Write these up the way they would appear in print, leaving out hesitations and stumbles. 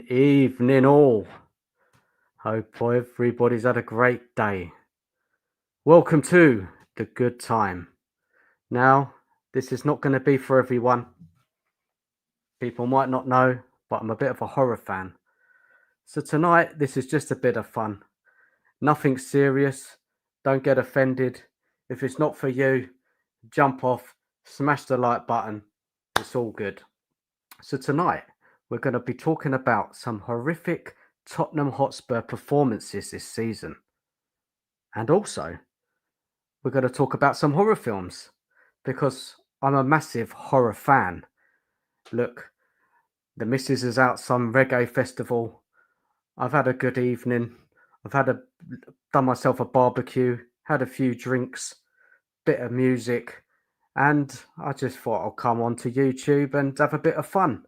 Evening all. Hope everybody's had a great day. Welcome to the good time. Now, this is not going to be for everyone. People might not know, but I'm a bit of a horror fan. So tonight, this is just a bit of fun. Nothing serious. Don't get offended. If it's not for you, jump off, smash the like button. It's all good. So tonight, we're going to be talking about some horrific Tottenham Hotspur performances this season. And also, we're going to talk about some horror films because I'm a massive horror fan. Look, the missus is out some reggae festival. I've had a good evening. I've done myself a barbecue, had a few drinks, bit of music, and I just thought I'll come onto YouTube and have a bit of fun.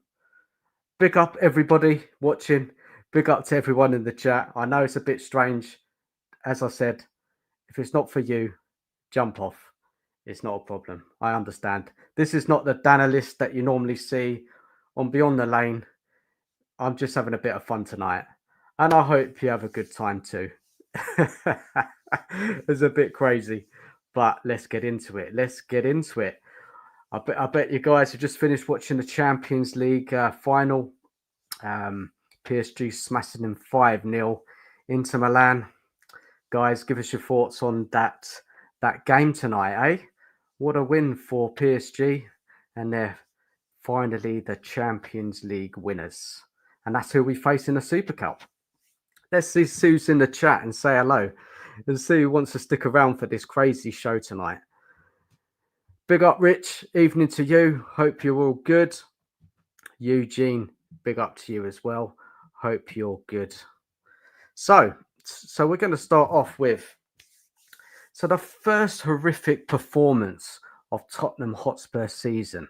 Big up everybody watching. Big up to everyone in the chat. I know it's a bit strange. As I said, if it's not for you, jump off. It's not a problem. I understand. This is not the Danalist that you normally see on Beyond the Lane. I'm just having a bit of fun tonight. And I hope you have a good time too. It's a bit crazy. But let's get into it. I bet you guys have just finished watching the Champions League final. PSG smashing them 5-0 into Milan. Guys, give us your thoughts on that game tonight, eh? What a win for PSG, and they're finally the Champions League winners. And that's who we face in the Super Cup. Let's see who's in the chat and say hello and see who wants to stick around for this crazy show tonight. Big up, Rich. Evening to you. Hope you're all good. Eugene, big up to you as well. Hope you're good. So we're going to start off with the first horrific performance of Tottenham Hotspur season.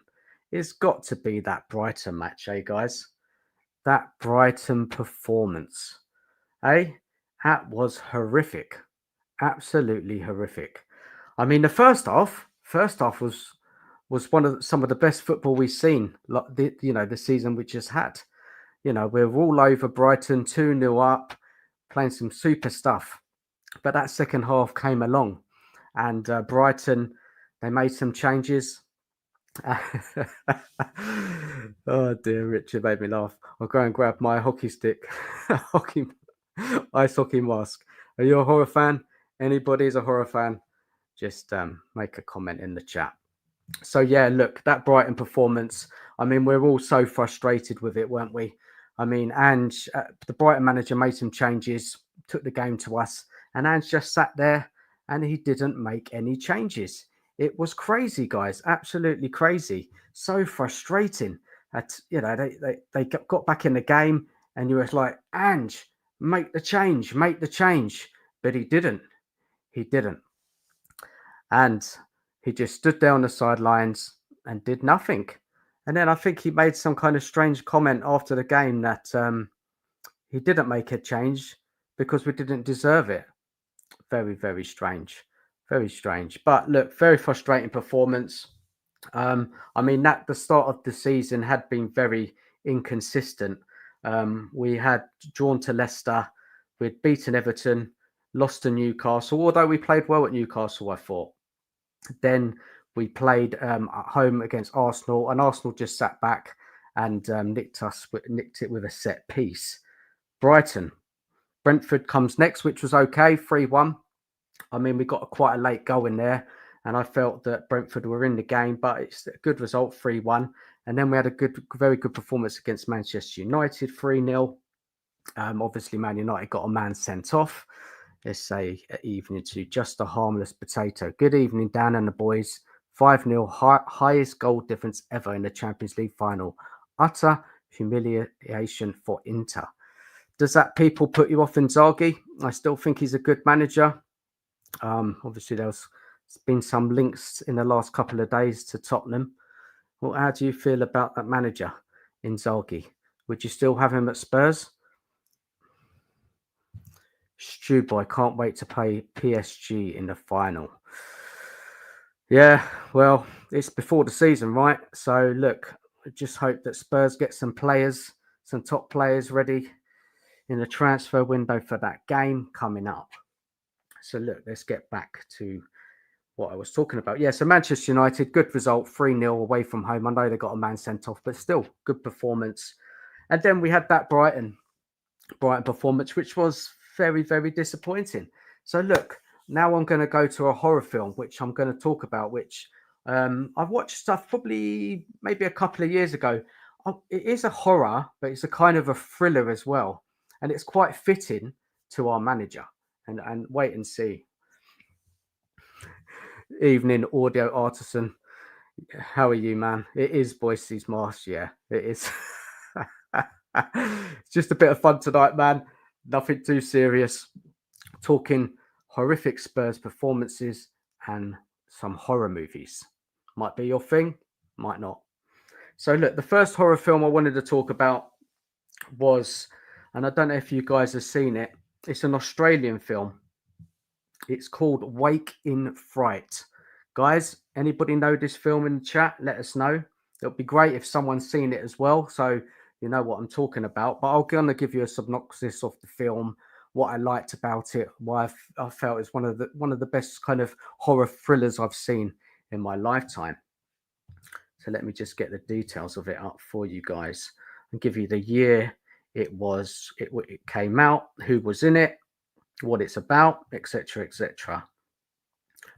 It's got to be that Brighton match, eh, guys? That Brighton performance, eh? That was horrific. Absolutely horrific. I mean, the first half was some of the best football we've seen. The season we just had. We're all over Brighton, 2-0 up, playing some super stuff. But that second half came along, and Brighton, they made some changes. Oh dear, Richard made me laugh. I'll go and grab my hockey stick, ice hockey mask. Are you a horror fan? Anybody's a horror fan? Just make a comment in the chat. So yeah, look, that Brighton performance. I mean, we're all so frustrated with it, weren't we? I mean, Ange, the Brighton manager, made some changes, took the game to us, and Ange just sat there and he didn't make any changes. It was crazy, guys, absolutely crazy. So frustrating. They got back in the game, and you were like, Ange, make the change. But he didn't. And he just stood there on the sidelines and did nothing. And then I think he made some kind of strange comment after the game that he didn't make a change because we didn't deserve it. Very, very strange. Very strange. But look, very frustrating performance. I mean, the start of the season had been very inconsistent. We had drawn to Leicester. We'd beaten Everton, lost to Newcastle, although we played well at Newcastle, I thought. Then we played at home against Arsenal, and Arsenal just sat back and nicked it with a set piece. Brentford comes next, which was okay, 3-1. I mean, we got quite a late goal in there, and I felt that Brentford were in the game, but it's a good result, 3-1. And then we had a very good performance against Manchester United, 3-0. Obviously, Man United got a man sent off. Let's say evening to just a harmless potato. Good evening, Dan and the boys. 5-0, highest goal difference ever in the Champions League final. Utter humiliation for Inter. Does that people put you off Inzaghi? I still think he's a good manager. Obviously, there's been some links in the last couple of days to Tottenham. Well, how do you feel about that manager, Inzaghi? Would you still have him at Spurs? Stew boy, can't wait to play PSG in the final. Yeah, well, it's before the season, right? So look, I just hope that Spurs get some players, some top players ready in the transfer window for that game coming up. So look, let's get back to what I was talking about. Yeah, so Manchester United, good result, 3-0 away from home. I know they got a man sent off, but still good performance. And then we had that Brighton performance, which was very, very disappointing. So look, now I'm going to go to a horror film, which I'm going to talk about, which I've watched stuff probably maybe a couple of years ago. It is a horror, but it's a kind of a thriller as well. And it's quite fitting to our manager. And wait and see. Evening, audio artisan. How are you, man? It is Boise's Marsh. Yeah, it is. It's just a bit of fun tonight, man. Nothing too serious. Talking horrific Spurs performances and some horror movies. Might be your thing, might not. So, look, the first horror film I wanted to talk about was, and I don't know if you guys have seen it, it's an Australian film. It's called Wake in Fright. Guys, anybody know this film in the chat? Let us know. It would be great if someone's seen it as well, so you know what I'm talking about. But I'm going to give you a synopsis of the film, what I liked about it, why I felt it's one of the best kind of horror thrillers I've seen in my lifetime. So let me just get the details of it up for you guys and give you the year it came out, who was in it, what it's about, etc., etc.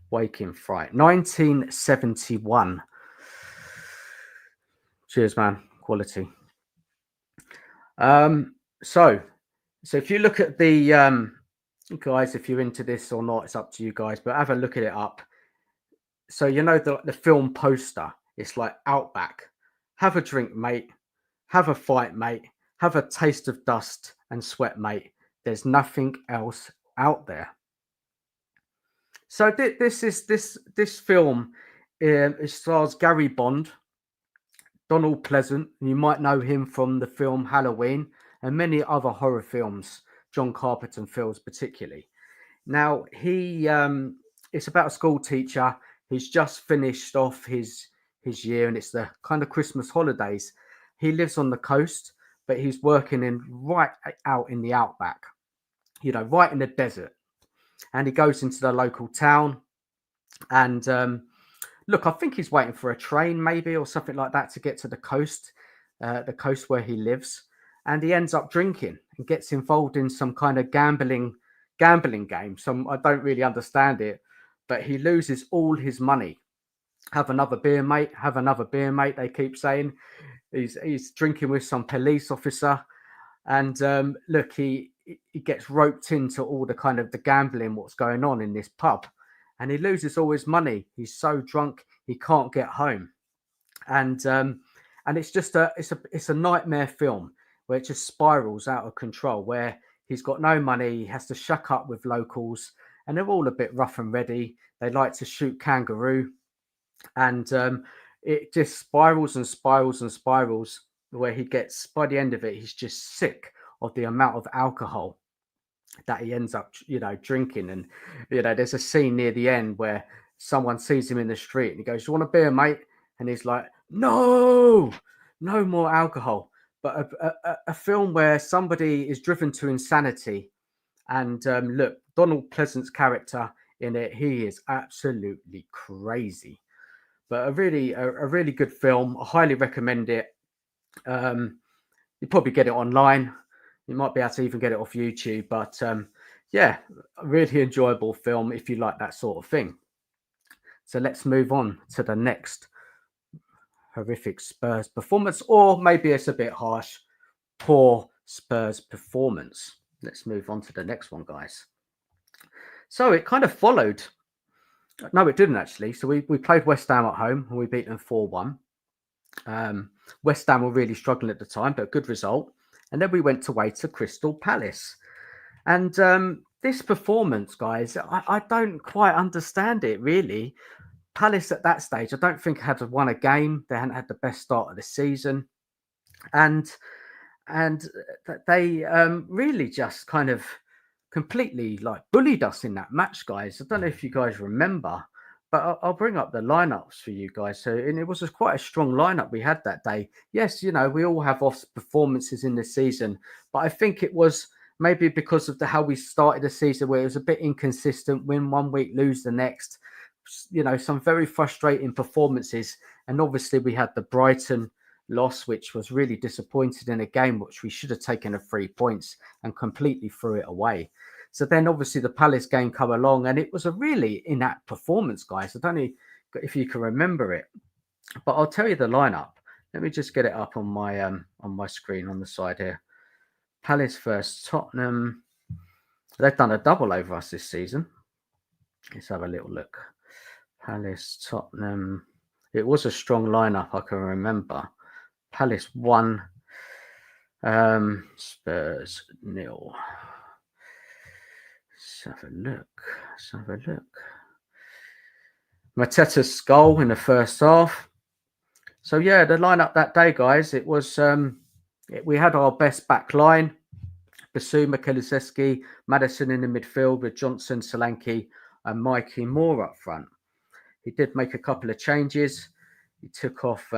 Wake in Fright, 1971. Cheers, man. Quality. So if you look at the guys, if you're into this or not, it's up to you guys. But have a look at it up. So you know the film poster. It's like Outback. Have a drink, mate. Have a fight, mate. Have a taste of dust and sweat, mate. There's nothing else out there. So this film. It stars Gary Bond, Donald Pleasant. You might know him from the film Halloween and many other horror films, John Carpenter films particularly. Now it's about a school teacher. He's just finished off his year, and it's the kind of Christmas holidays. He lives on the coast, but he's working right out in the outback, right in the desert. And he goes into the local town, and look, I think he's waiting for a train, maybe, or something like that, to get to the coast where he lives. And he ends up drinking and gets involved in some kind of gambling game. I don't really understand it, but he loses all his money. Have another beer, mate. Have another beer, mate. They keep saying he's drinking with some police officer, and look, he gets roped into all the kind of the gambling, what's going on in this pub, and he loses all his money. He's so drunk he can't get home, and it's just it's a nightmare film where it just spirals out of control, where he's got no money, he has to shuck up with locals, and they're all a bit rough and ready. They like to shoot kangaroo, and it just spirals and spirals and spirals, where he gets, by the end of it, he's just sick of the amount of alcohol that he ends up, drinking. And, there's a scene near the end where someone sees him in the street and he goes, "You want a beer, mate?" And he's like, "No, no more alcohol." But a film where somebody is driven to insanity. And look, Donald Pleasant's character in it, he is absolutely crazy. But a really good film. I highly recommend it. You probably get it online. You might be able to even get it off YouTube, but yeah, a really enjoyable film if you like that sort of thing. So let's move on to the next horrific Spurs performance, or maybe it's a bit harsh, poor Spurs performance. Let's move on to the next one, guys. So it kind of followed. No, it didn't actually. So we played West Ham at home and we beat them 4-1. West Ham were really struggling at the time, but a good result. And then we went away to Crystal Palace. And this performance, guys, I don't quite understand it really. Palace at that stage, I don't think had won a game. They hadn't had the best start of the season, and they really just kind of completely like bullied us in that match, guys. I don't know if you guys remember, but I'll bring up the lineups for you guys. So, and it was quite a strong lineup we had that day. Yes, you know, we all have off performances in the season, but I think it was maybe because of how we started the season, where it was a bit inconsistent, win one week, lose the next. You know, some very frustrating performances, and obviously we had the Brighton loss, which was really disappointed in a game which we should have taken a 3 points and completely threw it away. So then obviously the Palace game come along and it was a really inapt performance, guys. I don't know if you can remember it, but I'll tell you the lineup. Let me just get it up on my screen on the side here. Palace versus Tottenham. They've done a double over us this season. Let's have a little look. Palace, Tottenham. It was a strong lineup, I can remember. Palace 1, Spurs 0. Let's have a look. Let's have a look. Mateta's goal in the first half. So yeah, the lineup that day, guys, it was we had our best back line. Basuma, Kulusevski, Maddison in the midfield with Johnson, Solanke, and Mikey Moore up front. He did make a couple of changes. He took off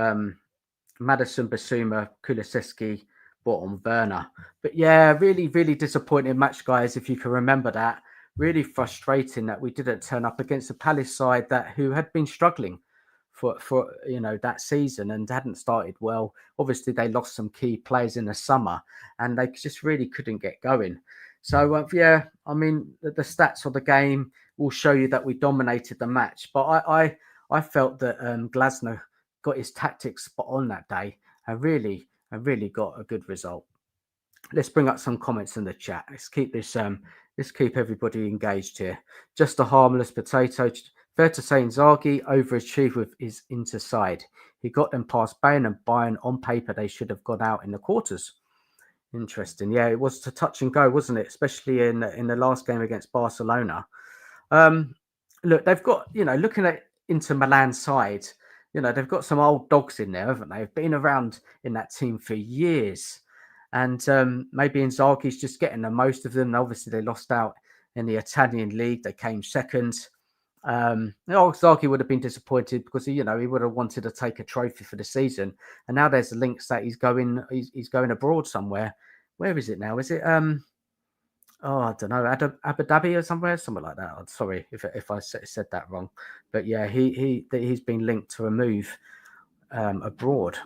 Maddison, Basuma, Kulusevski, brought on Werner. But yeah, really, really disappointing match, guys, if you can remember that. Really frustrating that we didn't turn up against a Palace side who had been struggling for that season and hadn't started well. Obviously, they lost some key players in the summer and they just really couldn't get going. So yeah, I mean the stats of the game will show you that we dominated the match, but I felt that Glasner got his tactics spot on that day and really got a good result. Let's bring up some comments in the chat. Let's keep everybody engaged here. Just a harmless potato. Fair to say Inzaghi overachieved with his interside. He got them past Bayern, and Bayern on paper they should have gone out in the quarters. Interesting. Yeah, it was to touch and go, wasn't it? Especially in the last game against Barcelona. Look, they've got, looking at Inter Milan's side, they've got some old dogs in there, haven't they? They've been around in that team for years. And maybe Inzaghi's just getting the most of them. Obviously, they lost out in the Italian league. They came second. Inzaghi would have been disappointed because he would have wanted to take a trophy for the season. And now there's links that he's going abroad somewhere. Where is it now? Is it I don't know, Abu Dhabi or somewhere, something like that. I'm sorry if I said that wrong, but yeah, he's been linked to a move abroad.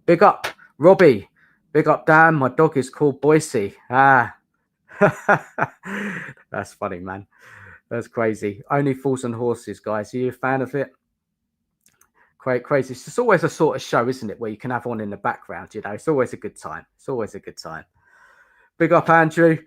Big up, Robbie. Big up, Dan. My dog is called Boise. Ah, that's funny, man. That's crazy. Only Fools and Horses, guys. Are you a fan of it? Crazy. It's just always a sort of show, isn't it, where you can have one in the background. It's always a good time. It's always a good time. Big up, Andrew.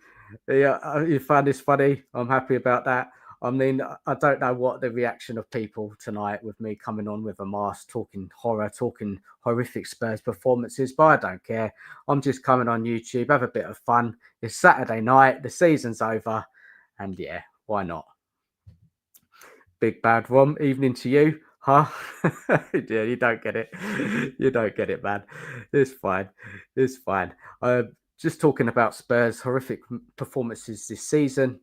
Yeah, you found this funny. I'm happy about that. I mean, I don't know what the reaction of people tonight with me coming on with a mask, talking horror, talking horrific Spurs performances, but I don't care. I'm just coming on YouTube, have a bit of fun. It's Saturday night, the season's over, and yeah, why not? Big bad Rom, evening to you. Huh? Yeah, you don't get it. You don't get it, man. It's fine. It's fine. Just talking about Spurs' horrific performances this season.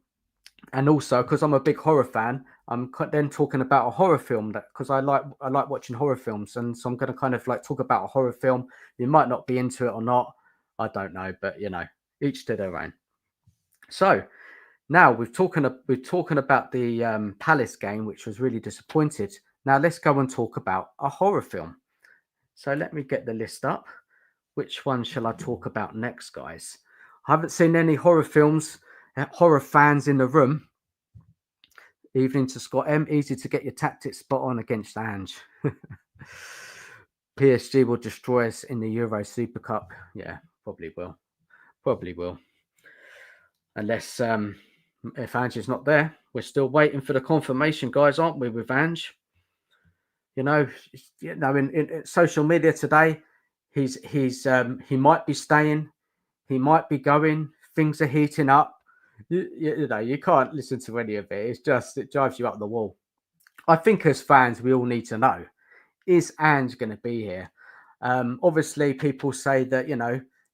And also, because I'm a big horror fan, I'm then talking about a horror film because I like watching horror films. And so I'm going to kind of like talk about a horror film. You might not be into it or not. I don't know. But, each to their own. So, now we're talking about the Palace game, which was really disappointed. Now let's go and talk about a horror film. So let me get the list up. Which one shall I talk about next, guys? I haven't seen any horror films horror fans in the room. Evening to Scott M. Easy to get your tactics spot on against Ange. PSG will destroy us in the Euro Super Cup. Yeah, probably will. Probably will. Unless if Ange is not there, we're still waiting for the confirmation, guys, aren't we? With Ange, in social media today, he might be staying, he might be going. Things are heating up. You can't listen to any of it. It drives you up the wall. I think as fans, we all need to know: is Ange going to be here? Obviously, people say that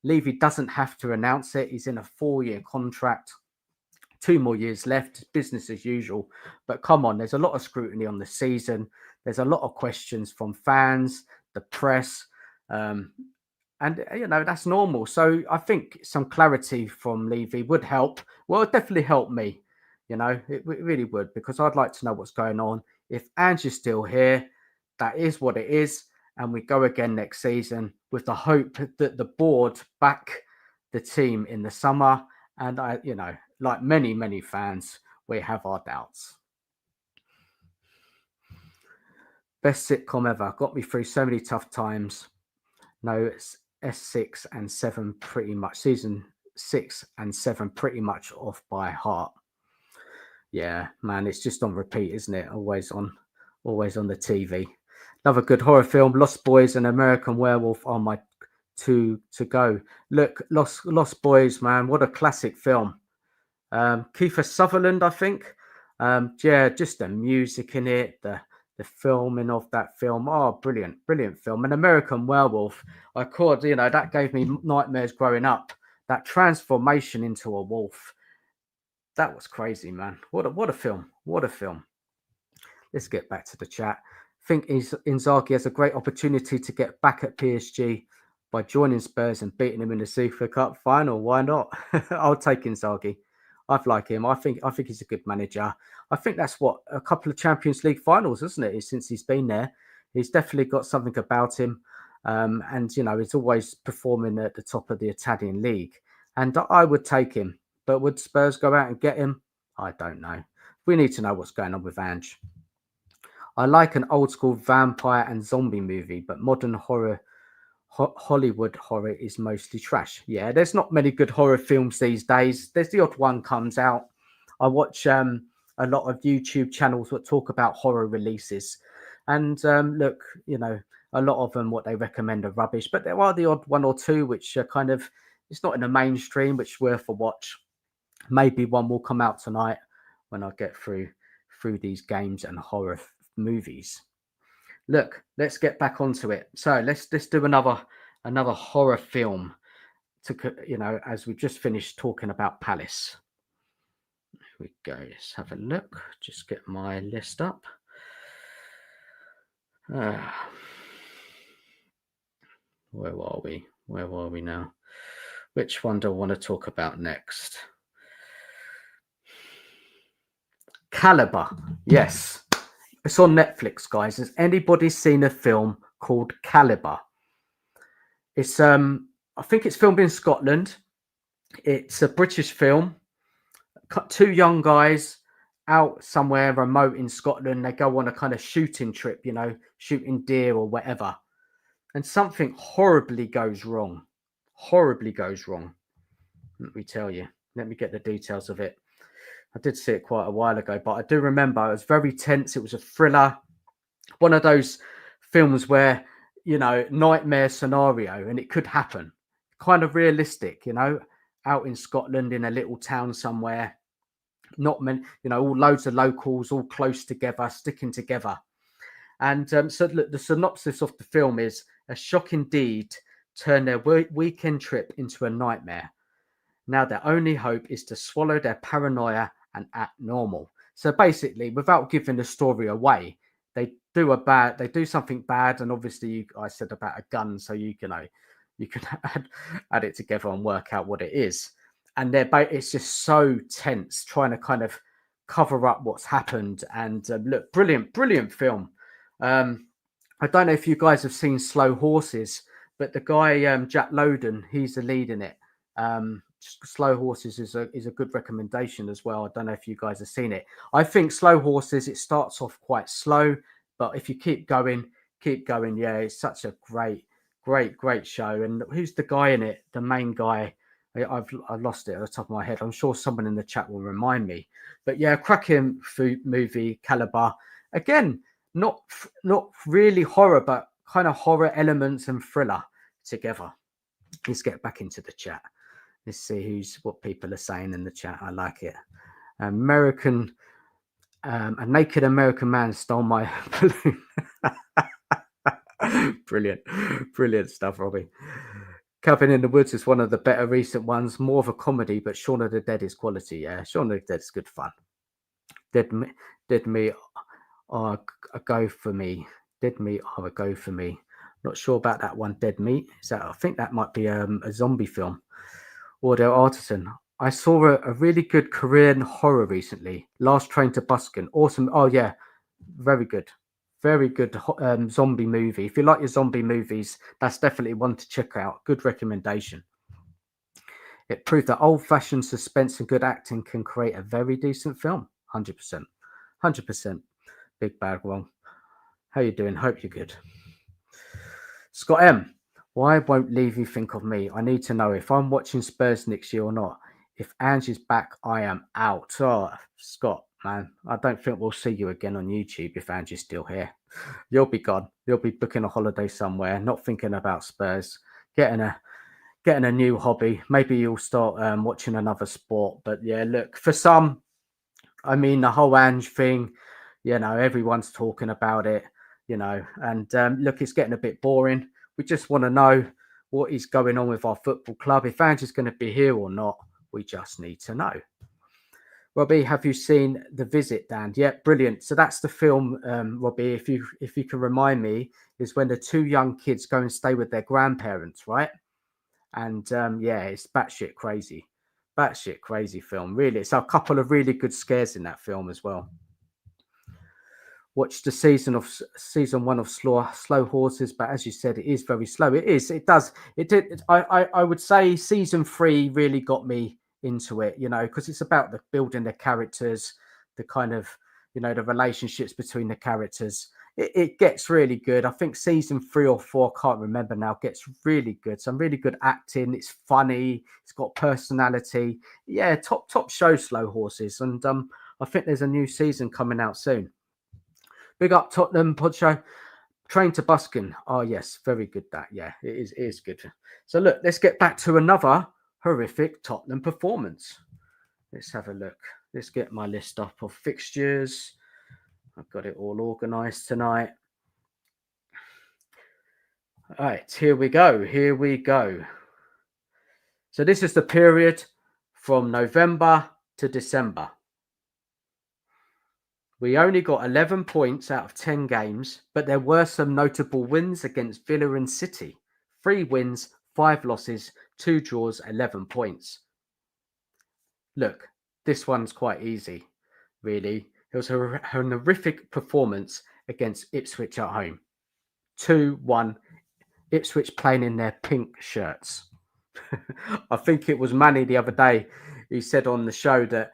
Levy doesn't have to announce it. He's in a 4-year contract. 2 more years left, business as usual. But come on, there's a lot of scrutiny on the season. There's a lot of questions from fans, the press, and that's normal. So I think some clarity from Levy would help. Well, it definitely help me. It really would, because I'd like to know what's going on. If Ange is still here, that is what it is, and we go again next season with the hope that the board back the team in the summer. And like many fans, we have our doubts. Best sitcom ever. Got me through so many tough times. No, it's S6 and 7 pretty much. Season 6 and 7 pretty much off by heart. Yeah, man, it's just on repeat, isn't it? Always on the TV. Another good horror film, Lost Boys and American Werewolf are my two to go. Look, Lost Boys, man, what a classic film. Kiefer Sutherland, I think. Just the music in it, the filming of that film. Oh, brilliant film. An American Werewolf, that gave me nightmares growing up. That transformation into a wolf, that was crazy, man. What a film. Let's get back to the chat. I think Inzaghi has a great opportunity to get back at PSG by joining Spurs and beating him in the Super Cup final. Why not? I'll take Inzaghi. I like him. I think he's a good manager. I think that's what a couple of Champions League finals, isn't it? Since he's been there, he's definitely got something about him. And he's always performing at the top of the Italian league. And I would take him. But would Spurs go out and get him? I don't know. We need to know what's going on with Ange. I like an old school vampire and zombie movie, but modern horror. Hollywood horror is mostly trash. Yeah, there's not many good horror films these days. There's the odd one comes out. I watch a lot of YouTube channels that talk about horror releases, and look, a lot of them, what they recommend are rubbish, but there are the odd one or two which are kind of, it's not in the mainstream, which is worth a watch. Maybe one will come out tonight when I get through these games and horror movies. Look, let's get back onto it. So let's do another horror film as we've just finished talking about Palace. Here we go. Let's have a look. Just get my list up. Where are we now? Which one do I want to talk about next? Caliber. Yes. It's on Netflix, guys. Has anybody seen a film called Caliber? It's I think it's filmed in Scotland. It's a British film. 2 young guys out somewhere remote in Scotland. They go on a kind of shooting trip, shooting deer or whatever. And something horribly goes wrong. Let me tell you. Let me get the details of it. I did see it quite a while ago, but I do remember it was very tense. It was a thriller. One of those films where, nightmare scenario, and it could happen. Kind of realistic, out in Scotland in a little town somewhere. Not many, all loads of locals, all close together, sticking together. And so look, the synopsis of the film is: a shocking deed turned their weekend trip into a nightmare. Now their only hope is to swallow their paranoia and act normal. So basically, without giving the story away, they do something bad, and obviously I said about a gun, so you can add it together and work out what it is. And it's just so tense, trying to kind of cover up what's happened. And look, brilliant film. I don't know if you guys have seen Slow Horses, but the guy Jack Lowden, he's the lead in it. Slow Horses is a good recommendation as well. I don't know if you guys have seen it. I think Slow Horses, it starts off quite slow, but if you keep going, yeah, it's such a great show. And who's the guy in it? The main guy. I've lost it at the top of my head. I'm sure someone in the chat will remind me. But yeah, cracking movie caliber. Again, not really horror, but kind of horror elements and thriller together. Let's get back into the chat. Let's see what people are saying in the chat. I like it. A naked American man stole my balloon. Brilliant stuff, Robbie. Cabin in the Woods is one of the better recent ones. More of a comedy, but Shaun of the Dead is quality. Yeah, Shaun of the Dead is good fun. Dead Me are a go for me. Dead Meat are a go for me. Not sure about that one. Dead Meat. I think that might be a zombie film. Audio Artisan. I saw a really good Korean horror recently. Last Train to Busan. Awesome. Oh yeah, very good. Very good zombie movie. If you like your zombie movies, that's definitely one to check out. Good recommendation. It proved that old-fashioned suspense and good acting can create a very decent film. 100%. 100%. Big Bad One. How you doing? Hope you're good. Scott M. Why won't Levy think of me? I need to know if I'm watching Spurs next year or not. If Angie's back, I am out. Oh, Scott, man, I don't think we'll see you again on YouTube if Angie's still here. You'll be gone. You'll be booking a holiday somewhere, not thinking about Spurs, getting a new hobby. Maybe you'll start watching another sport. But yeah, look, for some, I mean, the whole Ange thing, everyone's talking about it, and look, it's getting a bit boring. We just want to know what is going on with our football club. If Ange is going to be here or not, we just need to know. Robbie, have you seen The Visit, Dan? Yeah, brilliant. So that's the film, Robbie, if you can remind me, is when the two young kids go and stay with their grandparents, right? And yeah, it's batshit crazy film. Really, it's a couple of really good scares in that film as well. Watched the season 1 of Slow Horses, but as you said, it is very slow. I would say season 3 really got me into it, because it's about the building the characters, the kind of, the relationships between the characters. It gets really good. I think season 3 or 4, can't remember now, gets really good. Some really good acting. It's funny. It's got personality. Yeah, top show, Slow Horses. And I think there's a new season coming out soon. Big up Tottenham Podshow. Train to Busan. Oh yes, very good. That it is good. So look, let's get back to another horrific Tottenham performance. Let's have a look. Let's get my list up of fixtures. I've got it all organised tonight. All right, here we go. So this is the period from November to December. We only got 11 points out of 10 games, but there were some notable wins against Villa and City. 3 wins, 5 losses, 2 draws, 11 points. Look, this one's quite easy, really. It was an horrific performance against Ipswich at home. 2-1, Ipswich playing in their pink shirts. I think it was Manny the other day who said on the show that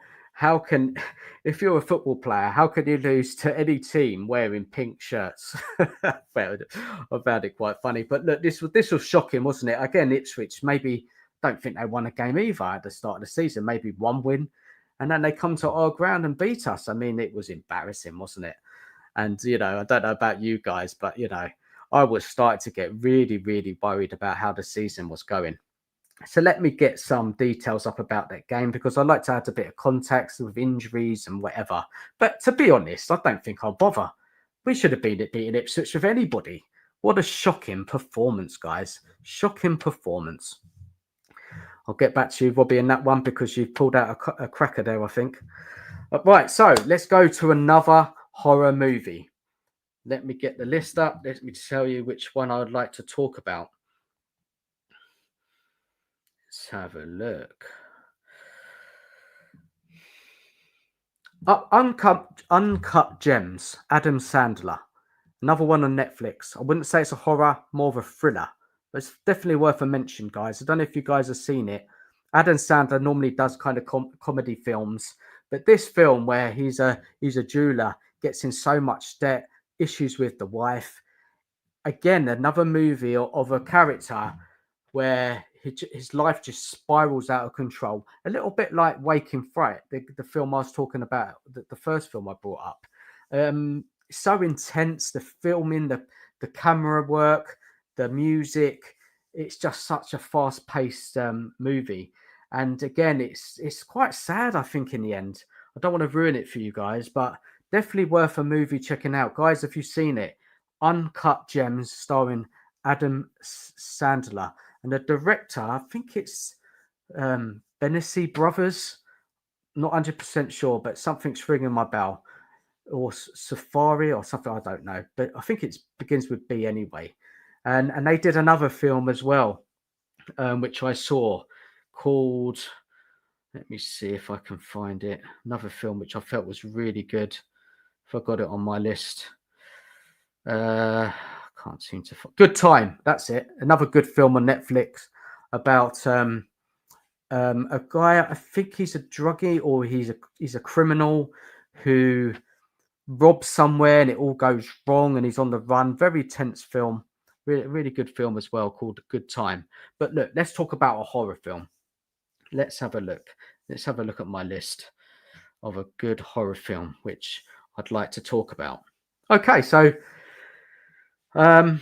if you're a football player, how can you lose to any team wearing pink shirts? I found it quite funny. But look, this was shocking, wasn't it? Again, Ipswich, maybe don't think they won a game either at the start of the season, maybe 1 win. And then they come to our ground and beat us. I mean, it was embarrassing, wasn't it? And, I don't know about you guys, but, I was starting to get really, really worried about how the season was going. So let me get some details up about that game, because I like to add a bit of context with injuries and whatever. But to be honest, I don't think I'll bother. We should have been beating Ipswich with anybody. What a shocking performance, guys. Shocking performance. I'll get back to you, Robbie, in that one, because you've pulled out a cracker there, I think. Right, so let's go to another horror movie. Let me get the list up. Let me tell you which one I would like to talk about. Let's have a look. Uncut Gems, Adam Sandler. Another one on Netflix. I wouldn't say it's a horror, more of a thriller. But it's definitely worth a mention, guys. I don't know if you guys have seen it. Adam Sandler normally does kind of comedy films, but this film where he's a jeweler, gets in so much debt, issues with the wife. Again, another movie of a character where his life just spirals out of control. A little bit like Waking Fright, the film I was talking about, the first film I brought up. So intense, the filming, the camera work, the music. It's just such a fast-paced movie. And again, it's quite sad, I think, in the end. I don't want to ruin it for you guys, but definitely worth a movie checking out. Guys, if you've seen it, Uncut Gems starring Adam Sandler. And the director, I think it's Benici Brothers. Not 100% sure, but something's ringing my bell. Or Safari or something, I don't know. But I think it begins with B anyway. And they did another film as well, which I saw called, let me see if I can find it. Another film which I felt was really good. If I got it on my list. Can't seem to find. Good Time. That's it. Another good film on Netflix about a guy. I think he's a druggie or he's a criminal who robs somewhere and it all goes wrong and he's on the run. Very tense film. Really, really good film as well called Good Time. But look, let's talk about a horror film. Let's have a look. Let's have a look at my list of a good horror film which I'd like to talk about. Okay, so I've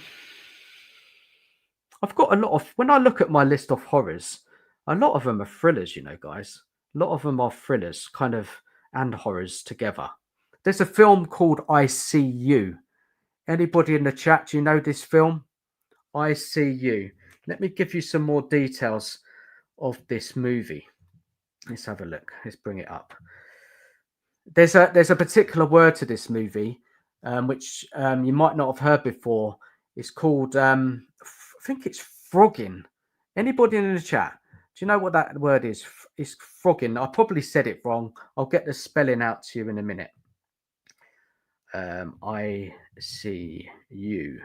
got a lot of, when I look at my list of horrors, a lot of them are thrillers, you know, guys. A lot of them are thrillers, kind of, and horrors together. There's a film called I See You. Anybody in the chat, do you know this film? I See You. Let me give you some more details of this movie. Let's have a look. Let's bring it up. There's a particular word to this movie, which you might not have heard before. It's called, I think it's frogging. Anybody in the chat? Do you know what that word is? It's frogging. I probably said it wrong. I'll get the spelling out to you in a minute. I See You.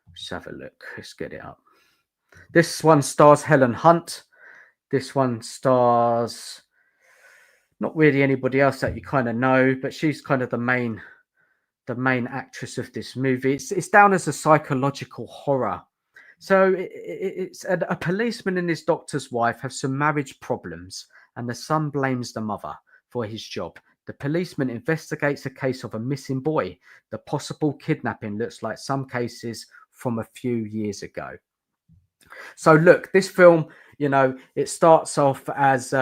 Let's have a look. Let's get it up. This one stars Helen Hunt. This one stars not really anybody else that you kind of know, but she's kind of the main actress of this movie. It's down as a psychological horror. So it's a policeman and his doctor's wife have some marriage problems, and the son blames the mother for his job. The policeman investigates a case of a missing boy. The possible kidnapping looks like some cases from a few years ago. So look, this film, you know, it starts off as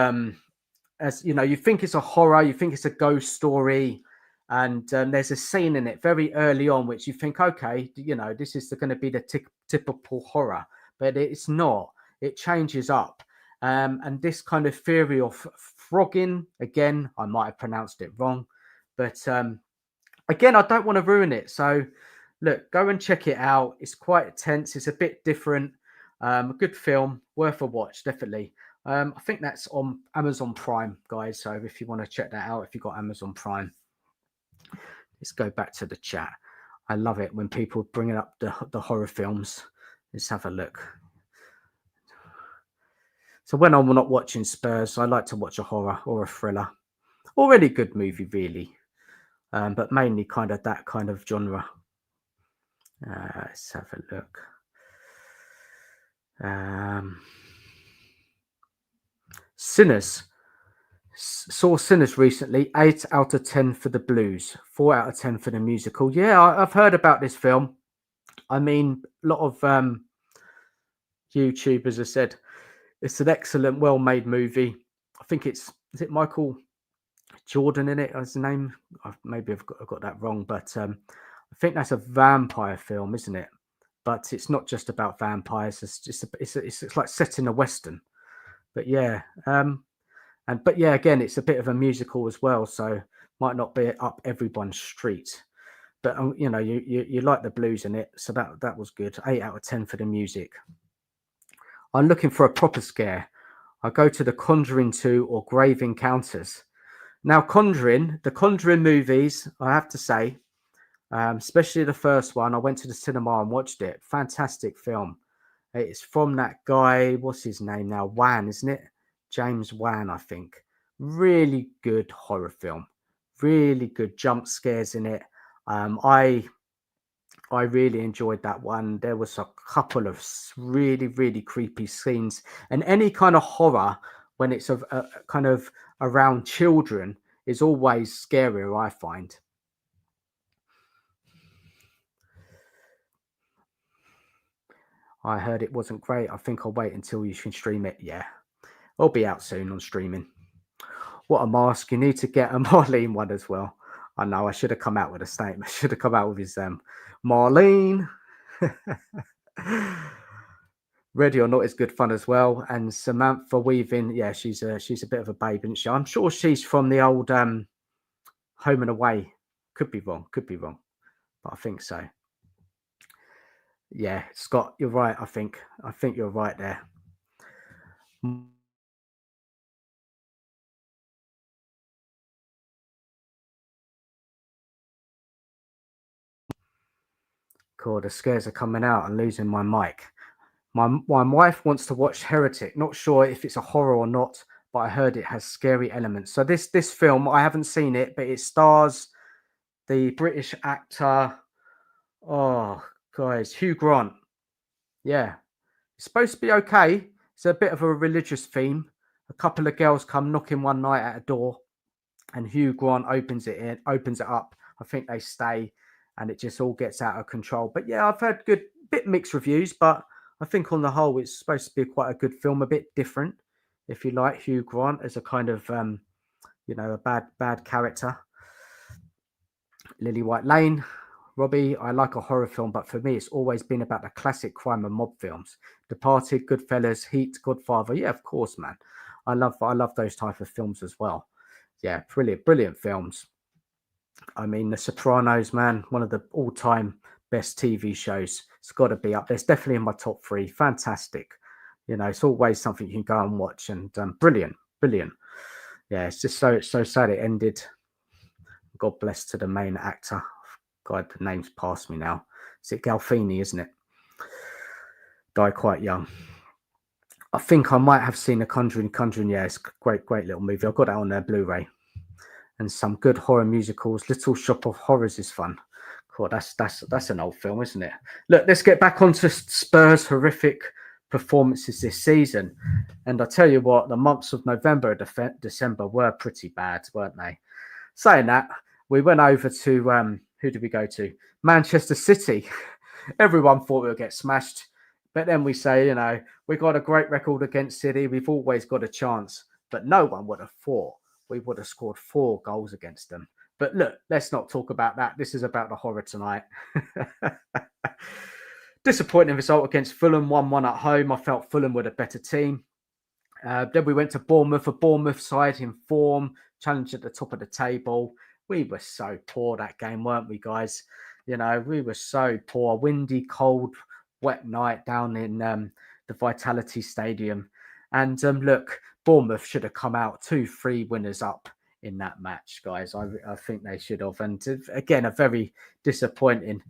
you know, you think it's a horror, you think it's a ghost story, and there's a scene in it very early on which you think, okay, you know, this is going to be the typical horror, but it's not. It changes up. And this kind of theory of frogging, again, I might have pronounced it wrong, but again, I don't want to ruin it. So look, go and check it out. It's quite tense. It's a bit different. A good film, worth a watch, definitely. I think that's on Amazon Prime, guys. So if you want to check that out, if you've got Amazon Prime, let's go back to the chat. I love it when people bring up the horror films. Let's have a look. So when I'm not watching Spurs, I like to watch a horror or a thriller or any good movie, really. But mainly kind of that kind of genre. Let's have a look. Sinners. Saw Sinners recently. 8 out of 10 for the blues. 4 out of 10 for the musical. Yeah, I've heard about this film. I mean, a lot of YouTubers have said it's an excellent, well-made movie. I think is it Michael Jordan in it as the name? Maybe I've got that wrong, but I think that's a vampire film, isn't it? But it's not just about vampires. It's like set in a western. But yeah, but yeah, again, it's a bit of a musical as well, so might not be up everyone's street. But you know, you like the blues in it, so that was good. 8 out of 10 for the music. I'm looking for a proper scare. I go to The Conjuring 2 or Grave Encounters. Now, the Conjuring movies, I have to say, especially the first one, I went to the cinema and watched it. Fantastic film. It's from that guy, what's his name now? Wan, isn't it? James Wan, I think. Really good horror film. Really good jump scares in it. I really enjoyed that one. There was a couple of really, really creepy scenes, and any kind of horror when it's of kind of around children is always scarier, I find. I heard it wasn't great. I think I'll wait until you can stream it. Yeah, it'll be out soon on streaming. What a mask! You need to get a Marlene one as well. I know. I should have come out with a statement. I should have come out with his Marlene. Ready or Not is good fun as well. And Samantha Weaving, yeah, she's a bit of a babe, isn't she? I'm sure she's from the old Home and Away. Could be wrong, but I think so. Yeah, Scott, you're right. I think you're right there. Cool. The scares are coming out and losing my mic. My wife wants to watch Heretic. Not sure if it's a horror or not, but I heard it has scary elements. So this film, I haven't seen it, but it stars the British actor. Oh, guys, Hugh Grant. Yeah, it's supposed to be okay. It's a bit of a religious theme. A couple of girls come knocking one night at a door, and Hugh Grant opens it up. I think they stay, and it just all gets out of control. But yeah, I've heard good, bit mixed reviews, but I think on the whole, it's supposed to be quite a good film, a bit different, if you like Hugh Grant as a kind of a bad character. Lily White Lane. Robbie, I like a horror film, but for me, it's always been about the classic crime and mob films. Departed, Goodfellas, Heat, Godfather. Yeah, of course, man. I love those type of films as well. Yeah, brilliant films. I mean, The Sopranos, man, one of the all-time best TV shows. It's got to be up there. It's definitely in my top three. Fantastic. It's always something you can go and watch, and brilliant. Yeah, it's just so sad it ended. God bless to the main actor. God, the name's past me now. Is it Gandolfini, isn't it? Died quite young. I think I might have seen a Conjuring. Yeah, it's a great little movie. I've got that on their Blu-ray. And some good horror musicals. Little Shop of Horrors is fun. Cool, that's an old film, isn't it? Look, let's get back onto Spurs' horrific performances this season. And I tell you what, the months of November and December were pretty bad, weren't they? Saying that, we went over to who did we go to? Manchester City. Everyone thought we would get smashed, but then we say, we got a great record against City. We've always got a chance, but no one would have thought we would have scored 4 goals against them. But look, let's not talk about that. This is about the horror tonight. Disappointing result against Fulham, 1-1 at home. I felt Fulham were the better team. Then we went to Bournemouth, a Bournemouth side in form, challenge at the top of the table. We were so poor that game, weren't we, guys? We were so poor. Windy, cold, wet night down in the Vitality Stadium. And look, Bournemouth should have come out 2-3 winners up in that match, guys. I think they should have. And again, a very disappointing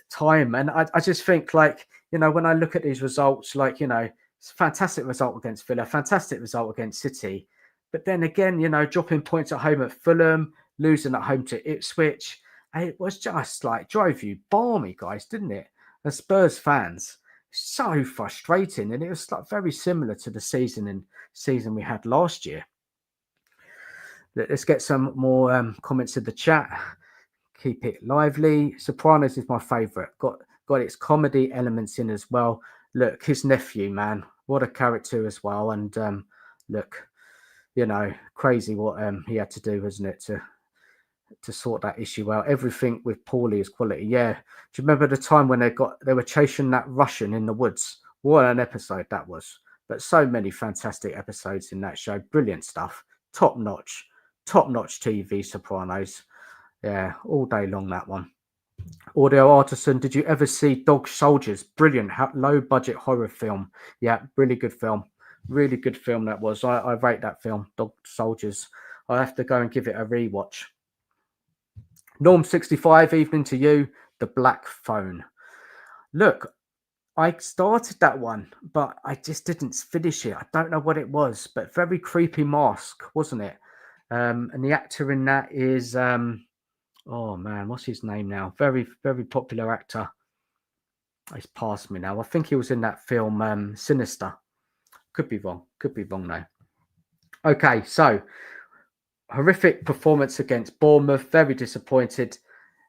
time. And I just think, when I look at these results, it's a fantastic result against Villa, fantastic result against City. But then again, dropping points at home at Fulham, losing at home to Ipswich. It was just drove you balmy, guys, didn't it? As Spurs fans, so frustrating. And it was very similar to the season we had last year. Let's get some more comments in the chat. Keep it lively. Sopranos is my favourite. Got its comedy elements in as well. Look, his nephew, man, what a character as well. And look, crazy what he had to do, wasn't it, to sort that issue out. Everything with Paulie is quality. Yeah. Do you remember the time when they were chasing that Russian in the woods? What an episode that was. But so many fantastic episodes in that show. Brilliant stuff. Top notch TV, Sopranos. Yeah, all day long, that one. Audio Artisan, did you ever see Dog Soldiers? Brilliant, low budget horror film. Yeah, really good film. Really good film that was. I rate that film, Dog Soldiers. I have to go and give it a rewatch. Norm65, evening to you. The Black Phone. Look, I started that one, but I just didn't finish it. I don't know what it was, but very creepy mask, wasn't it? And the actor in that is oh man, what's his name now? Very, very popular actor. It's past me now. I think he was in that film Sinister. Could be wrong. Could be wrong though. Okay, so horrific performance against Bournemouth. Very disappointed.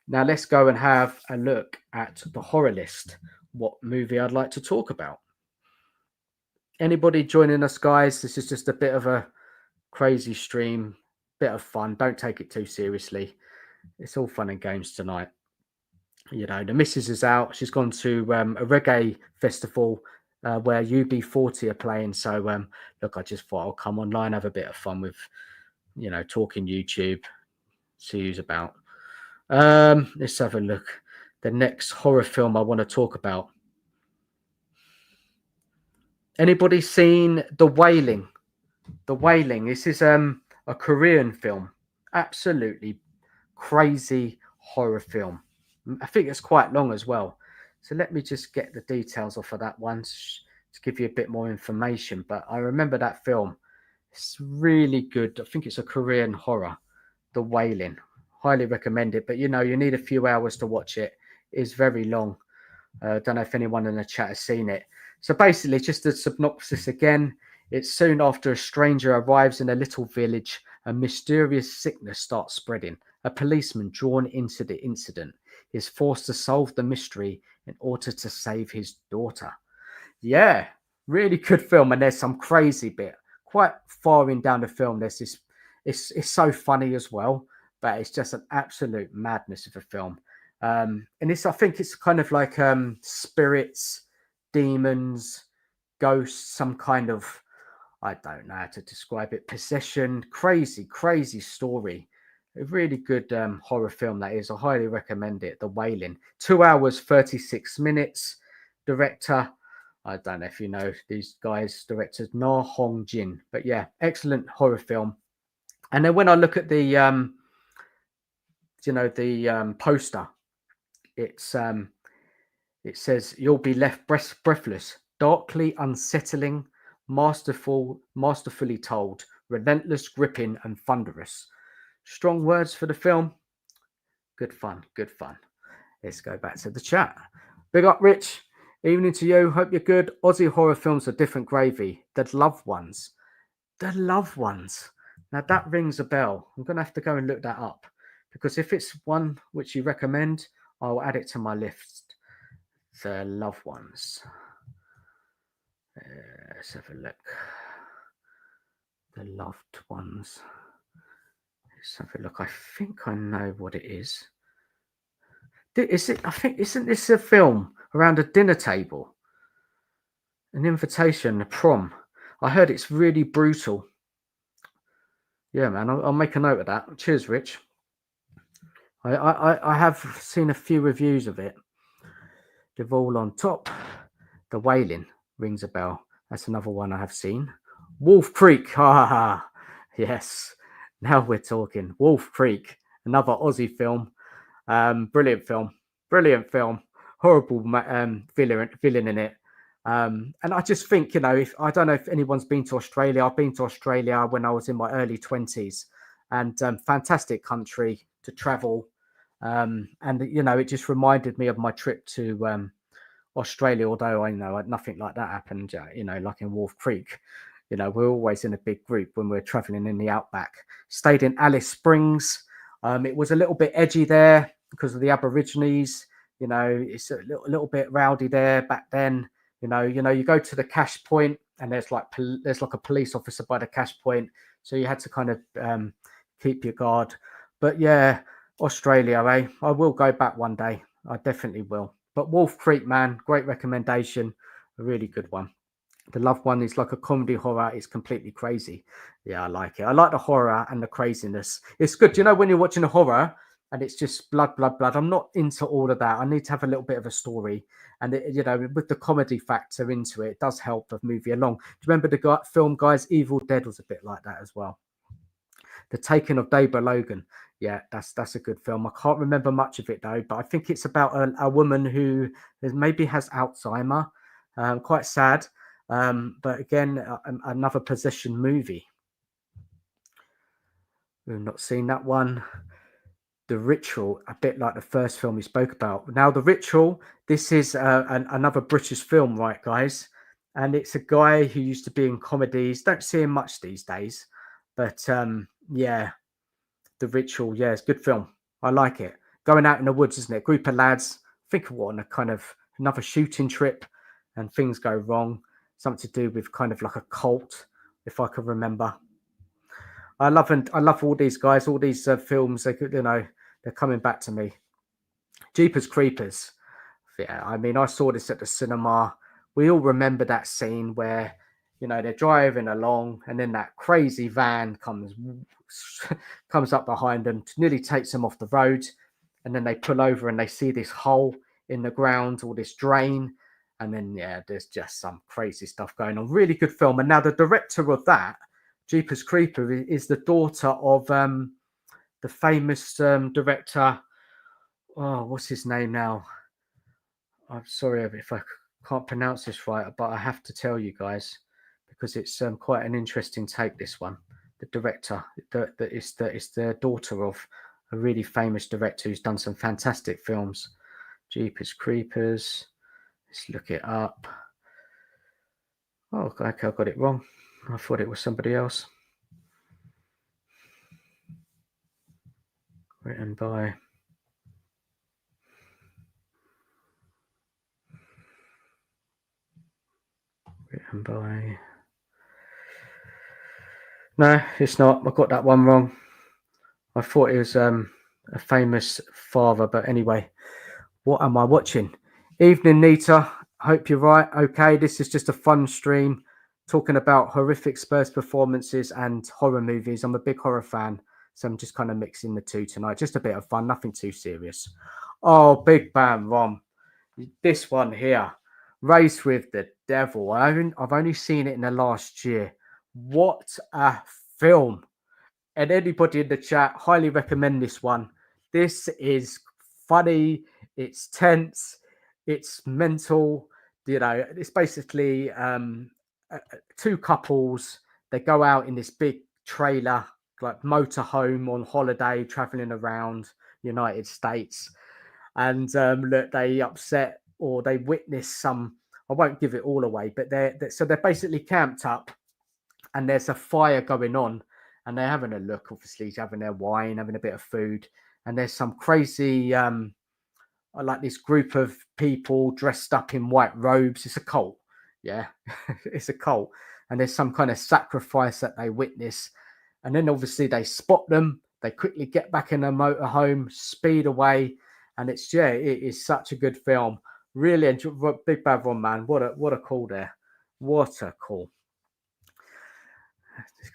Now let's go and have a look at the horror list. What movie I'd like to talk about. Anybody joining us, guys? This is just a bit of a crazy stream, bit of fun. Don't take it too seriously. It's all fun and games tonight. You know, the missus is out. She's gone to a reggae festival where UB40 are playing. So, look, I just thought I'll come online, have a bit of fun with, you know, talking YouTube, see who's about. Let's have a look. The next horror film I want to talk about. Anybody seen The Wailing? The Wailing. This is a Korean film. Absolutely crazy horror film. I think it's quite long as well. So let me just get the details off of that one to give you a bit more information. But I remember that film. It's really good. I think it's a Korean horror, The Wailing. Highly recommend it. But, you know, you need a few hours to watch it. It's very long. Don't know if anyone in the chat has seen it. So basically, just a synopsis again. It's soon after a stranger arrives in a little village, a mysterious sickness starts spreading. A policeman drawn into the incident is forced to solve the mystery in order to save his daughter. Yeah, really good film. And there's some crazy bit. Quite far in down the film, there's this, it's so funny as well, but it's just an absolute madness of a film. And it's, I think it's kind of like spirits, demons, ghosts, some kind of, I don't know how to describe it, possession, crazy story. A really good horror film that is. I highly recommend it. The Wailing. 2 hours, 36 minutes. Director, I don't know if you know these guys, directors, Na Hong Jin. But yeah, excellent horror film. And then when I look at the, you know, the poster, it's it says you'll be left breathless, darkly unsettling, masterfully told, relentless, gripping, and thunderous. Strong words for the film. Good fun. Let's go back to the chat. Big up, Rich. Evening to you. Hope you're good. Aussie horror films are different gravy. The Loved Ones. The Loved Ones. Now that rings a bell. I'm going to have to go and look that up because if it's one which you recommend, I'll add it to my list. The Loved Ones. Let's have a look. The Loved Ones. Let's have a look. I think I know what it is. Is it? I think isn't this a film around a dinner table? An invitation, a prom. I heard it's really brutal. Yeah, man. I'll make a note of that. Cheers, Rich. I have seen a few reviews of it. They're all on top. The Wailing rings a bell. That's another one I have seen. Wolf Creek. Ha ha ha. Yes. Now we're talking. Wolf Creek, another Aussie film. Brilliant film. Horrible villain in it. And I just think, you know, if I don't know if anyone's been to Australia. I've been to Australia when I was in my early 20s, and fantastic country to travel. And you know, it just reminded me of my trip to Australia. Although I know nothing like that happened, you know, like in Wolf Creek. You know, we're always in a big group when we're traveling in the outback. Stayed in Alice Springs. It was a little bit edgy there because of the Aborigines. You know, it's a little bit rowdy there back then. You know, you go to the cash point and there's like a police officer by the cash point, so you had to kind of keep your guard. But yeah, Australia, eh? I will go back one day. I definitely will. But Wolf Creek, man, great recommendation. A really good one. The Loved One is like a comedy horror. It's completely crazy. Yeah, I like it. I like the horror and the craziness. It's good. You know, when you're watching a horror and it's just blood. I'm not into all of that. I need to have a little bit of a story. And, you know, with the comedy factor into it, it does help the movie along. Do you remember the film, guys? Evil Dead was a bit like that as well. The Taking of Deborah Logan. Yeah, that's a good film. I can't remember much of it, though. But I think it's about a woman who maybe has Alzheimer. Quite sad. But again, another possession movie. We've not seen that one. The Ritual, a bit like the first film we spoke about. Now, The Ritual, this is another British film, right, guys? And it's a guy who used to be in comedies. Don't see him much these days. But yeah, The Ritual, yeah, it's a good film. I like it. Going out in the woods, isn't it? Group of lads, think of what on a kind of another shooting trip, and things go wrong. Something to do with kind of like a cult, if I can remember. I love all these guys, all these films. They're coming back to me. Jeepers Creepers. Yeah, I mean, I saw this at the cinema. We all remember that scene where, they're driving along and then that crazy van comes up behind them, nearly takes them off the road. And then they pull over and they see this hole in the ground or this drain. And then, yeah, there's just some crazy stuff going on. Really good film. And now the director of that, Jeepers Creeper, is the daughter of the famous director. Oh, what's his name now? I'm sorry if I can't pronounce this right, but I have to tell you guys because it's quite an interesting take. This one, the director, is the daughter of a really famous director who's done some fantastic films. Jeepers Creepers. Let's look it up. Oh, okay, I got it wrong. I thought it was somebody else. Written by. No, it's not. I got that one wrong. I thought it was a famous father, but anyway, what am I watching? Evening, Nita. Hope you're right. Okay, this is just a fun stream talking about horrific Spurs performances and horror movies. I'm a big horror fan, so I'm just kind of mixing the two tonight. Just a bit of fun, nothing too serious. Oh, Big Bang Rom. This one here, Race with the Devil. I've only seen it in the last year. What a film! And anybody in the chat, highly recommend this one. This is funny, it's tense, it's mental. It's basically two couples. They go out in this big trailer, like motorhome on holiday, traveling around United States. And look, they upset or they witness some. I won't give it all away, but they're basically camped up, and there's a fire going on, and they're having a look. Obviously, having their wine, having a bit of food, and there's some crazy, like this group of people dressed up in white robes. It's a cult, yeah, it's a cult, and there's some kind of sacrifice that they witness, and then obviously they spot them. They quickly get back in their motorhome, speed away, and it is such a good film. Really enjoy. Big Bad One, man. What a call there. What a call.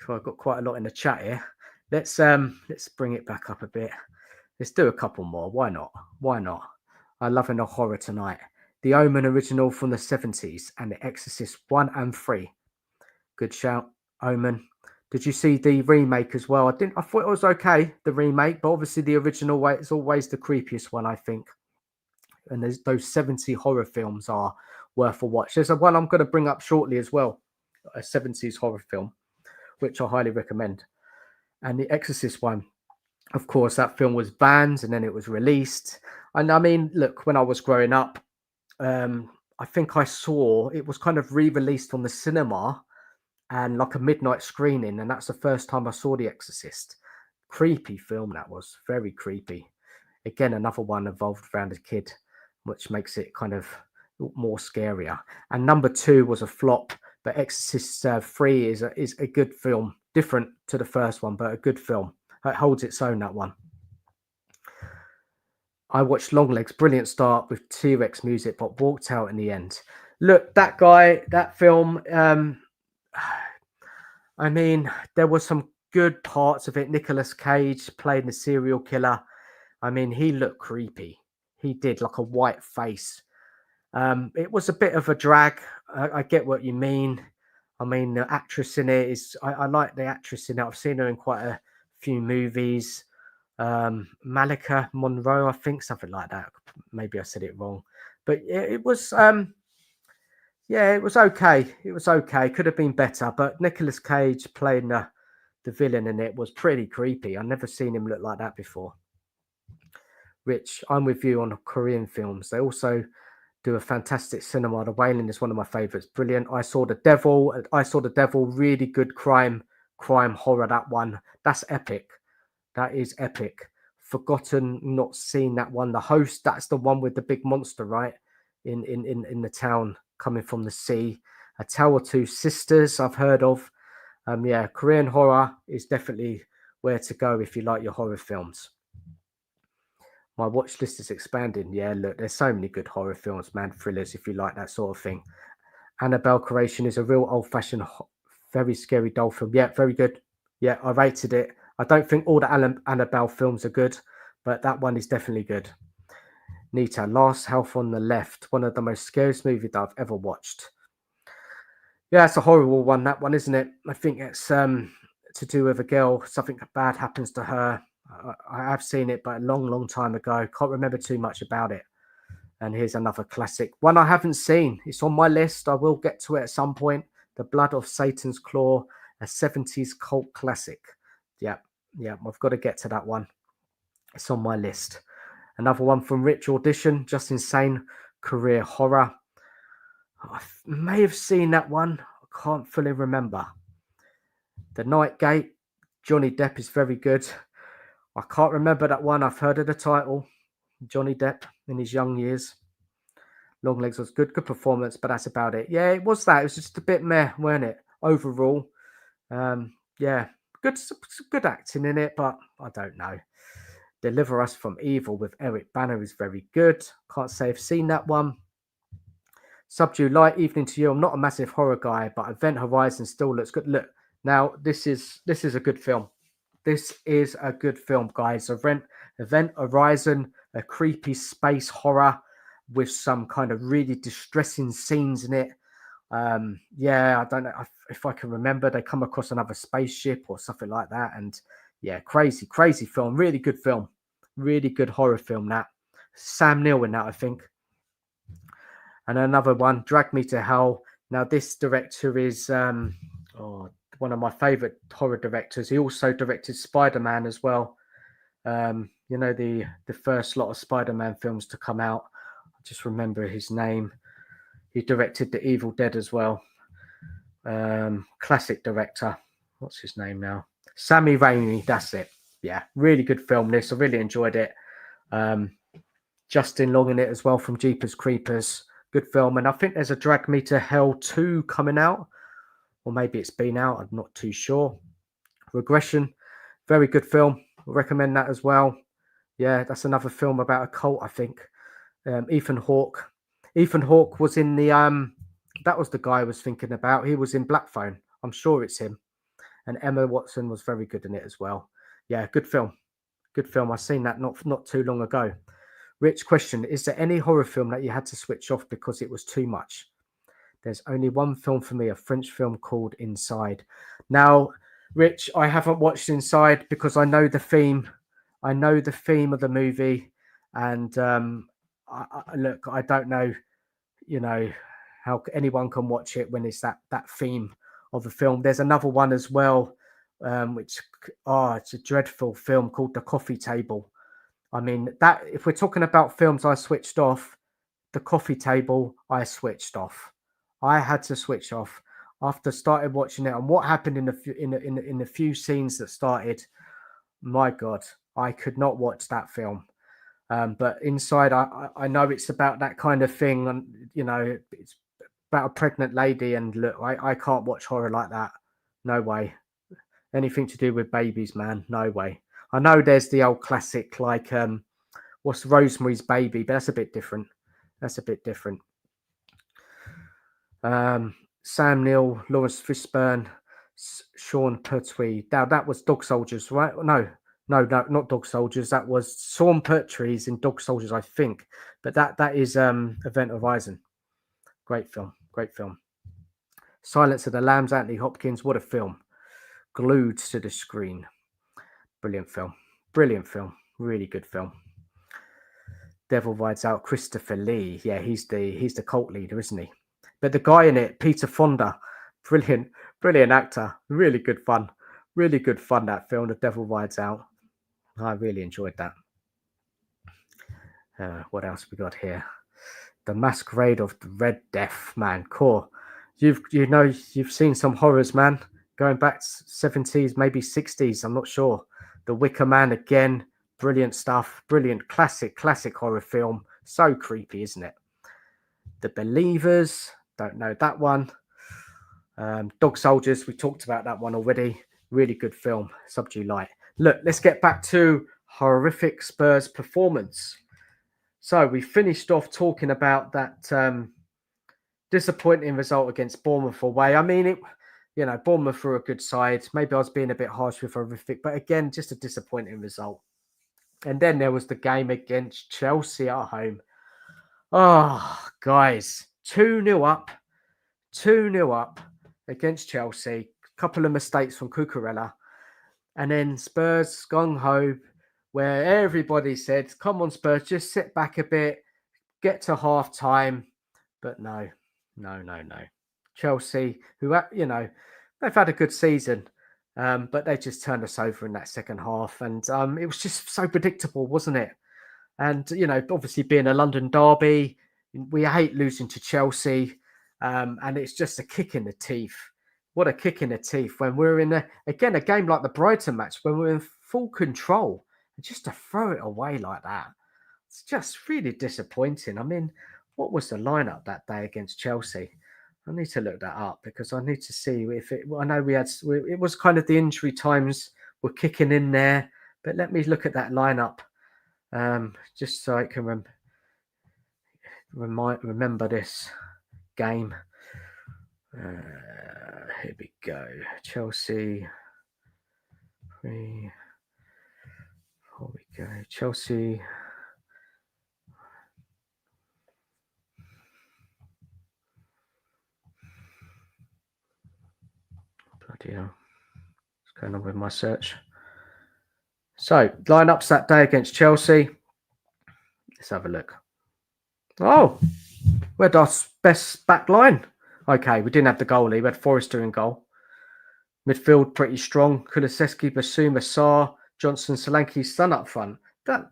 I've got quite a lot in the chat here. Let's bring it back up a bit. Let's do a couple more. Why not? Why not? I love a horror tonight. The Omen original from the 70s and The Exorcist 1 and 3. Good shout, Omen. Did you see the remake as well? I thought it was okay, the remake, but obviously the original way it's always the creepiest one, I think. And those 70 horror films are worth a watch. There's one I'm going to bring up shortly as well, a 70s horror film, which I highly recommend. And The Exorcist one, of course, that film was banned and then it was released. And I mean, look, when I was growing up, I think I saw it was kind of re-released on the cinema and like a midnight screening. And that's the first time I saw The Exorcist. Creepy film that was, very creepy. Again, another one involved around a kid, which makes it kind of more scarier. And number 2 was a flop, but Exorcist 3 is a good film, different to the first one, but a good film. It holds its own, that one. I watched Longlegs, brilliant start with T-Rex music, but walked out in the end. Look, that guy, that film, I mean, there were some good parts of it. Nicolas Cage playing the serial killer. I mean, he looked creepy. He did, like a white face. It was a bit of a drag. I get what you mean. I mean, the actress in it is, I like the actress in it. I've seen her in quite a few movies. Malika Monroe, I think, something like that. Maybe I said it wrong. But it was, Yeah, it was okay. It was okay. Could have been better, but Nicolas Cage playing the villain in it was pretty creepy. I've never seen him look like that before. Rich, I'm with you on Korean films. They also do a fantastic cinema. The Wailing is one of my favorites. Brilliant. I saw The Devil. I saw The Devil. Really good crime horror. That one. That's epic. That is epic. Forgotten, not seen that one. The Host. That's the one with the big monster, right? In the town coming from the sea. A Tale or Two Sisters. I've heard of. Yeah, Korean horror is definitely where to go if you like your horror films. My watch list is expanding. Yeah, look, there's so many good horror films, man, thrillers, if you like that sort of thing. Annabelle Creation is a real old-fashioned, very scary doll film. Yeah, very good. Yeah, I rated it. I don't think all the Annabelle films are good, but that one is definitely good. Nita, Last House on the Left, one of the most scariest movies that I've ever watched. Yeah, it's a horrible one, that one, isn't it? I think it's to do with a girl, something bad happens to her. I have seen it, but a long, long time ago. Can't remember too much about it. And here's another classic. One I haven't seen. It's on my list. I will get to it at some point. The Blood of Satan's Claw, a 70s cult classic. Yeah, yeah, I've got to get to that one. It's on my list. Another one from Rich Audition, Just Insane Career Horror. I may have seen that one. I can't fully remember. The Night Gate, Johnny Depp is very good. I can't remember that one. I've heard of the title. Johnny Depp in his young years. Long Legs was good performance, but that's about it. Yeah, it was that. It was just a bit meh, weren't it? Overall, yeah, good acting in it, but I don't know. Deliver Us from Evil with Eric Banner is very good. Can't say I've seen that one. Subdue Light, Evening to You. I'm not a massive horror guy, but Event Horizon still looks good. Look, now this is a good film. This is a good film, guys. Event Horizon, a creepy space horror with some kind of really distressing scenes in it. Yeah, I don't know if I can remember. They come across another spaceship or something like that, and yeah, crazy film. Really good film. Really good horror film. That Sam Neill in that, I think. And another one, Drag Me to Hell. Now, this director is one of my favorite horror directors. He also directed Spider-Man as well. You know, the first lot of Spider-Man films to come out. I just remember his name. He directed The Evil Dead as well. Classic director. What's his name now? Sammy Raimi. That's it. Yeah, really good film. This I really enjoyed it. Justin Long in it as well from Jeepers Creepers. Good film. And I think there's a Drag Me to Hell 2 coming out. Or maybe it's been out. I'm not too sure. Regression. Very good film. Recommend that as well. Yeah, that's another film about a cult, I think. Ethan Hawke. Ethan Hawke was in the that was the guy I was thinking about. He was in Black Phone. I'm sure it's him. And Emma Watson was very good in it as well. Yeah, good film. Good film. I seen that not too long ago. Rich, question: is there any horror film that you had to switch off because it was too much? There's only one film for me, a French film called Inside. Now, Rich, I haven't watched Inside because I know the theme. I know the theme of the movie, and look, I don't know, you know, how anyone can watch it when it's that theme of the film. There's another one as well, which it's a dreadful film called The Coffee Table. I mean, that if we're talking about films I switched off, The Coffee Table, I switched off. I had to switch off after started watching it, and what happened in the few scenes that started. My God, I could not watch that film. But Inside, I know it's about that kind of thing, and you know, it's about a pregnant lady. And look, I can't watch horror like that. No way. Anything to do with babies, man? No way. I know there's the old classic like what's Rosemary's Baby, but that's a bit different. That's a bit different. Sam Neill, Lawrence Fishburne, Sean Pertwee. Now that was Dog Soldiers, right? No, not Dog Soldiers. That was Sean Pertwee's in Dog Soldiers, I think. But that is Event Horizon. Great film. Great film. Silence of the Lambs, Anthony Hopkins. What a film. Glued to the screen. Brilliant film. Brilliant film. Really good film. Devil Rides Out, Christopher Lee. Yeah, he's the cult leader, isn't he? But the guy in it, Peter Fonda, brilliant, brilliant actor. Really good fun. Really good fun, that film, The Devil Rides Out. I really enjoyed that. What else we got here? The Masquerade of the Red Death, man. Core. You've seen some horrors, man. Going back to 70s, maybe 60s, I'm not sure. The Wicker Man again. Brilliant stuff. Brilliant classic horror film. So creepy, isn't it? The Believers. Don't know that one. Dog Soldiers. We talked about that one already. Really good film. Subdue Light. Look, let's get back to horrific Spurs performance. So we finished off talking about that disappointing result against Bournemouth away. I mean, Bournemouth were a good side. Maybe I was being a bit harsh with horrific, but again, just a disappointing result. And then there was the game against Chelsea at home. Oh, guys, 2-0 up. 2-0 up against Chelsea. A couple of mistakes from Cucurella. And then Spurs gung-ho, where everybody said, come on, Spurs, just sit back a bit, get to half-time. But no. Chelsea, who, they've had a good season, but they just turned us over in that second half. And it was just so predictable, wasn't it? And, obviously being a London derby, we hate losing to Chelsea. And it's just a kick in the teeth. What a kick in the teeth when we're in a game like the Brighton match, when we're in full control, and just to throw it away like that. It's just really disappointing. I mean, what was the lineup that day against Chelsea? I need to look that up because I need to see if it. I know it was kind of the injury times were kicking in there, but let me look at that lineup just so I can remember this game. Here we go. Chelsea. Here we go. Chelsea. Bloody hell. What's going on with my search? So, lineups that day against Chelsea. Let's have a look. Oh, we had our best back line. Okay, we didn't have the goalie. We had Forrester in goal. Midfield pretty strong. Kulusevski, Basuma, Sarr, Johnson, Solanke, Son up front. That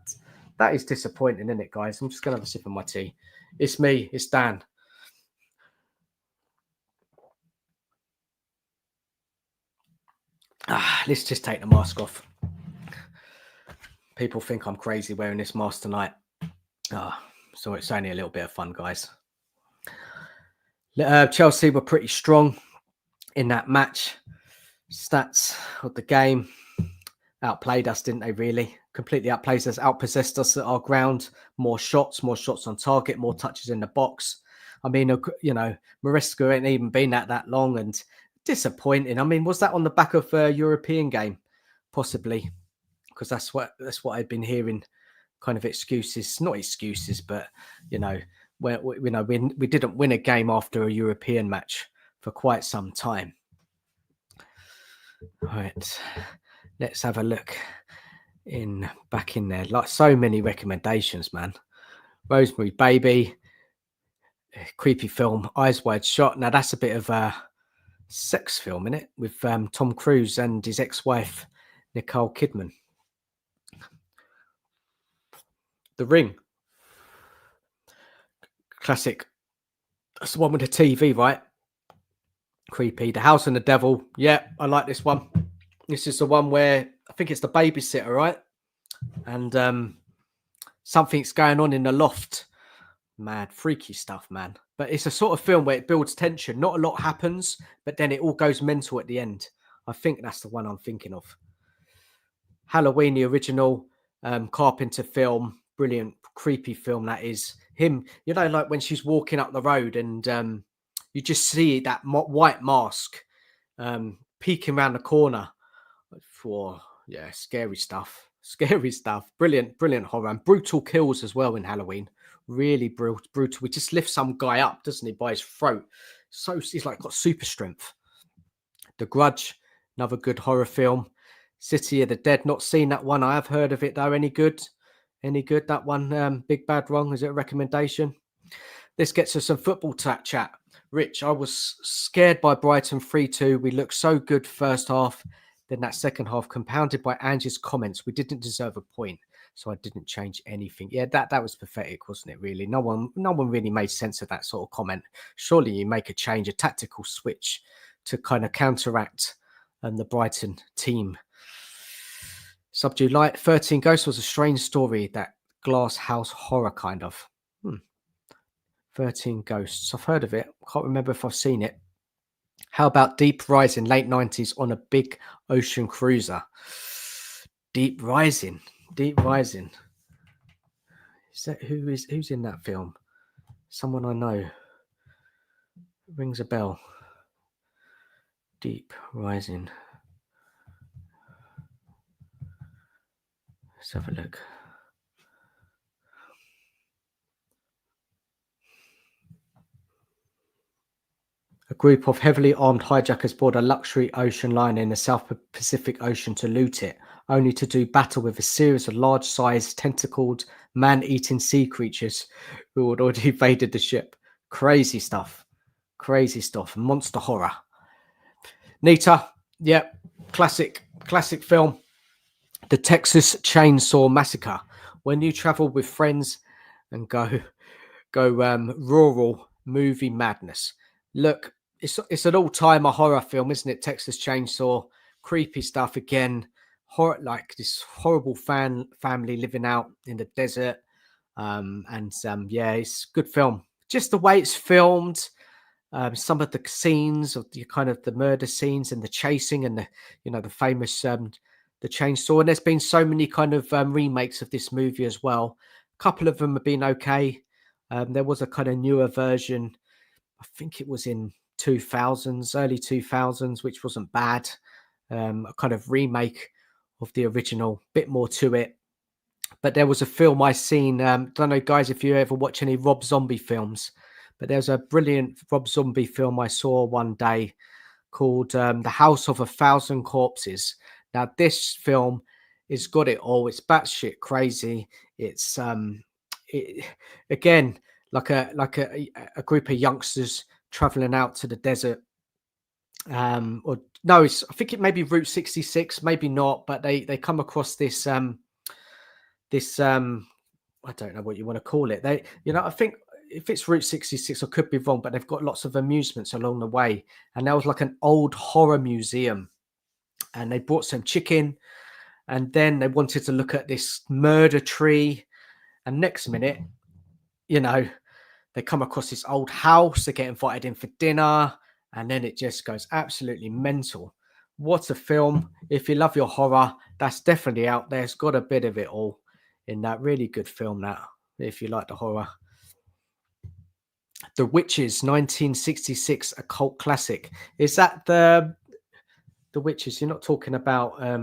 is disappointing, isn't it, guys? I'm just going to have a sip of my tea. It's me. It's Dan. Let's just take the mask off. People think I'm crazy wearing this mask tonight. So it's only a little bit of fun, guys. Chelsea were pretty strong in that match. Stats of the game outplayed us, didn't they? Really, completely outplayed us, outpossessed us at our ground. More shots on target, more touches in the box. I mean, Maresca ain't even been at that long, and disappointing. I mean, was that on the back of a European game? Possibly, because that's what I've been hearing. Kind of excuses, not excuses, but we didn't win a game after a European match for quite some time. All right, let's have a look back in there. Like so many recommendations, man. Rosemary Baby, creepy film, Eyes Wide Shut. Now that's a bit of a sex film, isn't it? With Tom Cruise and his ex-wife Nicole Kidman. The Ring. Classic. That's the one with the TV, right? Creepy. The House and the Devil. Yeah, I like this one. This is the one where I think it's the babysitter, right? And something's going on in the loft. Mad, freaky stuff, man. But it's a sort of film where it builds tension. Not a lot happens, but then it all goes mental at the end. I think that's the one I'm thinking of. Halloween, the original Carpenter film. Brilliant, creepy film that is. Him, like when she's walking up the road and you just see that white mask peeking around the corner. Scary stuff. Brilliant horror and brutal kills as well in Halloween. Really brutal. We just lift some guy up, doesn't he, by his throat. So he's like got super strength. The Grudge, another good horror film. City of the Dead, not seen that one. I have heard of it though. Any good? That one, Big Bad Wrong. Is it a recommendation? This gets us some football chat. Rich, I was scared by Brighton 3-2. We looked so good first half. Then that second half, compounded by Angie's comments, we didn't deserve a point. So I didn't change anything. Yeah, that was pathetic, wasn't it? Really, no one really made sense of that sort of comment. Surely you make a change, a tactical switch to kind of counteract the Brighton team. Subdue Light 13 Ghosts was a strange story, that glass house horror kind of. 13 Ghosts. I've heard of it. Can't remember if I've seen it. How about Deep Rising, late 90s on a big ocean cruiser? Deep Rising. Deep Rising. Is that who's in that film? Someone I know. Rings a bell. Deep Rising. Let's have a look. A group of heavily armed hijackers board a luxury ocean liner in the South Pacific Ocean to loot it, only to do battle with a series of large-sized, tentacled, man-eating sea creatures who had already invaded the ship. Crazy stuff. Crazy stuff. Monster horror. Nita, yeah, classic film. The Texas Chainsaw Massacre. When you travel with friends and go rural movie madness. Look, it's an all-timer horror film, isn't it? Texas Chainsaw, creepy stuff again. Horror, like this horrible family living out in the desert. Yeah, it's a good film. Just the way it's filmed, some of the scenes of the kind of the murder scenes and the chasing and the famous the chainsaw. And there's been so many kind of remakes of this movie as well. A couple of them have been okay. There was a kind of newer version. I think it was in 2000s, early 2000s, which wasn't bad. A kind of remake of the original, bit more to it. But there was a film I seen. Don't know, guys, if you ever watch any Rob Zombie films, but there's a brilliant Rob Zombie film I saw one day called The House of a Thousand Corpses. Now, this film has got it all. It's batshit crazy. It's again like a group of youngsters traveling out to the desert. Or no, I think it may be Route 66, maybe not, but they come across this I don't know what you want to call it. I think if it's Route 66, I could be wrong, but they've got lots of amusements along the way. And there was like an old horror museum, and they brought some chicken, and then they wanted to look at this murder tree. And next minute, they come across this old house, they get invited in for dinner, and then it just goes absolutely mental. What a film. If you love your horror, that's definitely out there. It's got a bit of it all in that. Really good film, that, if you like the horror. The Witches, 1966, a cult classic. Is that the Witches? You're not talking about I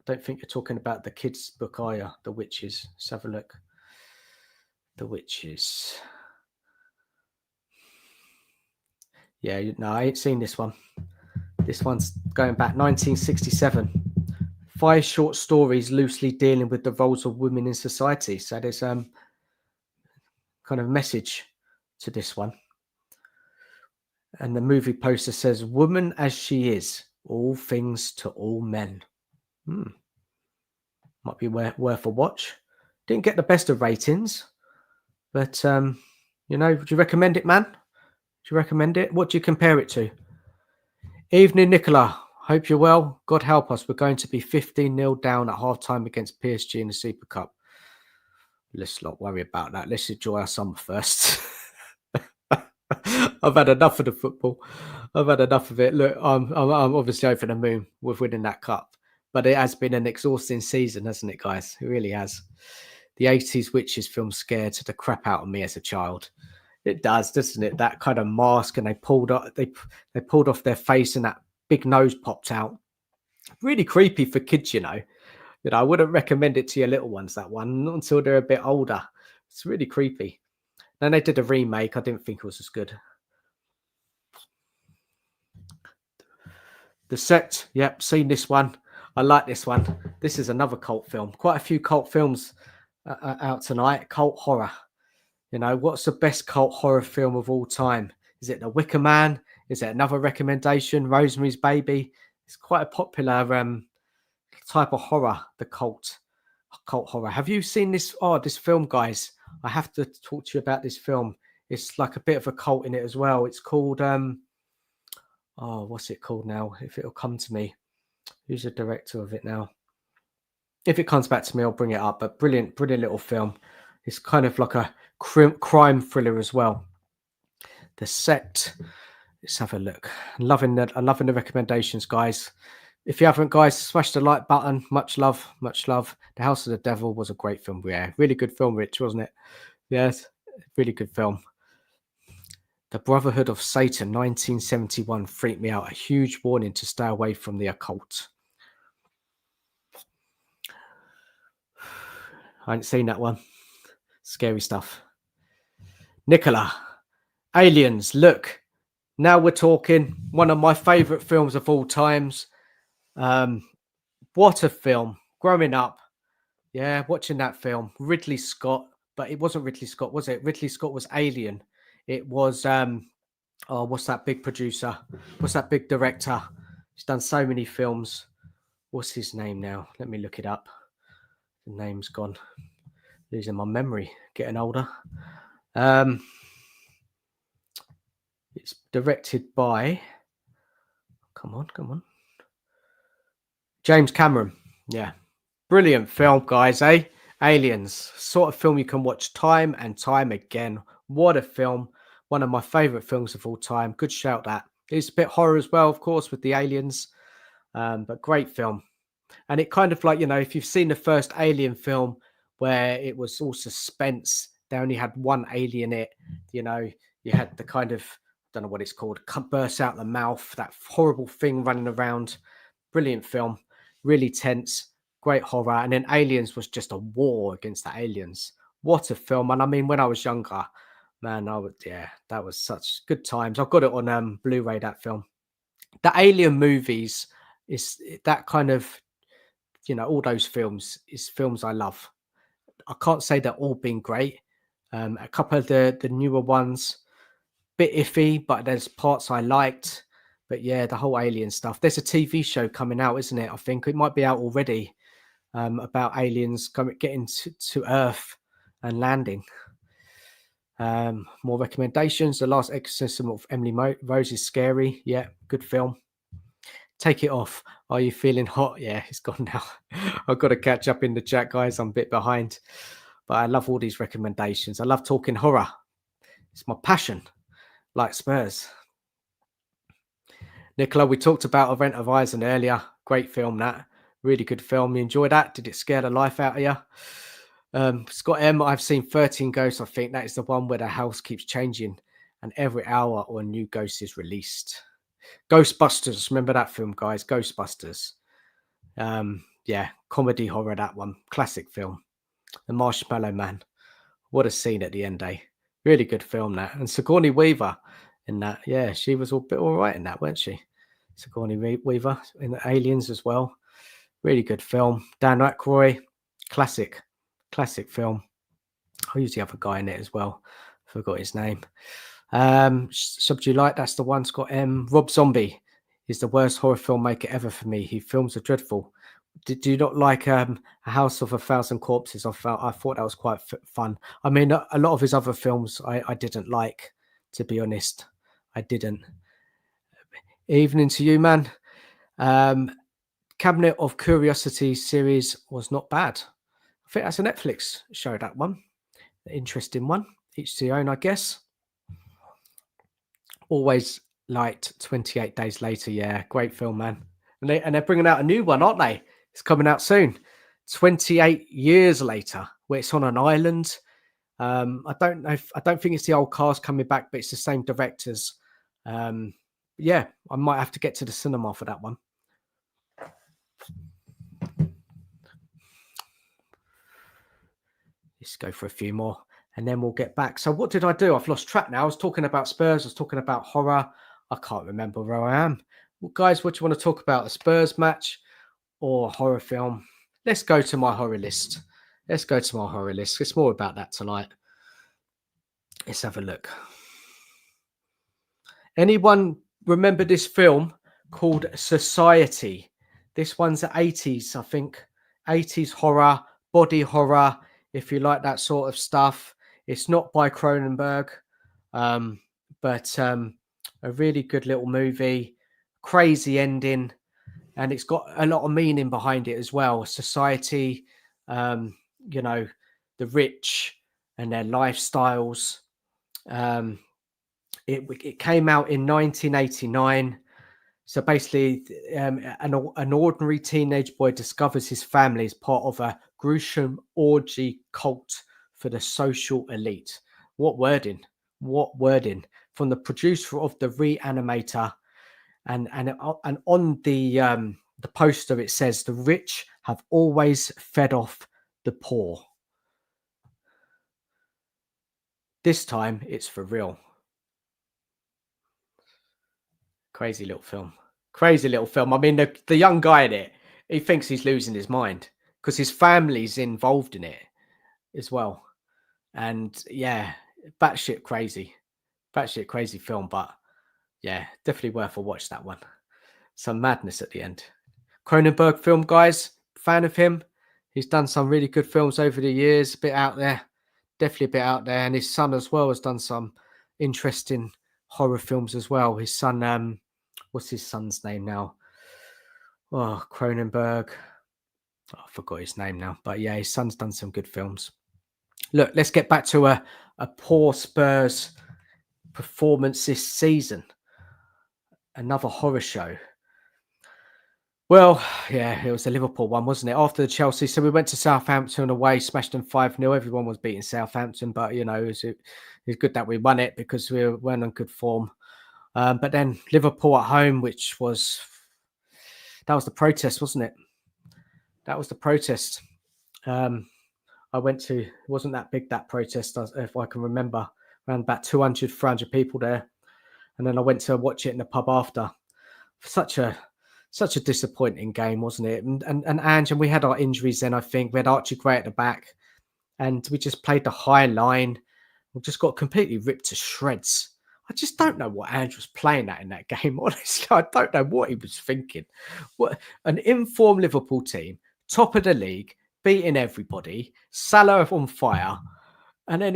don't think you're talking about the kids book, are you? The Witches. Let's have a look. The Witches. Yeah, no, I ain't seen this one. This one's going back 1967. 5 short stories loosely dealing with the roles of women in society. So there's kind of message to this one. And the movie poster says, "Woman as she is, all things to all men." Might be worth a watch. Didn't get the best of ratings, but would you recommend it, man? Do you recommend it? What do you compare it to? Evening, Nicola. Hope you're well. God help us. We're going to be 15-0 down at half-time against PSG in the Super Cup. Let's not worry about that. Let's enjoy our summer first. I've had enough of the football. I've had enough of it. Look, I'm obviously over the moon with winning that cup. But it has been an exhausting season, hasn't it, guys? It really has. The 80s Witches film scared the crap out of me as a child. It does, doesn't it? That kind of mask, and they pulled off their face and that big nose popped out. Really creepy for kids, I wouldn't recommend it to your little ones, that one, not until they're a bit older. It's really creepy. Then they did a remake. I didn't think it was as good. The Set. Yep, seen this one. I like this one. This is another cult film. Quite a few cult films out tonight. Cult horror. What's the best cult horror film of all time? Is it The Wicker Man? Is it another recommendation? Rosemary's Baby? It's quite a popular type of horror, the cult horror. Have you seen this? Oh, this film, guys. I have to talk to you about this film. It's like a bit of a cult in it as well. It's called what's it called now? If it'll come to me. Who's the director of it now? If it comes back to me, I'll bring it up. But brilliant little film. It's kind of like a crime thriller as well. The Sect. Let's have a look. I'm loving the recommendations, guys. If you haven't, guys, smash the like button. Much love, much love. The House of the Devil was a great film. Yeah, really good film, Rich, wasn't it? Yes, really good film. The Brotherhood of Satan, 1971, freaked me out. A huge warning to stay away from the occult. I ain't seen that one. Scary stuff. Nicola, Aliens. Look, now we're talking. One of my favourite films of all times. What a film. Growing up, yeah, watching that film. Ridley Scott, but it wasn't Ridley Scott, was it? Ridley Scott was Alien. It was what's that big producer? What's that big director? He's done so many films. What's his name now? Let me look it up. The name's gone. Losing my memory. Getting older. It's directed by. Come on. James Cameron. Yeah. Brilliant film, guys, eh? Aliens. Sort of film you can watch time and time again. What a film. One of my favourite films of all time. Good shout, that. It's a bit horror as well, of course, with the aliens. But great film. And it kind of like, if you've seen the first Alien film where it was all suspense, they only had one alien in it. You had the kind of, I don't know what it's called, burst out the mouth, that horrible thing running around. Brilliant film. Really tense. Great horror. And then Aliens was just a war against the aliens. What a film. And I mean, when I was younger, man, that was such good times. I've got it on Blu-ray, that film. The Alien movies is that kind of, all those films is films I love. I can't say they're all been great. A couple of the newer ones, bit iffy, but there's parts I liked. But yeah, the whole alien stuff. There's a TV show coming out, isn't it? I think it might be out already. About aliens getting to Earth and landing. More recommendations. The Last Exorcism of Emily Rose is scary. Yeah, good film. Take It Off. Are you feeling hot? Yeah, it's gone now. I've got to catch up in the chat, guys. I'm a bit behind. But I love all these recommendations. I love talking horror. It's my passion, like Spurs. Nicola, we talked about Event Horizon earlier. Great film, that. Really good film. You enjoyed that? Did it scare the life out of you? Scott M, I've seen 13 Ghosts. I think that is the one where the house keeps changing and every hour or a new ghost is released. Ghostbusters. Remember that film, guys? Ghostbusters. Yeah, comedy horror, that one. Classic film. The Marshmallow Man. What a scene at the end, eh? Really good film, that. And Sigourney Weaver in that. Yeah, she was all right in that, weren't she? Sigourney Weaver in the Aliens as well. Really good film. Dan Aykroyd. Classic film. Who's the other guy in it as well? Forgot his name. Subject Light, that's the one. Scott M. Rob Zombie is the worst horror filmmaker ever for me. He films are dreadful. Do you not like A House of a Thousand Corpses? I thought that was quite fun. I mean, a lot of his other films I didn't like, to be honest. I didn't. Evening to you, man. Cabinet of Curiosities series was not bad. I think that's a Netflix show, that one. Interesting one. Each to their own, I guess. Always liked 28 Days Later. Yeah, great film, man. And they're bringing out a new one, aren't they? It's coming out soon. 28 years later, where it's on an island. I don't know. I don't think it's the old cast coming back, but it's the same directors. Yeah, I might have to get to the cinema for that one. Let's go for a few more and then we'll get back. So what did I do? I've lost track now. I was talking about Spurs. I was talking about horror. I can't remember where I am. Well, guys, what do you want to talk about? A Spurs match or horror film? Let's go to my horror list. It's more about that tonight. Let's have a look. Anyone remember this film called Society? This one's the 80s, I think. 80s horror, body horror, if you like that sort of stuff. It's not by Cronenberg, um, but a really good little movie. Crazy ending, and it's got a lot of meaning behind it as well. Society, um, you know, the rich and their lifestyles. Um, it came out in 1989. So basically, an ordinary teenage boy discovers his family is part of a gruesome orgy cult for the social elite. What wording? What wording from the producer of the Reanimator, and on the poster it says the rich have always fed off the poor. This time it's for real. Crazy little film. Crazy little film. I mean, the young guy in it, he thinks he's losing his mind because his family's involved in it as well. And yeah, batshit crazy. Batshit crazy film, but yeah, definitely worth a watch, that one. Some madness at the end. Cronenberg film, guys. Fan of him. He's done some really good films over the years, a bit out there. Definitely a bit out there. And his son as well has done some interesting horror films as well. His son, what's his son's name now? Oh, Cronenberg. Oh, I forgot his name now. But yeah, his son's done some good films. Look, let's get back to a poor Spurs performance this season. Another horror show. Well, yeah, it was the Liverpool one, wasn't it? After the Chelsea. So we went to Southampton away, smashed them 5-0. Everyone was beating Southampton, but, you know, it was good that we won it because we weren't on good form. But then Liverpool at home, that was the protest, wasn't it? That was the protest. I went to, it wasn't that big, that protest, if I can remember, around about 200, 300 people there. And then I went to watch it in the pub after. Such a disappointing game, wasn't it? And Ange, and we had our injuries then, I think. We had Archie Gray at the back, and we just played the high line. We just got completely ripped to shreds. I just don't know what Ange was playing at in that game. Honestly, I don't know what he was thinking. What an informed Liverpool team, top of the league, beating everybody, Salah on fire, and then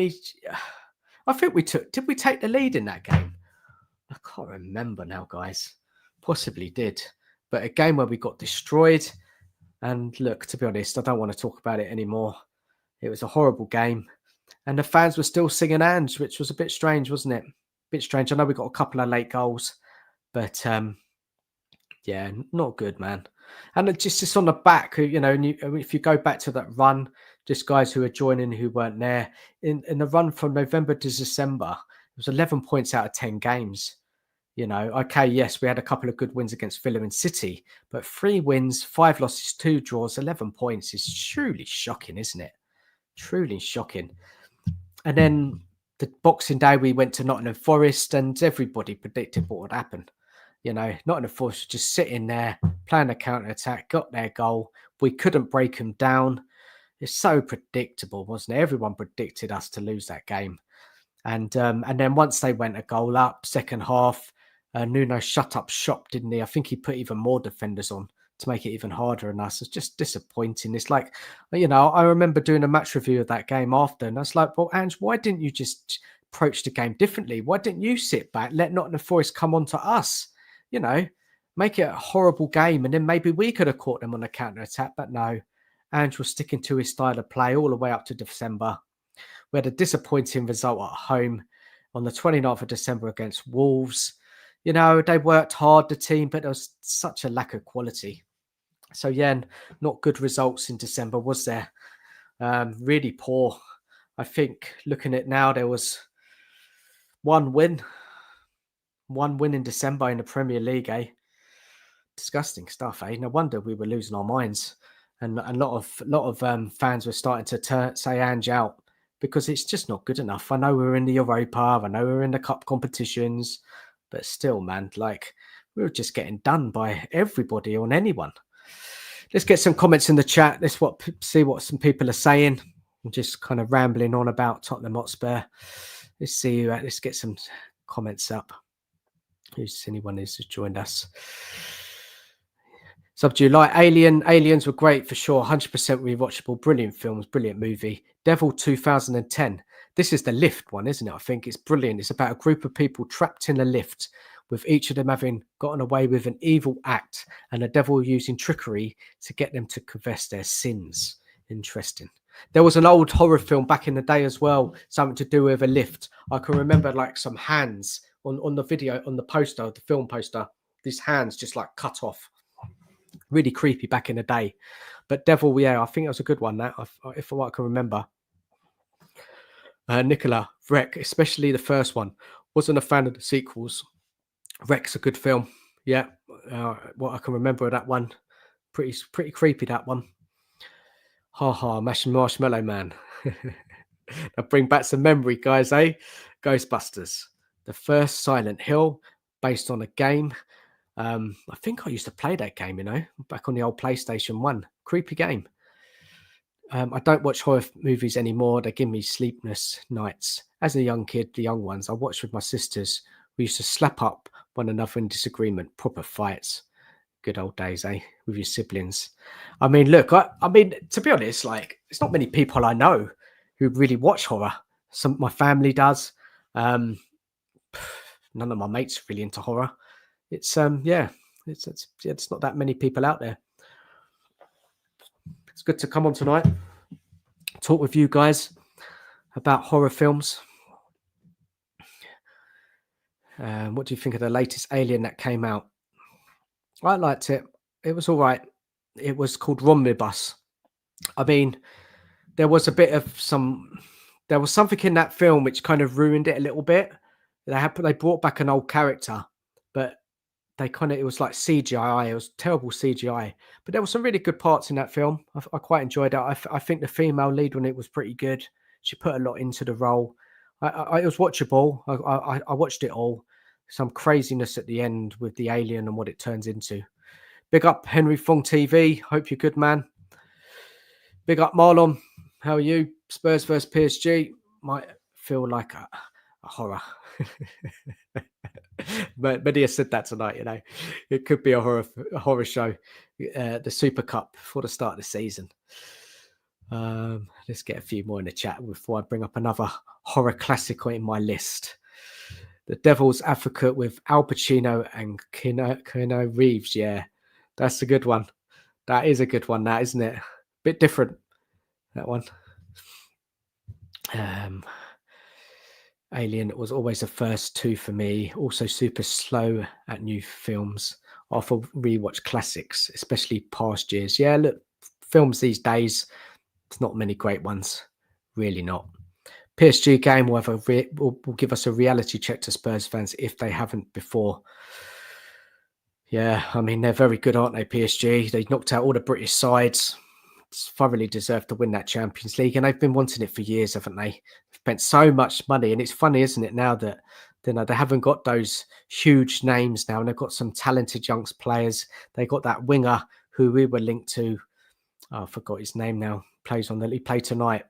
I think did we take the lead in that game? I can't remember now, guys. Possibly did. But a game where we got destroyed. And look, to be honest, I don't want to talk about it anymore. It was a horrible game. And the fans were still singing Ange, which was a bit strange, wasn't it? A bit strange. I know we got a couple of late goals. But yeah, not good, man. And just on the back, you know, if you go back to that run, just guys who are joining who weren't there, in the run from November to December, it was 11 points out of 10 games. You know, okay, yes, we had a couple of good wins against Villa and City, but 3 wins, 5 losses, 2 draws, 11 points is truly shocking, isn't it? Truly shocking. And then the Boxing Day, we went to Nottingham Forest, and everybody predicted what would happen. You know, Nottingham Forest were just sitting there, playing a counter-attack, got their goal. We couldn't break them down. It's so predictable, wasn't it? Everyone predicted us to lose that game. And then once they went a goal up, second half, Nuno shut up shop, didn't he? I think he put even more defenders on to make it even harder on us. It's just disappointing. It's like, you know, I remember doing a match review of that game after, and I was like, well, Ange, why didn't you just approach the game differently? Why didn't you sit back, let Nottingham Forest come on to us? You know, make it a horrible game, and then maybe we could have caught them on a counter-attack. But no, Ange was sticking to his style of play all the way up to December. We had a disappointing result at home on the 29th of December against Wolves. You know, they worked hard, the team, but there was such a lack of quality. So, yeah, not good results in December, was there? Really poor. I think looking at now, there was one win in December in the Premier League, eh? Disgusting stuff, eh? No wonder we were losing our minds. And a lot of fans were starting to say Ange out, because it's just not good enough. I know we're in the Europa, I know we're in the cup competitions, but still, man, like, we were just getting done by everybody on anyone. Let's get some comments in the chat. Let's see what some people are saying. I'm just kind of rambling on about Tottenham Hotspur. Let's get some comments up. Who's anyone who's just joined us? Subdue like Aliens were great for sure. 100% rewatchable. Brilliant films. Brilliant movie. Devil 2010. This is the lift one, isn't it? I think it's brilliant. It's about a group of people trapped in a lift, with each of them having gotten away with an evil act, and the devil using trickery to get them to confess their sins. Interesting. There was an old horror film back in the day as well, something to do with a lift. I can remember like some hands on the video, on the poster, the film poster. These hands just like cut off. Really creepy back in the day. But Devil, yeah, I think it was a good one. That, if I can remember. Nicola, Wreck, especially the first one. Wasn't a fan of the sequels. Wreck's a good film. Yeah, what I can remember of that one. Pretty creepy, that one. Ha ha, Marshmallow Man. Now bring back some memory, guys, eh? Ghostbusters. The first Silent Hill, based on a game. I think I used to play that game, back on the old PlayStation 1. Creepy game. I don't watch horror movies anymore. They give me sleepless nights. As a young kid, the young ones, I watched with my sisters. We used to slap up one another in disagreement. Proper fights. Good old days, eh? With your siblings. I mean, look, I mean, to be honest, like, it's not many people I know who really watch horror. My family does. None of my mates are really into horror. It's it's not that many people out there. It's good to come on tonight, talk with you guys about horror films. What do you think of the latest Alien that came out? I liked it. It was all right. It was called Romnibus. I mean, there was something in that film which kind of ruined it a little bit. They brought back an old character, but it was like CGI. It was terrible CGI, but there were some really good parts in that film. I quite enjoyed it. I think the female lead on it was pretty good. She put a lot into the role. It was watchable. I watched it all. Some craziness at the end with the alien and what it turns into. Big up Henry Fong TV. Hope you're good, man. Big up Marlon. How are you? Spurs versus PSG might feel like a horror. But Medea said that tonight, it could be a horror show. The Super Cup before the start of the season. Let's get a few more in the chat before I bring up another horror classic in my list. The Devil's Advocate with Al Pacino and Keanu Reeves. Yeah, that's a good one. That is a good one, that, isn't it? Bit different, that one. Alien was always the first two for me. Also super slow at new films. I often rewatch classics, especially past years. Yeah, look, films these days, there's not many great ones. Really not. PSG game will give us a reality check to Spurs fans if they haven't before. Yeah, I mean, they're very good, aren't they, PSG? They knocked out all the British sides. Thoroughly deserved to win that Champions League, and they've been wanting it for years, haven't they? They've spent so much money, and it's funny, isn't it, now that they haven't got those huge names now, and they've got some talented young players. They got that winger who we were linked to. Oh, I forgot his name now. He played tonight,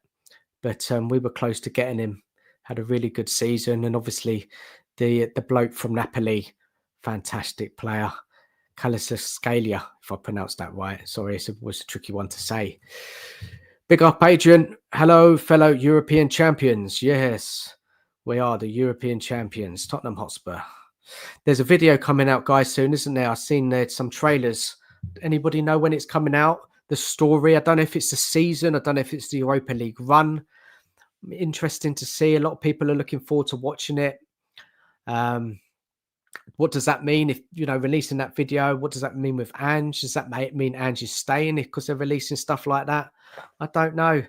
but we were close to getting him. Had a really good season, and obviously the bloke from Napoli, fantastic player. Scalia, if I pronounced that right. Sorry, it was a tricky one to say. Big up, Adrian. Hello, fellow European champions. Yes, we are the European champions, Tottenham Hotspur. There's a video coming out, guys, soon, isn't there? I've seen there some trailers. Anybody know when it's coming out? The story, I don't know if it's the season. I don't know if it's the Europa League run. Interesting to see. A lot of people are looking forward to watching it. What does that mean if, releasing that video? What does that mean with Ange? Does that mean Ange is staying because they're releasing stuff like that? I don't know.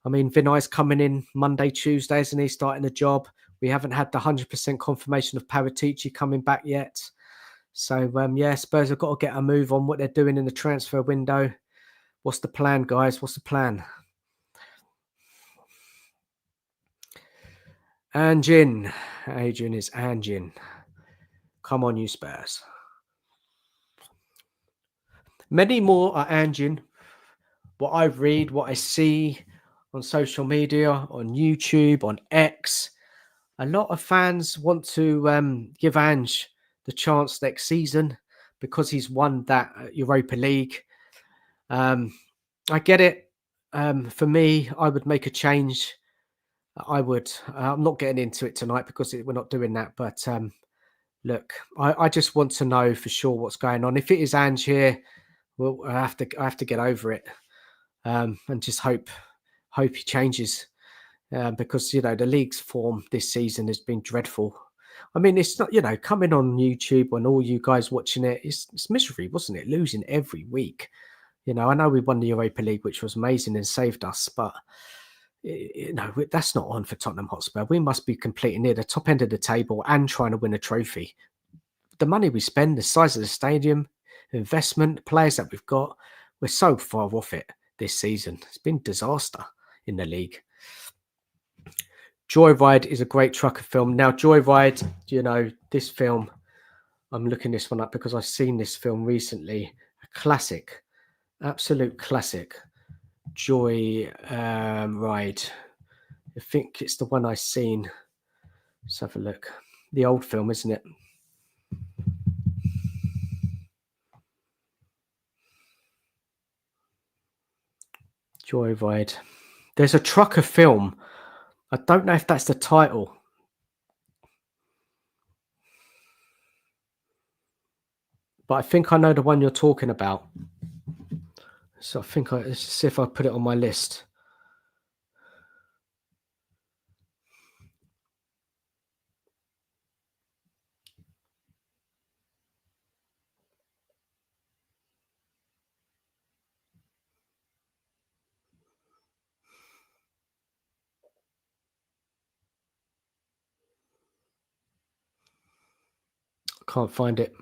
I mean, Vinay's coming in Monday, Tuesday, isn't he? Starting the job. We haven't had the 100% confirmation of Paratici coming back yet. So, Spurs have got to get a move on what they're doing in the transfer window. What's the plan, guys? What's the plan? Anjin. Adrian is Anjin. Come on, you Spurs. Many more are Anjin. What I read, what I see on social media, on YouTube, on X, a lot of fans want to give Ange the chance next season because he's won that Europa League. I get it. For me, I would make a change. I would. I'm not getting into it tonight because we're not doing that. But look, I just want to know for sure what's going on. If it is Ange here, well, I have to get over it, and just hope he changes, because the league's form this season has been dreadful. I mean, it's not coming on YouTube and all you guys watching it. It's misery, wasn't it? Losing every week. I know we won the Europa League, which was amazing and saved us, but that's not on for Tottenham Hotspur. We must be completely near the top end of the table and trying to win a trophy. The money we spend, the size of the stadium, investment, players that we've got, we're so far off it this season. It's been a disaster in the league. Joyride is a great trucker film. Now, Joyride, this film, I'm looking this one up because I've seen this film recently. A classic, absolute classic. Joyride. I think it's the one I've seen. Let's have a look. The old film, isn't it? Joyride. There's a trucker film. I don't know if that's the title. But I think I know the one you're talking about. So I think let's see if I put it on my list. Can't find it.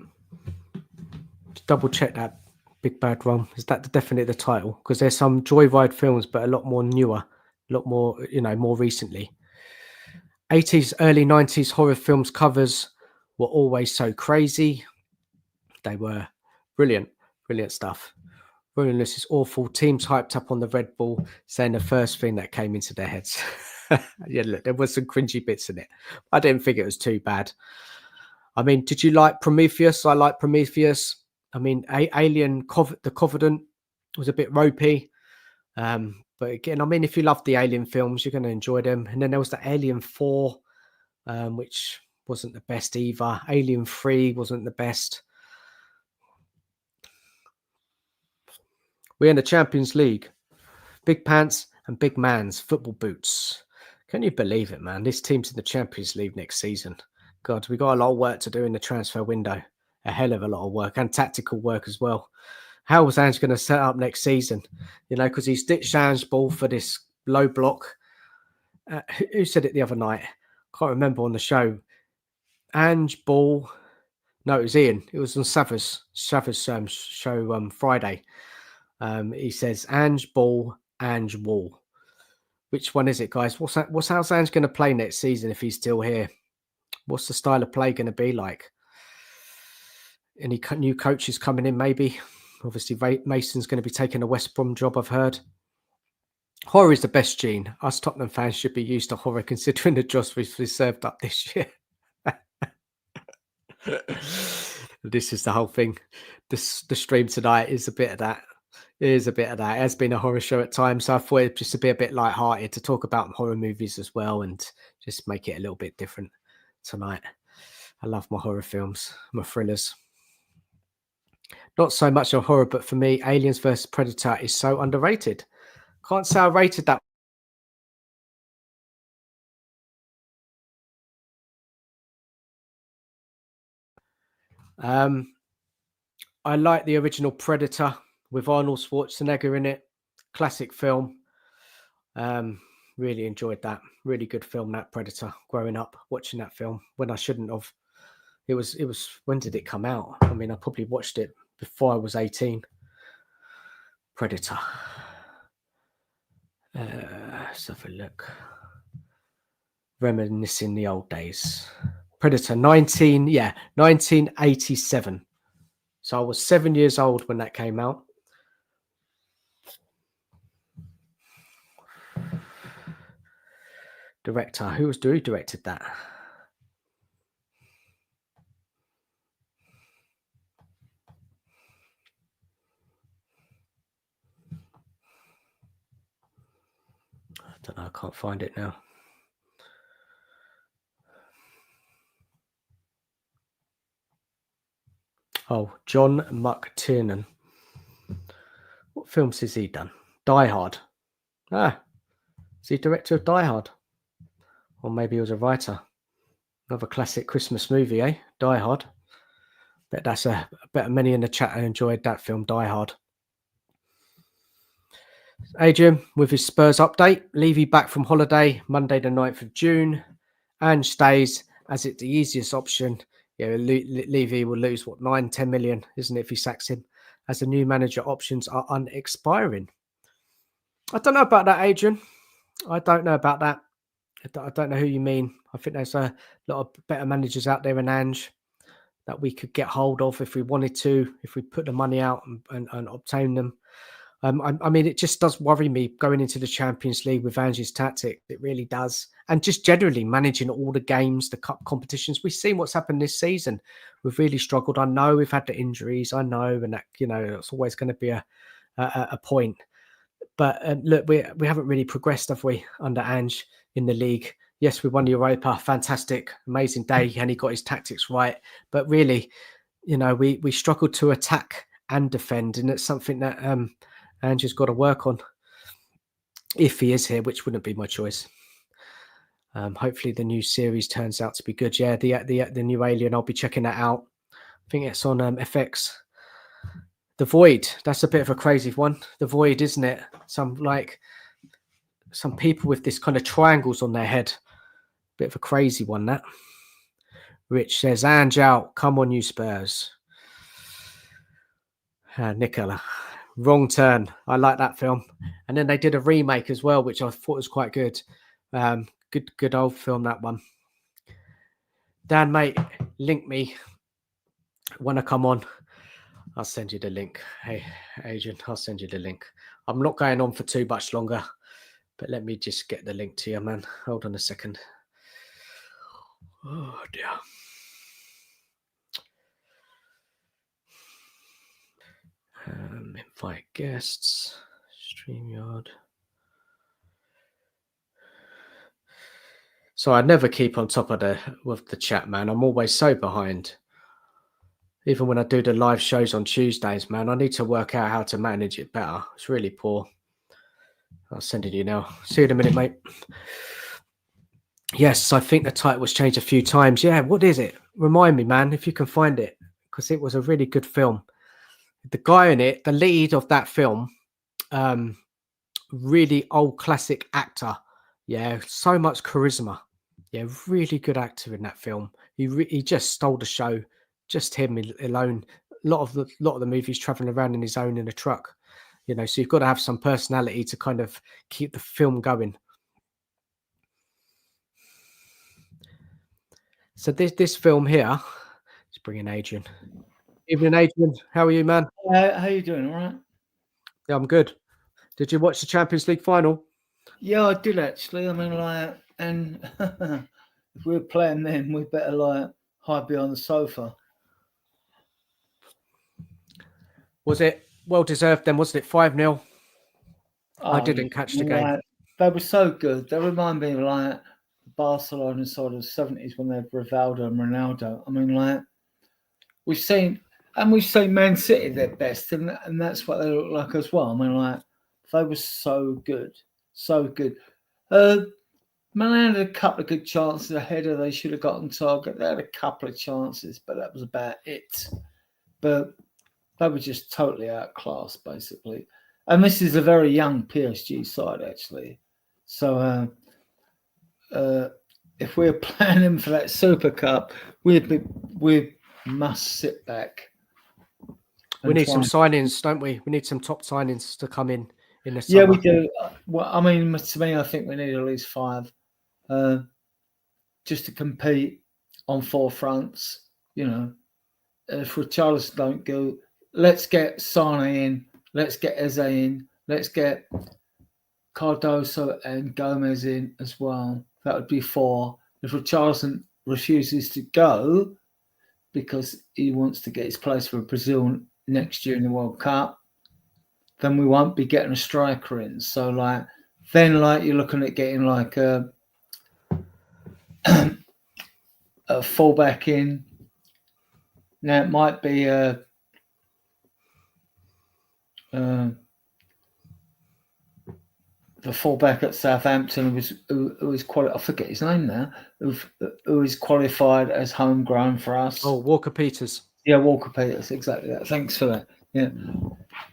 Just double check that. Big Bad Rum. Is that definitely the title? Because there's some Joyride films, but a lot more newer, a lot more, more recently. 80s, early 90s horror films covers were always so crazy. They were brilliant, brilliant stuff. Brilliant, this is awful. Teams hyped up on the Red Bull, saying the first thing that came into their heads. Yeah, look, there was some cringy bits in it. I didn't think it was too bad. I mean, did you like Prometheus? I like Prometheus. I mean, Alien, the Covenant was a bit ropey. But again, I mean, if you love the Alien films, you're going to enjoy them. And then there was the Alien 4, which wasn't the best either. Alien 3 wasn't the best. We're in the Champions League. Big pants and big man's football boots. Can you believe it, man? This team's in the Champions League next season. God, we got a lot of work to do in the transfer window. A hell of a lot of work and tactical work as well. How was Ange going to set up next season? Because he's ditched Ange Ball for this low block. Who said it the other night? Can't remember on the show. Ange Ball. No, it was Ian. It was on Savas show Friday. He says Ange Ball, Ange Wall. Which one is it, guys? How's Ange going to play next season if he's still here? What's the style of play going to be like? Any new coaches coming in, maybe? Obviously, Mason's going to be taking a West Brom job, I've heard. Horror is the best gene. Us Tottenham fans should be used to horror considering the dross we've served up this year. This is the whole thing. The stream tonight is a bit of that. It is a bit of that. It has been a horror show at times, so I thought it'd just to be a bit light-hearted to talk about horror movies as well and just make it a little bit different tonight. I love my horror films, my thrillers. Not so much a horror, but for me, Aliens vs Predator is so underrated. Can't say I rated that. I like the original Predator with Arnold Schwarzenegger in it. Classic film. Really enjoyed that. Really good film, that Predator. Growing up, watching that film when I shouldn't have. It was. When did it come out? I mean, I probably watched it before I was 18. Predator. Let's have a look. Reminiscing the old days. Predator, 1987. So I was 7 years old when that came out. Director, who directed that? don't know. I can't find it now. Oh, John McTiernan. What films has he done? Die Hard. Ah, is he director of Die Hard? Or maybe he was a writer. Another classic Christmas movie, eh? Die Hard. Bet that's I bet many in the chat enjoyed that film, Die Hard. Adrian with his Spurs update. Levy back from holiday Monday the 9th of June. And stays as it's the easiest option. Yeah, Levy will lose, 9-10 million, isn't it, if he sacks him, as the new manager options are unexpiring. I don't know about that, Adrian. I don't know about that. I don't know who you mean. I think there's a lot of better managers out there in Ange that we could get hold of if we wanted to, if we put the money out and obtain them. I mean, it just does worry me going into the Champions League with Ange's tactic. It really does. And just generally managing all the games, the cup competitions. We've seen what's happened this season. We've really struggled. I know we've had the injuries. I know, and that, it's always going to be a point. But look, we haven't really progressed, have we, under Ange in the league? Yes, we won the Europa. Fantastic, amazing day, and he got his tactics right. But really, we struggled to attack and defend, and it's something that Ange's got to work on if he is here, which wouldn't be my choice. Hopefully, the new series turns out to be good. Yeah, the new Alien. I'll be checking that out. I think it's on FX. The Void, that's a bit of a crazy one. The Void, isn't it? Some people with this kind of triangles on their head. Bit of a crazy one, that. Rich says, Ange out. Come on, you Spurs. Nicola. Wrong Turn. I like that film. And then they did a remake as well, which I thought was quite good. Good old film, that one. Dan, mate, link me. Want to come on? I'll send you the link. Hey, Adrian, I'll send you the link. I'm not going on for too much longer, but let me just get the link to you, man. Hold on a second. Oh, dear. Invite guests. StreamYard. So I never keep on top of the chat, man. I'm always so behind. Even when I do the live shows on Tuesdays, man, I need to work out how to manage it better. It's really poor. I'll send it to you now. See you in a minute, mate. Yes, I think the title was changed a few times. Yeah, what is it? Remind me, man, if you can find it, because it was a really good film. The guy in it, the lead of that film, really old classic actor. Yeah, so much charisma. Yeah, really good actor in that film. He just stole the show. Just him alone. A lot of the movies traveling around in his own in a truck. So you've got to have some personality to kind of keep the film going. So this film here, let's bring in Adrian. Evening, Adrian. How are you, man? How you doing? All right? Yeah, I'm good. Did you watch the Champions League final? Yeah, I did actually. I mean, and if we were playing them, we better hide behind the sofa. Was it well deserved then? Wasn't it 5-0? I didn't catch the game. They were so good. They remind me of Barcelona sort of the 70s when they had Rivaldo and Ronaldo. I mean, we've seen Man City at their best, and that's what they look like as well. I mean, they were so good, so good. Man had a couple of good chances ahead of they should have gotten target. They had a couple of chances, but that was about it. But they were just totally outclassed, basically. And this is a very young PSG side, actually. So if we're planning for that Super Cup, we must sit back. We need some signings, don't we? We need some top signings to come in the summer. Yeah, we do. Well, I mean, to me, I think we need at least 5. Just to compete on 4 fronts, If Richarlison don't go, let's get Sane in, let's get Eze in, let's get Cardoso and Gomez in as well. That would be 4. If Richarlison refuses to go because he wants to get his place for Brazil next year in the World Cup, then we won't be getting a striker in. So Then, like, you're looking at getting like a fullback in. Now it might be the fullback at Southampton who was qualified. I forget his name now. Who is qualified as homegrown for us? Oh, Walker Peters. Yeah, Walker Peters, exactly that. Thanks for that.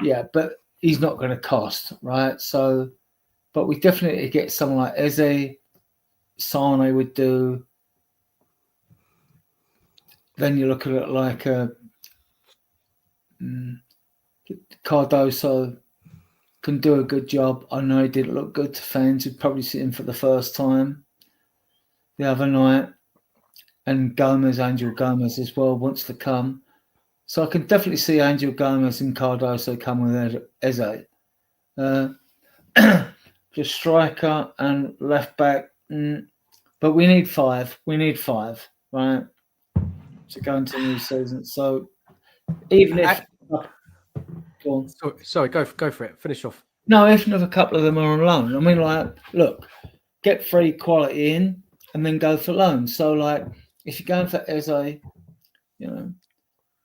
Yeah, but he's not going to cost, right? So, but we definitely get someone like Eze, Sane would do. Then you look at it like Cardoso can do a good job. I know he didn't look good to fans who'd probably see him for the first time the other night. And Angel Gomez as well, wants to come. So I can definitely see Angel Gomez and Cardoso come with Eze. Just striker and left back. But we need five. We need five, right? To go into the new season. So even if... Go on. Sorry, go for it. Finish off. No, even if a couple of them are on loan. I mean, like, look, get free quality in and then go for loan. So, like, if you're going for Eze, you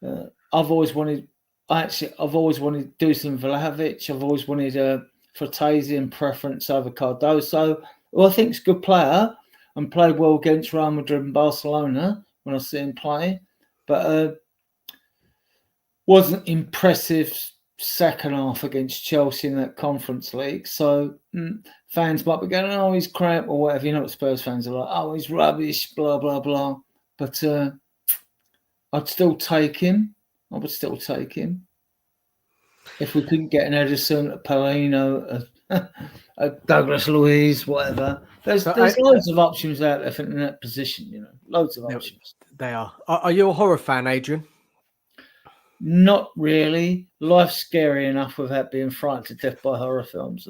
know, I've always wanted Dusan Vlahovic. I've always wanted Fratesi in preference over Cardoso, who I think is a good player and played well against Real Madrid and Barcelona when I see him play, but wasn't impressive second half against Chelsea in that Conference League. So fans might be going, oh, he's crap or whatever. You know what Spurs fans are like, oh, he's rubbish, blah, blah, blah. But I'd still take him. I would still take him. If we couldn't get an Edison, a Paulino, a Douglas Luiz, whatever. There's loads of options out there in that position, you know. Loads of options. They are. Are you a horror fan, Adrian? Not really. Life's scary enough without being frightened to death by horror films.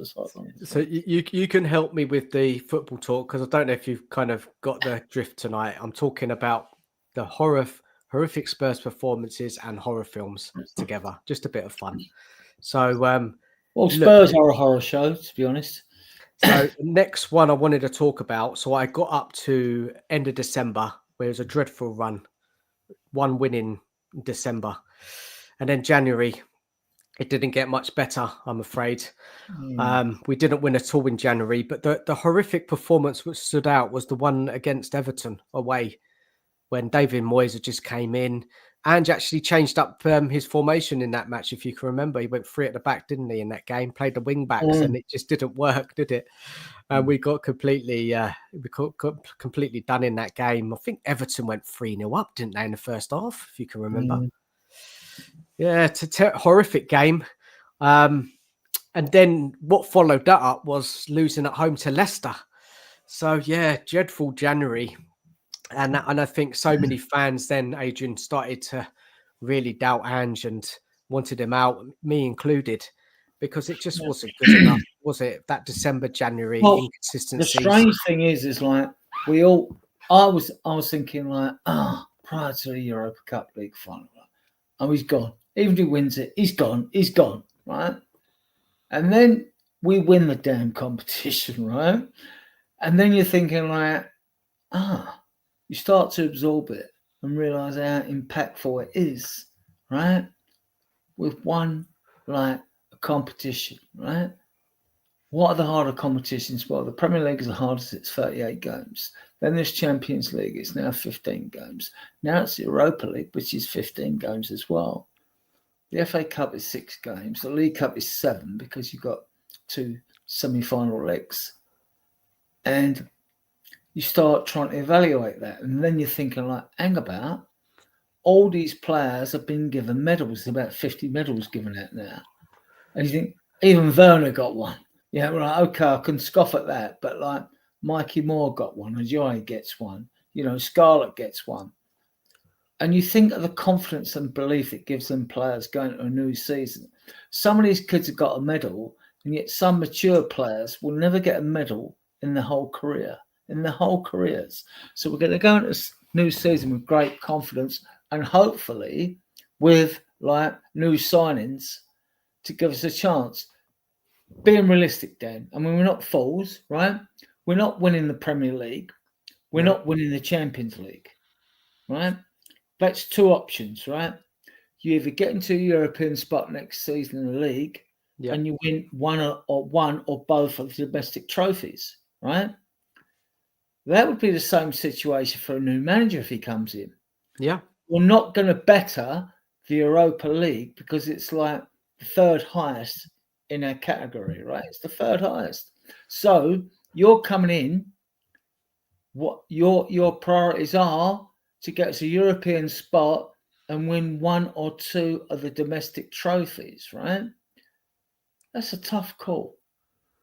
So you can help me with the football talk, because I don't know if you've kind of got the drift tonight. I'm talking about the horrific Spurs performances and horror films together. Just a bit of fun. So, well, Spurs are a horror show, to be honest. So the next one I wanted to talk about. So I got up to end of December, where it was a dreadful run, one win in December, and then January, it didn't get much better, I'm afraid. We didn't win at all in January, but the horrific performance which stood out was the one against Everton away, when David Moyes just came in and actually changed up his formation in that match. If you can remember, he went 3 at the back, didn't he, in that game? Played the wing backs, and it just didn't work, did it? And we got completely done in that game. I think Everton went 3-0 up, didn't they, in the first half, if you can remember? Yeah, it's a horrific game. And then what followed that up was losing at home to Leicester. So, yeah, dreadful January. And I think so many fans then, Adrian, started to really doubt Ange and wanted him out, me included, because it just wasn't good enough, was it? That December, January inconsistencies. The strange thing is like I was thinking like, prior to the Europa Cup League final, oh, he's gone. Even if he wins it, he's gone, right? And then we win the damn competition, right? And then you're thinking like, you start to absorb it and realize how impactful it is, right? We've won like a competition, right? What are the harder competitions? Well, the Premier League is the hardest, it's 38 games. Then there's Champions League, it's now 15 games. Now it's the Europa League, which is 15 games as well. The FA Cup is 6 games. The League Cup is 7 because you've got 2 semi-final legs. And you start trying to evaluate that. And then you're thinking like, hang about, all these players have been given medals. There's about 50 medals given out now. And you think, even Werner got one. Yeah, right, okay, I can scoff at that. But like, Mikey Moore got one. Ajoy gets one. You know, Scarlett gets one. And you think of the confidence and belief it gives them players going to a new season. Some of these kids have got a medal, and yet some mature players will never get a medal in their whole career. So we're going to go into a new season with great confidence and hopefully with like new signings to give us a chance. being realistic, Dan. I mean, we're not fools, right? We're not winning the Premier League. We're No. not winning the Champions League, right? That's two options, right? You either get into a European spot next season in the league, Yeah. and you win one or both of the domestic trophies, right? That would be the same situation for a new manager if he comes in. Yeah. We're not going to better the Europa League because it's like the third highest in our category, right? It's the third highest. So you're coming in. What your priorities are to get to a European spot and win one or two of the domestic trophies, right? That's a tough call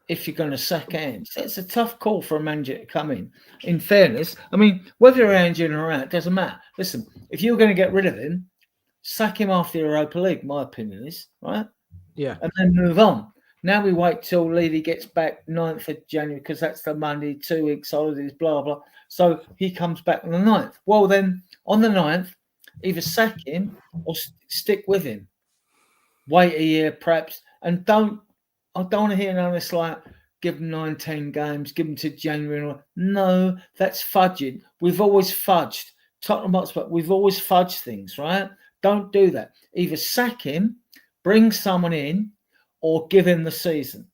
if you're going to sack Ange. That's a tough call for a manager to come in. In fairness, I mean, whether you're Ange in or out, doesn't matter. Listen, if you're going to get rid of him, sack him after the Europa League, my opinion is, right? Yeah. And then move on. Now we wait till Levy gets back 9th of January because that's the Monday, 2 weeks holidays, blah, blah. So he comes back on the 9th. Well, then on the 9th, either sack him or stick with him. Wait a year, perhaps, and I don't want to hear none of this like give them 19 games, give them to January. No, that's fudging. We've always fudged. Tottenham Hotspur, we've always fudged things, right? Don't do that. Either sack him, bring someone in, or give him the season.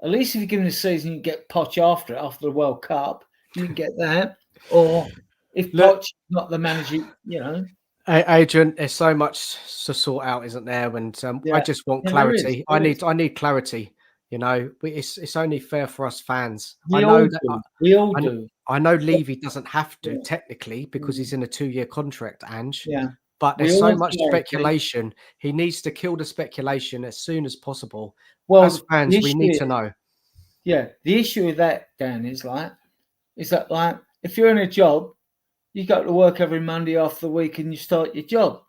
At least if you give him the season, you get Poch after it, after the World Cup. You can get that. Or if Look, Poch not the manager, you know. Adrian, there's so much to sort out, isn't there? And I Yeah, just want yeah, there is. clarity. I need clarity. You know, it's only fair for us fans. I We know all that do. We all I, do. I know Levy doesn't have to Yeah. technically because he's in a 2-year contract, Ange. Yeah. But We there's all so want much clarity. speculation. He needs to kill the speculation as soon as possible. As Well, the fans, we issue need is, to know. yeah, the issue with that, Dan, is that like if you're in a job, you go to work every Monday after the week and you start your job.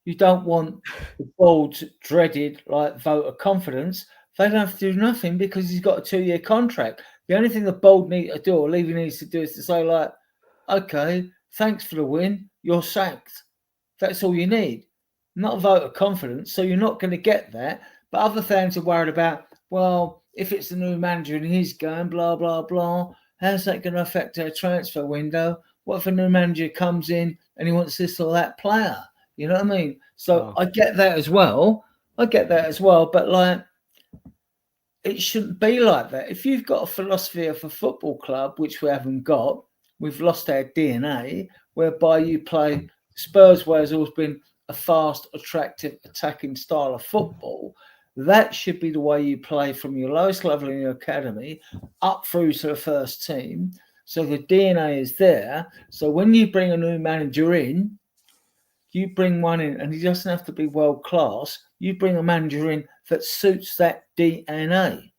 You don't want the board's dreaded like vote of confidence. They don't have to do nothing because he's got a 2-year contract. The only thing the board need to do or Levy needs to do is to say like, okay, thanks for the win, you're sacked. That's all you need. Not a vote of confidence, so you're not going to get that. But other fans are worried about, well, if it's a new manager and he's going, blah, blah, blah, how's that going to affect our transfer window? What if a new manager comes in and he wants this or that player? You know what I mean? So Oh, I get that as well. But like, it shouldn't be like that. If you've got a philosophy of a football club, which we haven't got, we've lost our DNA, whereby you play Spurs, where has always been a fast, attractive, attacking style of football. That should be the way you play from your lowest level in your academy up through to the first team. So the DNA is there. So when you bring a new manager in, you bring one in, and he doesn't have to be world class. You bring a manager in that suits that DNA.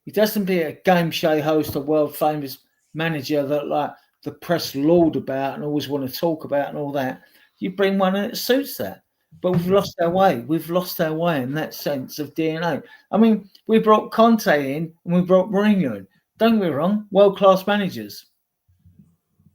He doesn't be a game show host, a world famous manager that like the press laud about and always want to talk about and all that. You bring one in that suits that. But we've lost our way. We've lost our way in that sense of DNA. I mean, we brought Conte in and we brought Mourinho in. Don't get me wrong, world class managers.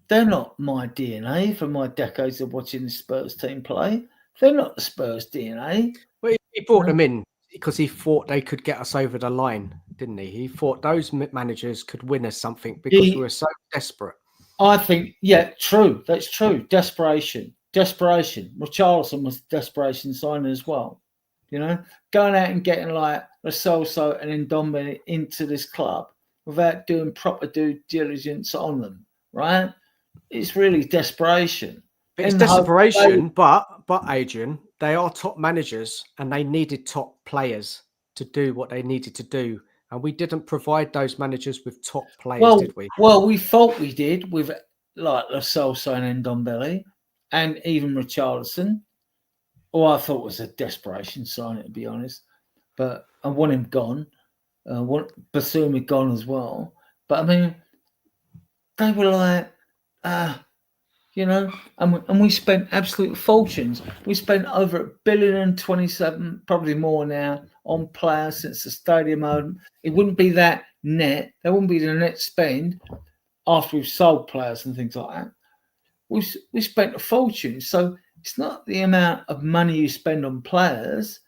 They're not my DNA from my decades of watching the Spurs team play. They're not the Spurs DNA. well, he brought them in because he thought they could get us over the line, didn't he? He thought those managers could win us something because we were so desperate. I think, yeah, true. That's true. Desperation. Richarlison was desperation signing as well. You know, going out and getting like Lo Celso and Ndombele into this club without doing proper due diligence on them, right? It's really desperation. But it's desperation, but Adrian, they are top managers and they needed top players to do what they needed to do. And we didn't provide those managers with top players, did we? Well, we thought we did with like Lo Celso and Ndombele and even Richarlison. I thought was a desperation sign, to be honest. But I want him gone. I want Basuma gone as well. But I mean, they were like, you know, and we spent absolute fortunes. We spent over $1.27 billion, probably more now, on players since the stadium opened. It wouldn't be that net. There wouldn't be the net spend after we've sold players and things like that. We spent a fortune. So it's not the amount of money you spend on players.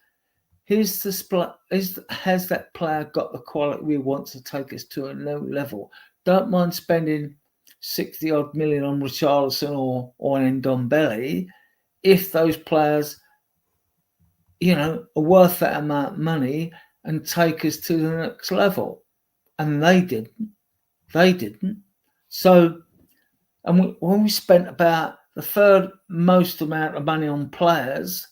has that player got the quality we want to take us to a new level? Don't mind spending 60 odd million on Richarlison or Ndombele if those players, are worth that amount of money and take us to the next level. And they didn't. So, and when we spent about the third most amount of money on players,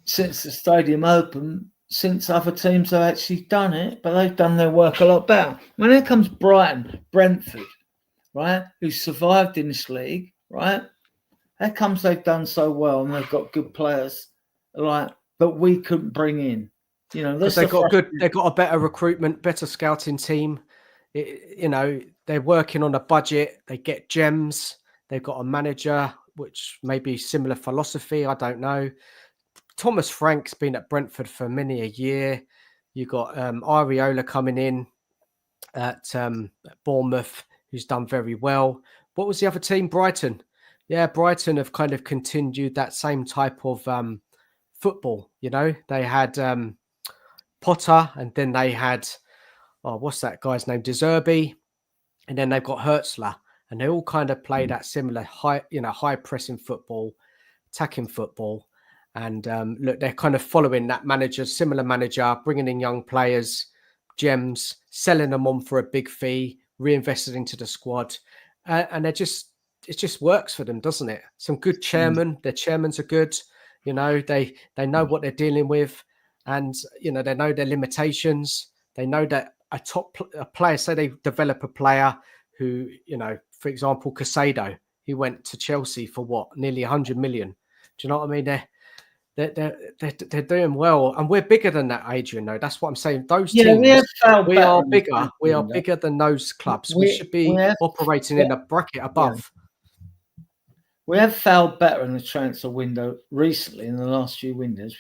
since the stadium opened, since other teams have actually done it, but they've done their work a lot better. When here comes Brighton, Brentford, right, who survived in this league, right? How comes they've done so well and they've got good players, like, but we couldn't bring in, Because they've got a better recruitment, better scouting team. They're working on a budget. They get gems. They've got a manager, which may be similar philosophy. I don't know. Thomas Frank's been at Brentford for many a year. You got Areola coming in at Bournemouth, who's done very well. What was the other team? Brighton. Yeah, Brighton have kind of continued that same type of football. They had Potter, and then they had, what's that guy's name? De Zerbi, and then they've got Hertzler, and they all kind of play that similar high pressing football, attacking football. And look, they're kind of following that similar manager, bringing in young players, gems, selling them on for a big fee, reinvested into the squad. And it just works for them, doesn't it? Some good chairmen. Their chairmans are good. They know what they're dealing with, and they know their limitations. They know that a player, say they develop a player who, for example, Casado, he went to Chelsea for what, nearly 100 million. Do you know what I mean? They're doing well, and we're bigger than that, Adrian. Though that's what I'm saying. Those teams, we are bigger. We are bigger than those clubs. We should be operating in a bracket above. We have failed better in the transfer window recently. In the last few windows,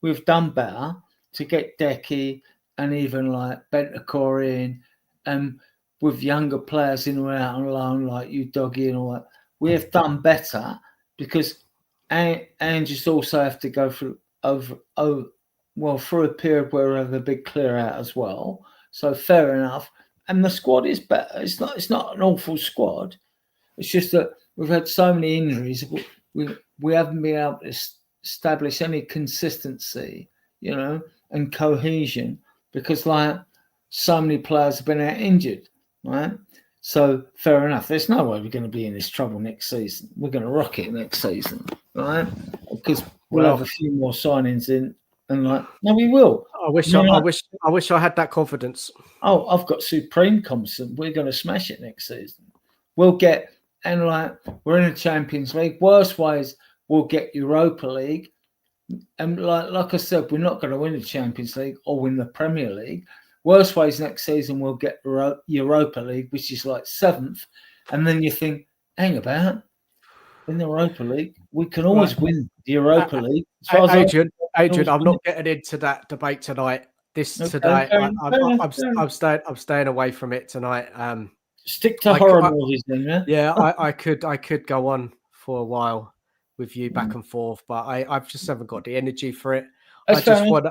we've done better to get Decky and even like Bentancur in, and with younger players in or out on loan like you Doggy and all that. We have done better because. And just also have to go through through a period where we have a big clear out as well. So fair enough. And the squad is better. It's not an awful squad. It's just that we've had so many injuries. We haven't been able to establish any consistency, and cohesion because like so many players have been out injured, right? So fair enough. There's no way we're going to be in this trouble next season. We're going to rock it next season, right? Because we'll have a few more signings in, and no, we will. I wish I had that confidence. Oh, I've got supreme confidence. We're going to smash it next season. We'll get we're in the Champions League. Worst ways, we'll get Europa League, and like I said, we're not going to win the Champions League or win the Premier League. Worst ways, next season we'll get Europa League, which is like 7th, and then you think, hang about, in the Europa League, we can always win the Europa League. Adrian, I'm not getting into that debate tonight. I'm staying away from it tonight. Stick to horror movies, then, yeah. Yeah, I could go on for a while with you back and forth, but I just haven't got the energy for it. I just want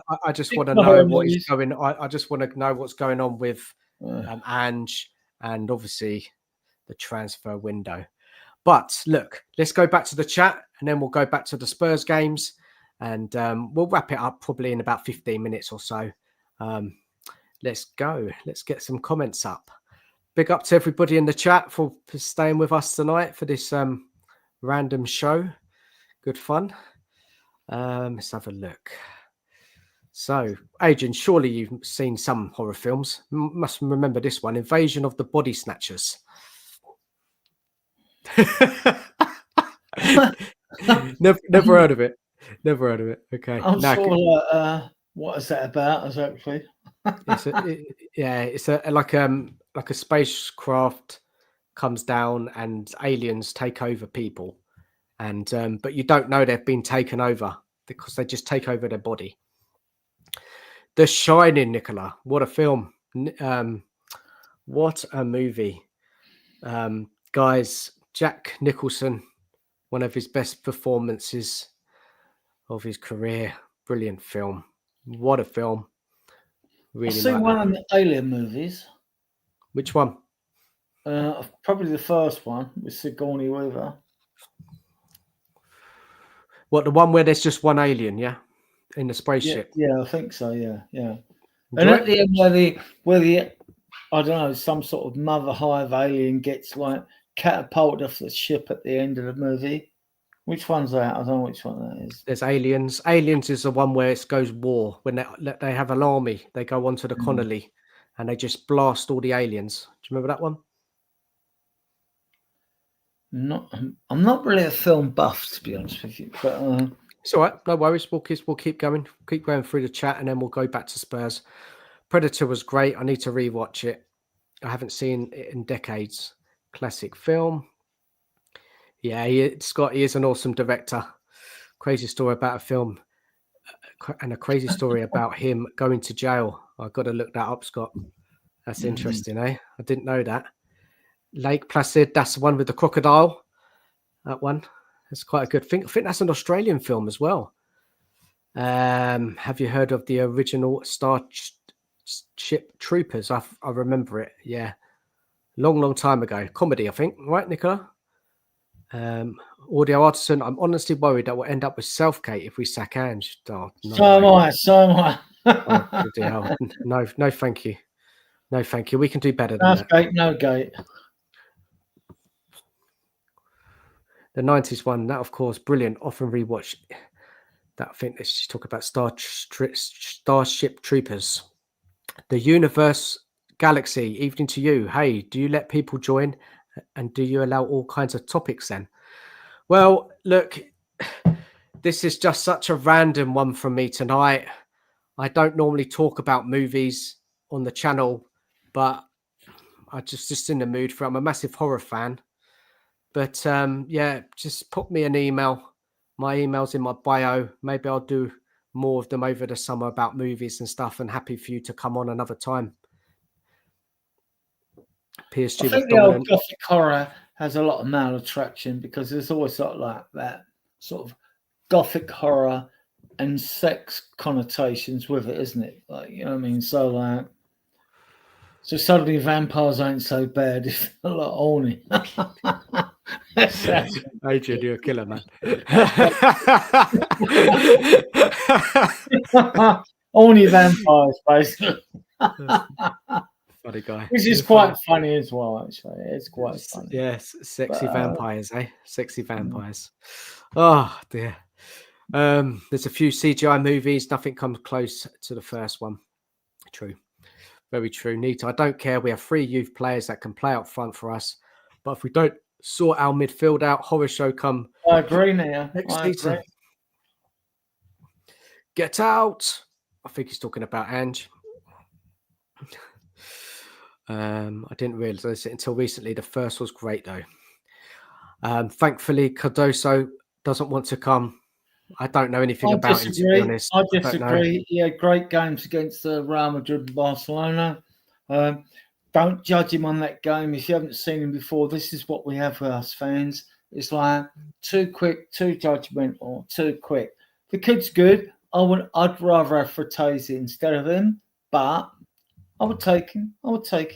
to know what is going. I just want to know what's going on with Ange and obviously the transfer window. But look, let's go back to the chat, and then we'll go back to the Spurs games, and we'll wrap it up probably in about 15 minutes or so. Let's go. Let's get some comments up. Big up to everybody in the chat for staying with us tonight for this random show. Good fun. Let's have a look. So, Adrian, surely you've seen some horror films. Must remember this one, Invasion of the Body Snatchers. never heard of it. Never heard of it. Okay. I'm sure. What is that about? Exactly. It's like a spacecraft comes down and aliens take over people, and but you don't know they've been taken over because they just take over their body. The Shining, Nicola. What a film. What a movie. Guys, Jack Nicholson, one of his best performances of his career. Brilliant film. What a film. I've Really seen like one that. of the Alien movies. Which one? Probably the first one with Sigourney Weaver. What, the one where there's just one alien, yeah? In the spaceship. Yeah, I think so. Yeah. And Enjoy at it? the end, where the I don't know, some sort of mother hive alien gets like catapulted off the ship at the end of the movie. Which one's that? I don't know which one that is. There's Aliens. Aliens is the one where it goes war. When they have an army, they go onto the Connolly and they just blast all the aliens. Do you remember that one? I'm not really a film buff, to be honest with you, but It's all right. No worries. We'll keep going. Keep going through the chat, and then we'll go back to Spurs. Predator was great. I need to rewatch it. I haven't seen it in decades. Classic film. Yeah, Scott, he is an awesome director. Crazy story about a film, and a crazy story about him going to jail. I've got to look that up, Scott. That's interesting, eh? I didn't know that. Lake Placid, that's the one with the crocodile. That one. That's quite a good thing. I think that's an Australian film as well. Have you heard of the original Starship Troopers? I remember it. Yeah. Long time ago. Comedy, I think. Right, Nicola? Audio Artisan, I'm honestly worried that we'll end up with Southgate if we sack Ange. Oh, no, so am I. Oh, bloody hell. No, thank you. No, thank you. We can do better than that. Gate, no gate. The 90s one, that of course, brilliant. Often rewatch that. I think let's talk about Starship Troopers. The Universe Galaxy, evening to you. Hey, do you let people join? And do you allow all kinds of topics then? Well, look, this is just such a random one from me tonight. I don't normally talk about movies on the channel, but I just in the mood for it. I'm a massive horror fan. But yeah, just put me an email. My email's in my bio. Maybe I'll do more of them over the summer about movies and stuff, and happy for you to come on another time. PSG I think was the old dominant. gothic horror has a lot of male attraction because there's always sort of like that sort of gothic horror and sex connotations with it, isn't it? Like, you know what I mean? So suddenly vampires ain't so bad. It's a lot horny. Adrian, you're a killer, man. Horny vampires, basically. Funny guy. Which is quite funny as well, actually. It's quite funny. Yes, sexy vampires, eh? Sexy vampires. Oh dear. There's a few CGI movies. Nothing comes close to the first one. True. Very true. Neat. I don't care. We have 3 youth players that can play up front for us. But if we don't sort our midfield out, horror show come. I agree now. Next season. Get out. I think he's talking about Ange. I didn't realise it until recently. The first was great though. Thankfully, Cardoso doesn't want to come. I don't know anything about him, to be honest. I disagree. He had great games against Real Madrid and Barcelona. Don't judge him on that game. If you haven't seen him before, this is what we have with us fans. It's like too quick, too judgmental, too quick. The kid's good. I'd rather have Fratesi instead of him, but I would take him. You would take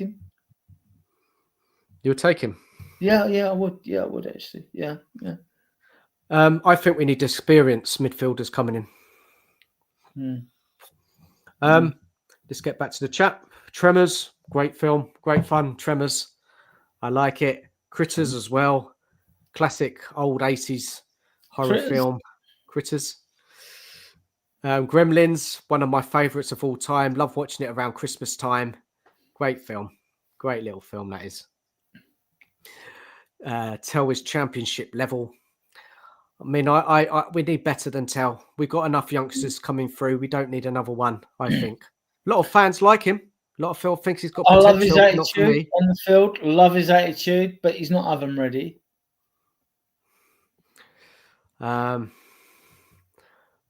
him? Yeah, I would. Yeah, I would actually. Yeah. I think we need experienced midfielders coming in. Let's get back to the chat. Tremors, great film, great fun. Tremors, I like it. Critters as well. Classic old 80s horror film. Critters. Gremlins, one of my favourites of all time. Love watching it around Christmas time. Great film. Great little film, that is. Tell is championship level. I mean, I we need better than Tell. We've got enough youngsters coming through. We don't need another one, I think. A lot of fans like him. A lot of Phil thinks he's got potential. I love his attitude on the field. Love his attitude, but he's not oven ready.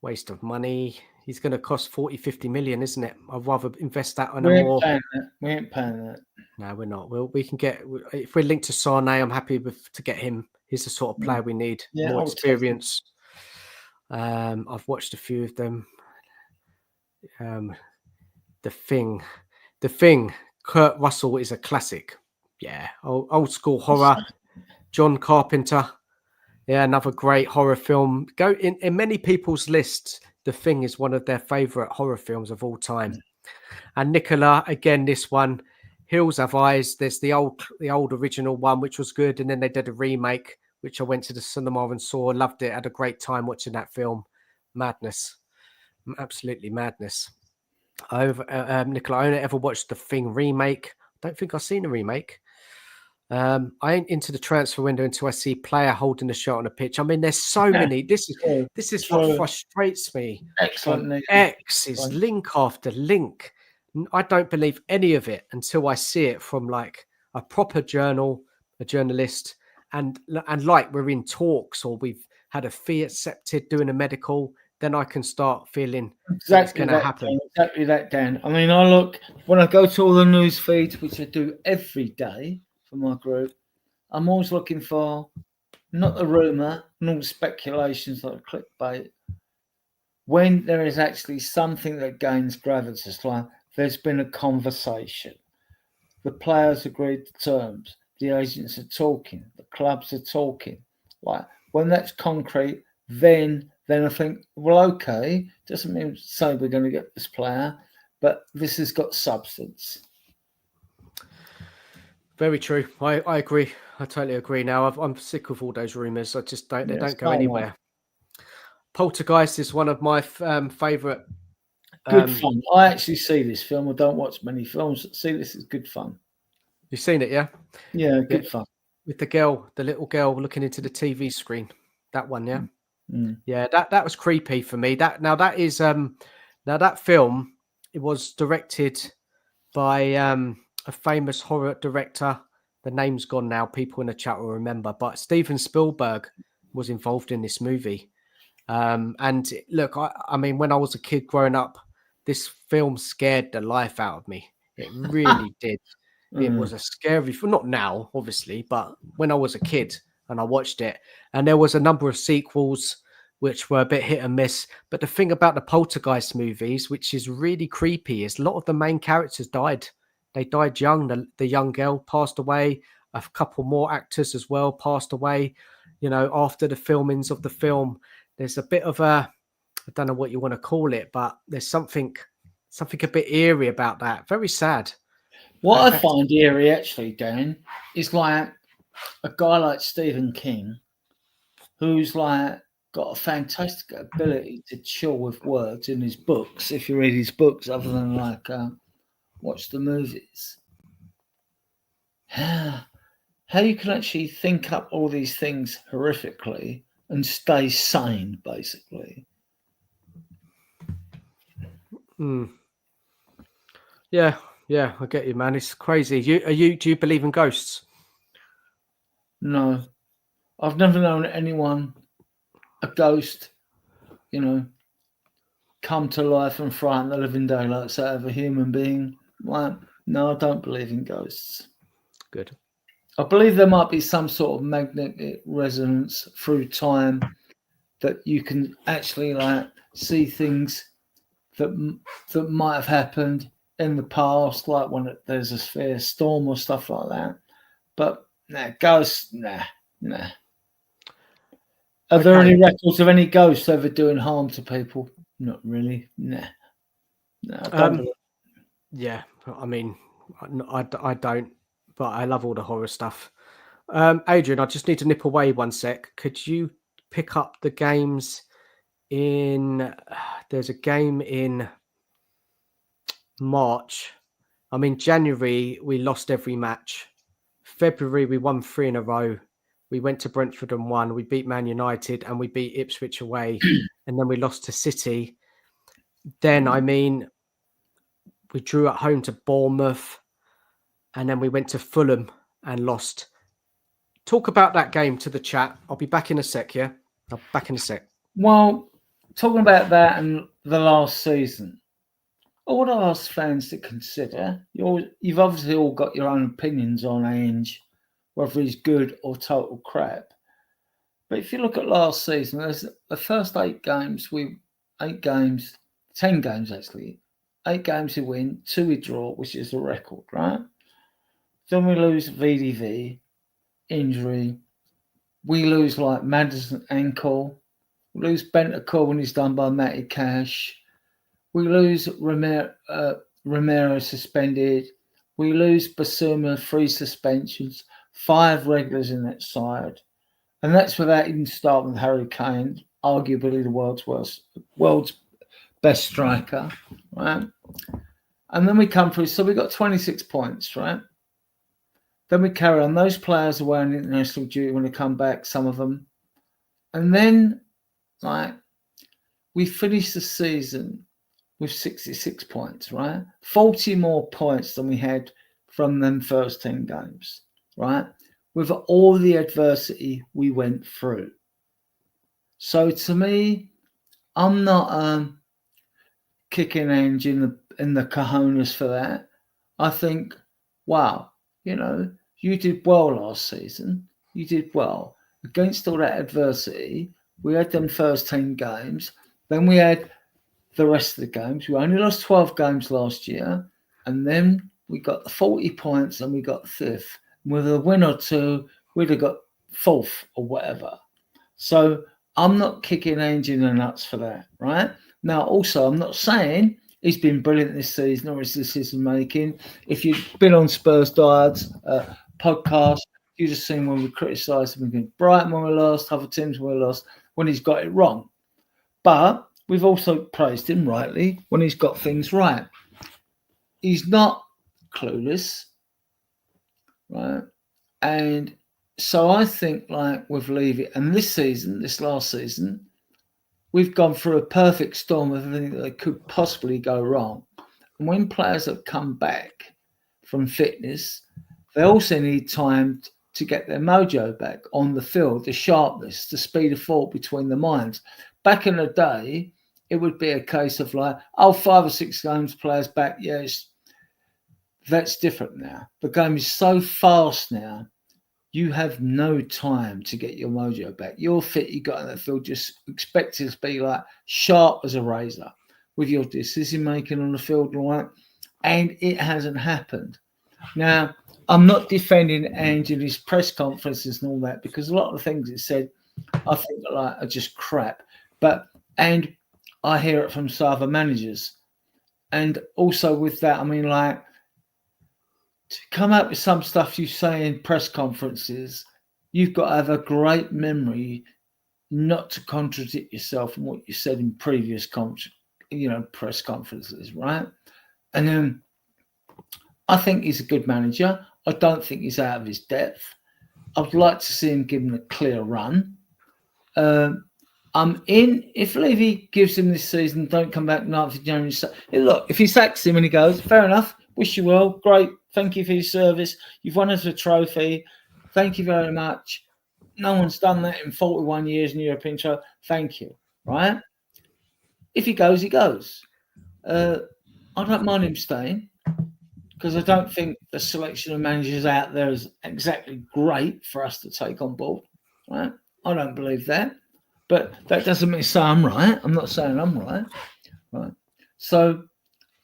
Waste of money. He's going to cost 40-50 million, isn't it? I'd rather invest that on a more. We ain't paying that. No, we're not. We can get, if we're linked to Sane, I'm happy to get him. He's the sort of player we need. More experience. I've watched a few of them. The Thing. The Thing. Kurt Russell is a classic. Yeah, old school horror. John Carpenter. Yeah, another great horror film. Go in many people's lists. The Thing is one of their favorite horror films of all time. And Nicola, again, this one, Hills Have Eyes. There's the old original one, which was good, and then they did a remake, which I went to the cinema and saw. Loved it. Had a great time watching that film. Madness, absolutely madness. Nicola, I only ever watched the Thing remake. I don't think I've seen a remake. I ain't into the transfer window until I see player holding the shot on a pitch. I mean, there's so many. This is what frustrates me. Excellent. X is link after link. I don't believe any of it until I see it from like a proper journalist, and like we're in talks or we've had a fee accepted doing a medical. Then I can start feeling it's going to happen. Exactly that, Dan. I mean, I look when I go to all the news feeds, which I do every day for my group. I'm always looking for not the rumor, not the speculations like clickbait. When there is actually something that gains gravitas, like there's been a conversation, the players agreed to terms, the agents are talking, the clubs are talking. Like when that's concrete, then I think, well, okay, doesn't mean say we're going to get this player, but this has got substance. Very true. I agree. I totally agree. Now I'm sick of all those rumours. I just don't. They don't go anywhere. Poltergeist is one of my favourite. Good fun. I actually see this film. I don't watch many films. See, this is good fun. You've seen it, yeah? Yeah, good fun. With the little girl looking into the TV screen. That one, yeah. Mm. Yeah, that was creepy for me. That film, it was directed by a famous horror director. The name's gone now. People in the chat will remember, but Steven Spielberg was involved in this movie. And look, I mean, when I was a kid growing up, this film scared the life out of me. It really did. It was a scary film. Not now, obviously, but when I was a kid and I watched it, and there was a number of sequels which were a bit hit and miss. But the thing about the Poltergeist movies, which is really creepy, is a lot of the main characters died. They died young. The young girl passed away. A couple more actors as well passed away. You know, after the filmings of the film, there's a bit of a, I don't know what you want to call it, but there's something a bit eerie about that. Very sad. What I find eerie, actually, Dan, is like a guy like Stephen King, who's like got a fantastic ability to chill with words in his books. If you read his books, other than like watch the movies, how you can actually think up all these things horrifically and stay sane, basically. Yeah, I get you, man. It's crazy. Do you believe in ghosts? No, I've never known anyone, a ghost, you know, come to life and frighten the living daylights out of a human being. Like, no, I don't believe in ghosts. Good. I believe there might be some sort of magnetic resonance through time that you can actually like see things that might have happened in the past, like when there's a sphere storm or stuff like that. But ghosts, nah. Are there any records of any ghosts ever doing harm to people? Not really. Nah. No, I don't. Yeah, I mean, I don't, but I love all the horror stuff. Adrian, I just need to nip away one sec. Could you pick up the games in? There's a game in March. I mean, January we lost every match. February we won 3 in a row. We went to Brentford and won. We beat Man United and we beat Ipswich away, and then we lost to City. Then, I mean, we drew at home to Bournemouth, and then we went to Fulham and lost. Talk about that game to the chat. I'll be back in a sec, yeah? I'll be back in a sec. Well, talking about that and the last season, I would ask fans to consider, you've obviously all got your own opinions on Ange, whether he's good or total crap. But if you look at last season, there's the first 8 games, 10 games actually. 8 games we win, 2 we draw, which is a record, right? Then we lose VDV, injury. We lose like Madison ankle. We lose Bentancur when he's done by Matty Cash. We lose Romero suspended. We lose Basuma, 3 suspensions, 5 regulars in that side. And that's without even starting with Harry Kane, arguably the world's best striker, right? And then we come through, so we got 26 points, right? Then we carry on. Those players away on international duty when they come back, some of them. And then, like, we finish the season with 66 points, right? 40 more points than we had from them first 10 games, right? With all the adversity we went through. So to me, I'm not kicking Ange in the cojones for that. I think, wow, you did well last season. You did well. Against all that adversity, we had them first 10 games. Then we had the rest of the games. We only lost 12 games last year. And then we got the 40 points and we got 5th. With a win or two, we'd have got 4th or whatever. So I'm not kicking Ange in the nuts for that, right? Now, also, I'm not saying he's been brilliant this season or his decision making. If you've been on Spurs Diehards podcast, you've just seen when we criticised him against Brighton when we lost, other teams when we lost, when he's got it wrong. But we've also praised him rightly when he's got things right. He's not clueless, right? And so I think, like, with Levy, and this last season, we've gone through a perfect storm of everything that could possibly go wrong. And when players have come back from fitness, they also need time to get their mojo back on the field, the sharpness, the speed of thought between the minds. Back in the day, it would be a case of like, 5 or 6 games, players back. Yes, that's different now. The game is so fast now. You have no time to get your mojo back. You're fit, you got in the field, just expect it to be like sharp as a razor with your decision making on the field, right? And it hasn't happened. Now, I'm not defending Ange in his press conferences and all that, because a lot of the things he said, I think are just crap. And I hear it from some other managers. And also with that, I mean, like, to come up with some stuff you say in press conferences, you've got to have a great memory not to contradict yourself from what you said in previous press conferences, right? And then I think he's a good manager. I don't think he's out of his depth. I'd like to see him give him a clear run. I'm in. If Levy gives him this season, don't come back 9th of January. Look, if he sacks him and he goes, fair enough, wish you well, great, thank you for your service. You've won us a trophy. Thank you very much. No one's done that in 41 years in the European Trophy. Thank you, right? If he goes, he goes. I don't mind him staying, because I don't think the selection of managers out there is exactly great for us to take on board, right? I don't believe that. But that doesn't mean say I'm right. I'm not saying I'm right. So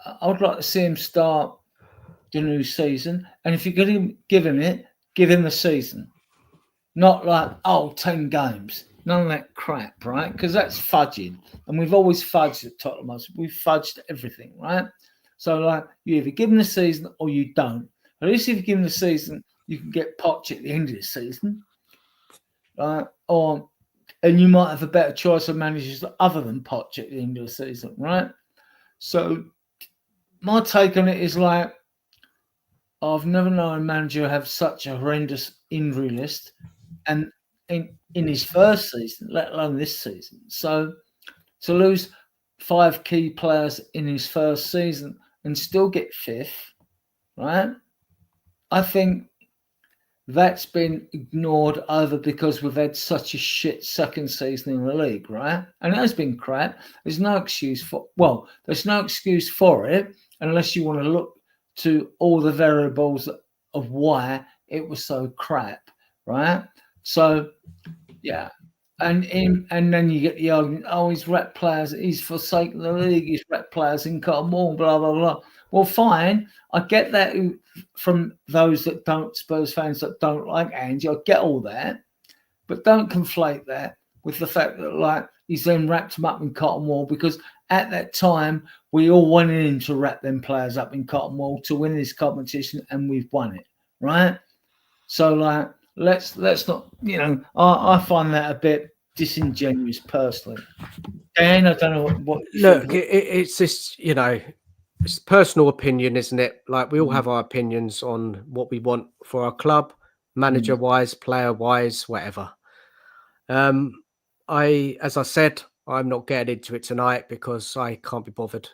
I would like to see him start the new season. And if you're going to give him it, give him the season. Not like, 10 games. None of that crap, right? Because that's fudging. And we've always fudged at Tottenham Hotspur. We've fudged everything, right? So, like, you either give him the season or you don't. At least if you give him the season, you can get Poch at the end of the season, right? And you might have a better choice of managers other than Poch at the end of the season, right? So my take on it is like, I've never known a manager have such a horrendous injury list, and in his first season, let alone this season. So to lose 5 key players in his first season and still get 5th, right? I think that's been ignored over because we've had such a shit second season in the league, right? And it has been crap. There's no excuse for it unless you want to look to all the variables of why it was so crap, right? So, yeah, and then you get the argument, oh, he's rep players, he's forsaken the league, he's rep players in Cotton Wall, blah blah blah. Well, fine, I get that from those that don't Spurs fans that don't like Ange. I get all that, but don't conflate that with the fact that like he's then wrapped them up in Cotton Wall, because at that time we all wanted him to wrap them players up in Cotton Wall to win this competition, and we've won it, right? So like let's not, I find that a bit disingenuous personally. Dan, I don't know what you Look, think. it's this, it's personal opinion, isn't it? Like we all have our opinions on what we want for our club, manager wise, player wise, whatever. As I said, I'm not getting into it tonight because I can't be bothered.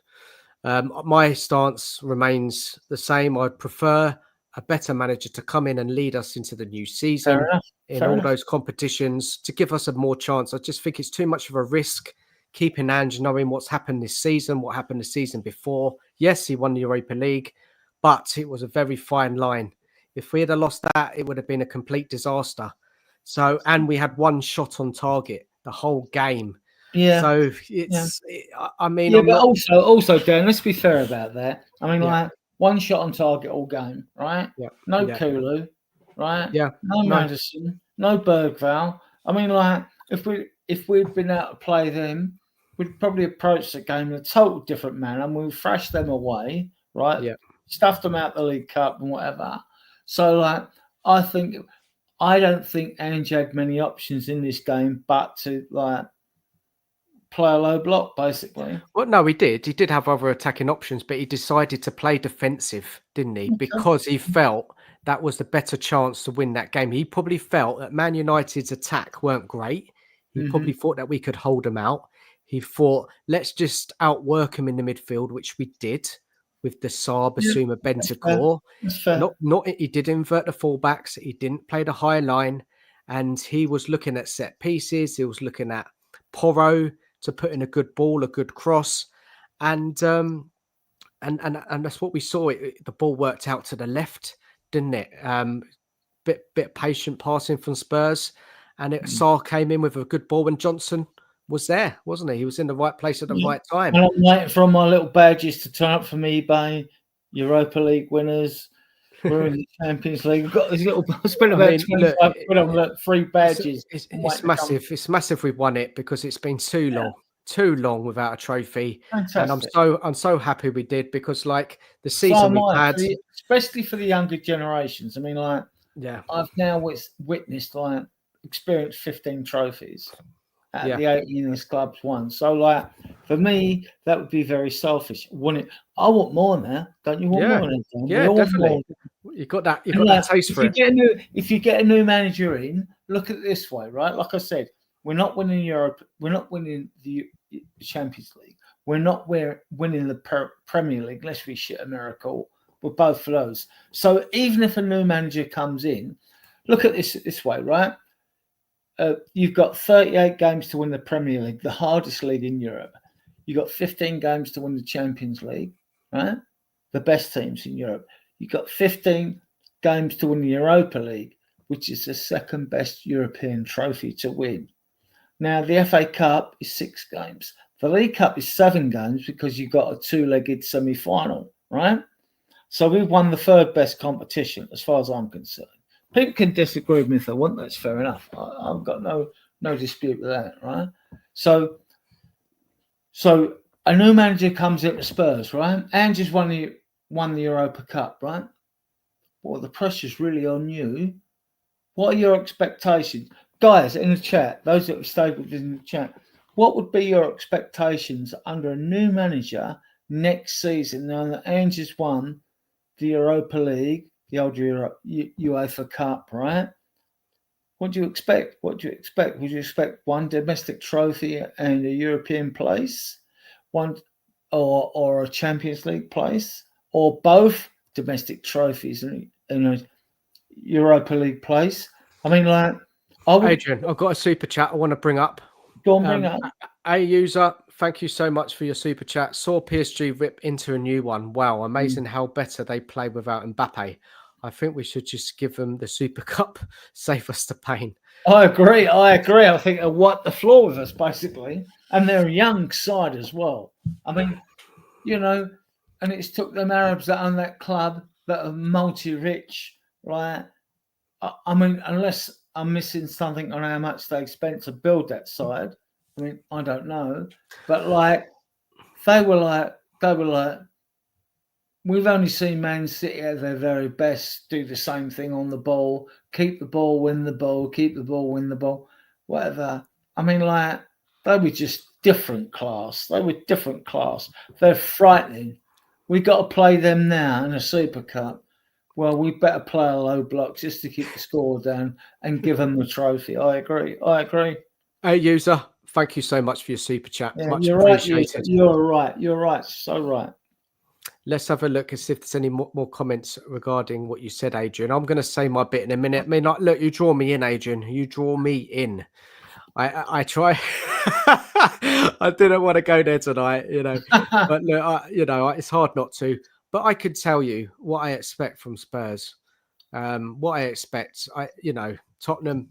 My stance remains the same. I'd prefer a better manager to come in and lead us into the new season Fair enough. in Fair all enough. those competitions to give us a more chance. I just think it's too much of a risk keeping Ange knowing what's happened this season, what happened the season before. Yes, he won the Europa League, but it was a very fine line. If we had lost that, it would have been a complete disaster. So, and we had one shot on target the whole game. Yeah. So Yeah. I mean, Yeah, I'm but not. also, Dan, let's be fair about that. I mean, Yeah, like one shot on target all game, right? yeah, No yeah, Kulu, right? yeah. No No, Madison, no Bergvall. I mean, like if we'd been able to play them, we'd probably approach the game in a total different manner, and we'd thrash them away, right? yeah. Stuff them out the League Cup and whatever. So, like, I don't think Ange had many options in this game, but to like play a low block, basically. Well, no, he did. He did have other attacking options, but he decided to play defensive, didn't he? Okay. Because he felt that was the better chance to win that game. He probably felt that Man United's attack weren't great. He Mm-hmm. probably thought that we could hold them out. He thought, let's just outwork them in the midfield, which we did with the Saar, Yeah, Basuma, that's fair. Bentancur. That's fair. Not. He did invert the fullbacks. He didn't play the high line, and he was looking at set pieces. He was looking at Porro to put in a good ball, a good cross, and that's what we saw. The ball worked out to the left, didn't it? Bit patient passing from Spurs, and Saar came in with a good ball, and Johnson was there, wasn't he? He was in the right place at the Yeah. right time. And I'm waiting for all my little badges to turn up from eBay. Europa League winners. We're in the Champions League. We've got this little. I spent I about mean, 25 look, quid on like 3 badges. it's I'm waiting to come. massive. It's massive we've won it because it's been Yeah, too long without a trophy, and fantastic. I'm so happy we did because like the So season am we've I, had, especially for the younger generations. I mean, like yeah, I've now witnessed, like, experienced 15 trophies at yeah, the 18 this club's won. So, like, for me, that would be very selfish. I want more now. Don't you want yeah, more? Then? We yeah, all want more. definitely. You got that. You And got that like, taste if for you it. get a new manager in, look at it this way, right? Like I said, we're not winning Europe. We're not winning the Champions League. We're winning the Premier League. Unless we shit a miracle. We're both for those. So even if a new manager comes in, look at this way, right? You've got 38 games to win the Premier League, the hardest league in Europe. You've got 15 games to win the Champions League, right? The best teams in Europe. You've got 15 games to win the Europa League, which is the second best European trophy to win. Now, the FA Cup is 6 games. The League Cup is 7 games because you've got a 2-legged semi-final, right? So we've won the third best competition, as far as I'm concerned. People can disagree with me if they want. That's fair enough. I've got no dispute with that, right? So a new manager comes into Spurs, right? And just won the Europa Cup, right? Well, the pressure's really on you. What are your expectations, guys, in the chat? Those that have stayed with us in the chat, what would be your expectations under a new manager next season? Now that Ange has won the Europa League, the old UEFA Cup, right? What do you expect? Would you expect one domestic trophy and a European place, one or a Champions League place, or both domestic trophies and a Europa League place? I mean, like, I would Adrian, I've got a super chat I want to bring up. go and bring up. A user, thank you so much for your super chat. Saw PSG rip into a new one. Wow, amazing how better they play without Mbappe. I think we should just give them the Super Cup, save us the pain. I agree. I think they'll wipe the floor with us, basically. And they're a young side as well. I mean, you know, and it's took them Arabs that own that club that are multi-rich, right? I mean, unless I'm missing something on how much they spent to build that side. I mean, I don't know. But like, they were like, we've only seen Man City at their very best do the same thing on the ball, keep the ball, win the ball, keep the ball, win the ball, whatever. I mean, like, they were just different class. They were different class. They're frightening. We got to play them now in a Super Cup. Well, we better play a low block just to keep the score down and give them the trophy. I agree. Hey, user, thank you so much for your super chat. Yeah, Much you're right. appreciated. You're right. You're right. So right. Let's have a look and see if there's any more comments regarding what you said, Adrian. I'm going to say my bit in a minute. I mean, like, look, you draw me in, Adrian. You draw me in. I try. I didn't want to go there tonight, but look, it's hard not to. But I could tell you what I expect from Spurs. What I expect, Tottenham.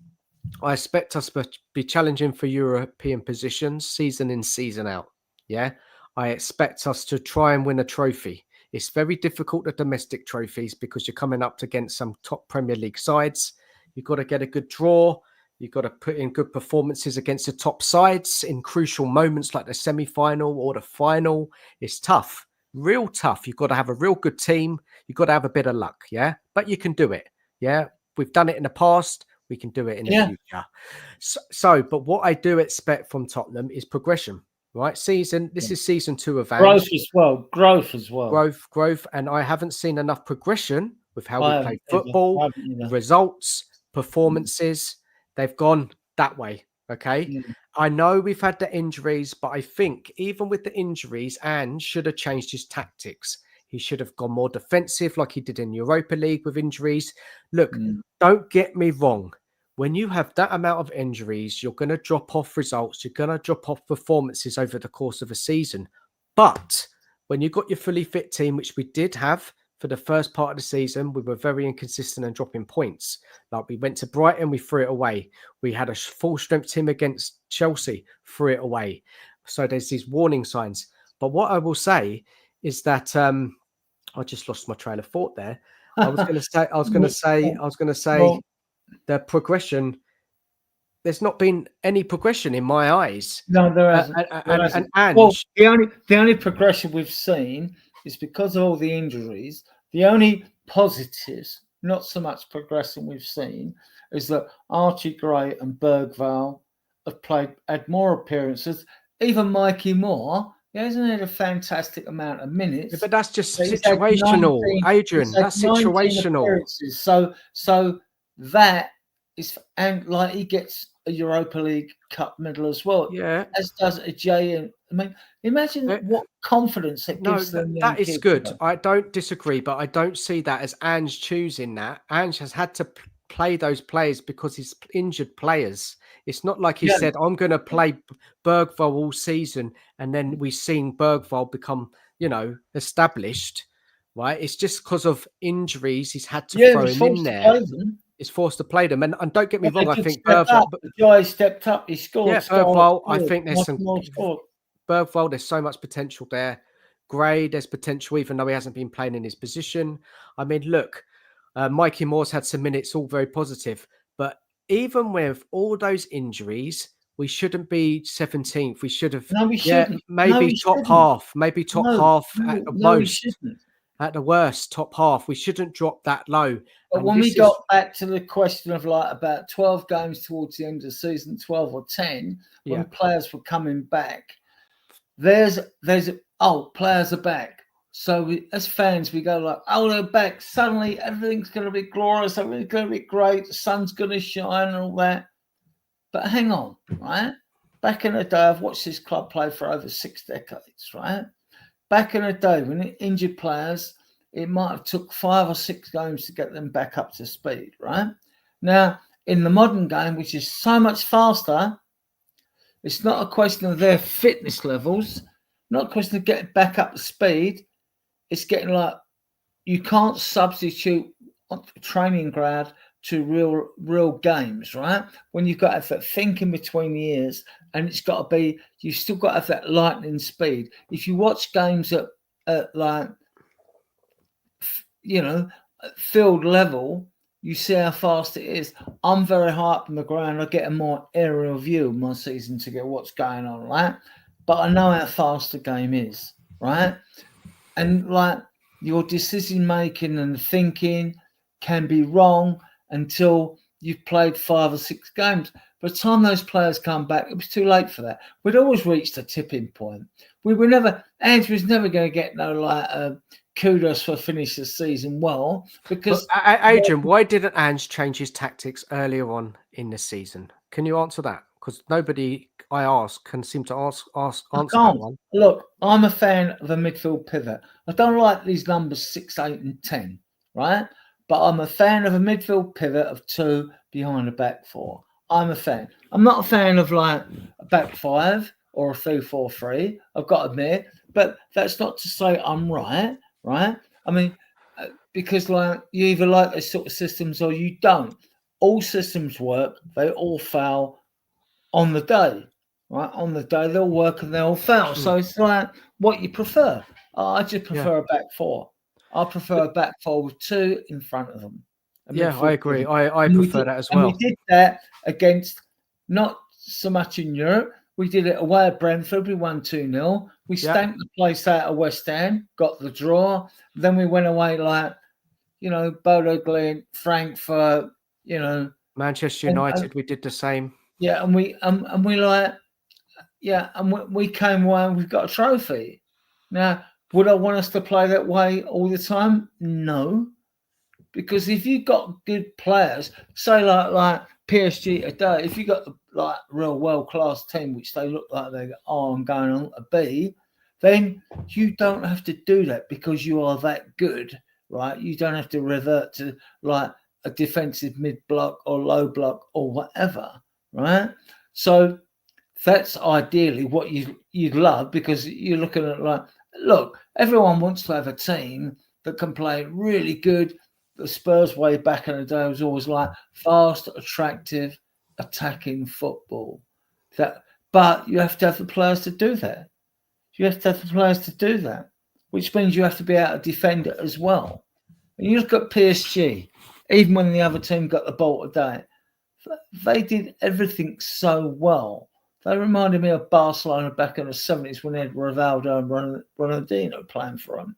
I expect us to be challenging for European positions season in, season out. Yeah. I expect us to try and win a trophy. It's very difficult at domestic trophies because you're coming up against some top Premier League sides. You've got to get a good draw. You've got to put in good performances against the top sides in crucial moments like the semi-final or the final. It's tough, real tough. You've got to have a real good team. You've got to have a bit of luck, yeah? But you can do it, yeah? We've done it in the past. We can do it in the future. But what I do expect from Tottenham is progression, right? This is season 2 of Growth as well. Growth. And I haven't seen enough progression with how we play football, results, performances. They've gone that way. Okay. Yeah. I know we've had the injuries, but I think even with the injuries, Ange should have changed his tactics. He should have gone more defensive like he did in Europa League with injuries. Look, don't get me wrong. When you have that amount of injuries, you're going to drop off results. You're going to drop off performances over the course of a season. But when you've got your fully fit team, which we did have for the first part of the season, we were very inconsistent and dropping points. Like we went to Brighton, we threw it away. We had a full strength team against Chelsea, threw it away. So there's these warning signs. But what I will say is that I just lost my train of thought there. I was going to say the progression. There's not been any progression in my eyes. No, there hasn't. Well, the only progression we've seen is because of all the injuries. The only positives, not so much progression we've seen, is that Archie Gray and Bergvall have had more appearances. Even Mikey Moore, he hasn't had a fantastic amount of minutes. Yeah, but that's just situational, Adrian. That's situational. So that is, and like he gets a Europa League Cup medal as well. Yeah, as does a J. I mean, imagine what confidence it gives them. That is good. I don't disagree, but I don't see that as Ange choosing that. Ange has had to play those players because he's injured players. It's not like he said, I'm going to play Bergvall all season, and then we've seen Bergvall become, established, right? It's just because of injuries he's had to throw him in there. He's forced to play them. And don't get me wrong, I think Bergvall stepped up, he scored. Yeah, Bergvall, I think there's some Bergvall, there's so much potential there. Gray, there's potential, even though he hasn't been playing in his position. I mean, look, Mikey Moore's had some minutes, all very positive. But even with all those injuries, we shouldn't be 17th. We should have, maybe top half at the most. At the worst, top half. We shouldn't drop that low. But when we got back to the question of like about 12 games towards the end of the season, 12 or 10, when players were coming back, players are back. So as fans, we go like, they're back. Suddenly everything's going to be glorious. Everything's going to be great. The sun's going to shine and all that. But hang on, right? Back in the day, I've watched this club play for over 6 decades, right? Back in the day, when injured players, it might have took 5 or 6 games to get them back up to speed, right? Now, in the modern game, which is so much faster, it's not a question of their fitness levels, not a question of getting back up to speed. It's getting like, you can't substitute training ground to real games, right? When you've got to have that thinking between the ears, and it's got to be, you've still got to have that lightning speed. If you watch games at like, field level, you see how fast it is. I'm very high up on the ground. I get a more aerial view of my season to get what's going on, right? But I know how fast the game is, right? And like your decision making and thinking can be wrong until you've played 5 or 6 games. By the time those players come back, it was too late for that. We'd always reached a tipping point. Andrew was never going to get no kudos for finishing the season well, because Adrian, why didn't Ange change his tactics earlier on in the season? Can you answer that? Because nobody I ask can seem to answer that one. Look, I'm a fan of a midfield pivot. I don't like these numbers 6, 8, and 10, right? But I'm a fan of a midfield pivot of 2 behind a back 4. I'm a fan. I'm not a fan of like a back 5 or a 3-4-3. I've got to admit, but that's not to say I'm right, right? I mean, because like you either like those sort of systems or you don't. All systems work. They all fail on the day, right? On the day they'll work and they'll fail. So it's like what you prefer. I just prefer a back 4. I prefer a back 4 with 2 in front of them. Yeah, I agree. I prefer that as well. And we did that against, not so much in Europe. We did it away at Brentford. We won 2-0. We stamped the place out of West Ham, got the draw. Then we went away like, Bodo Glimt, Frankfurt, Manchester United, we did the same. Yeah, and we came away and we've got a trophy. Now, would I want us to play that way all the time? No. Because if you've got good players, say like PSG today, if you got like real world-class team, which they look like they are and going on to be, then you don't have to do that because you are that good, right? You don't have to revert to like a defensive mid-block or low block or whatever, right? So that's ideally what you'd love, because you're looking at like, look, everyone wants to have a team that can play really good. The Spurs way back in the day was always like fast, attractive, attacking football. But you have to have the players to do that. You have to have the players to do that, which means you have to be able to defend it as well. And you look at PSG, even when the other team got the ball today, they did everything so well. They reminded me of Barcelona back in the 70s when they had Rivaldo and Ronaldinho playing for them.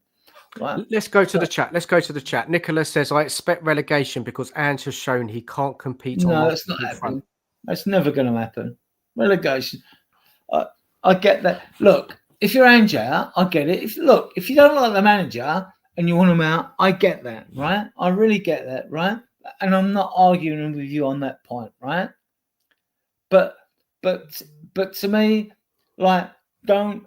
Right. Let's go to the chat. Nicholas says, I expect relegation because Ange has shown he can't compete. No, that's not happening. That's never going to happen. Relegation. I get that. Look, if you're Ange out, I get it. If you don't like the manager and you want him out, I get that, right? I really get that, right? And I'm not arguing with you on that point, right? But to me, like, don't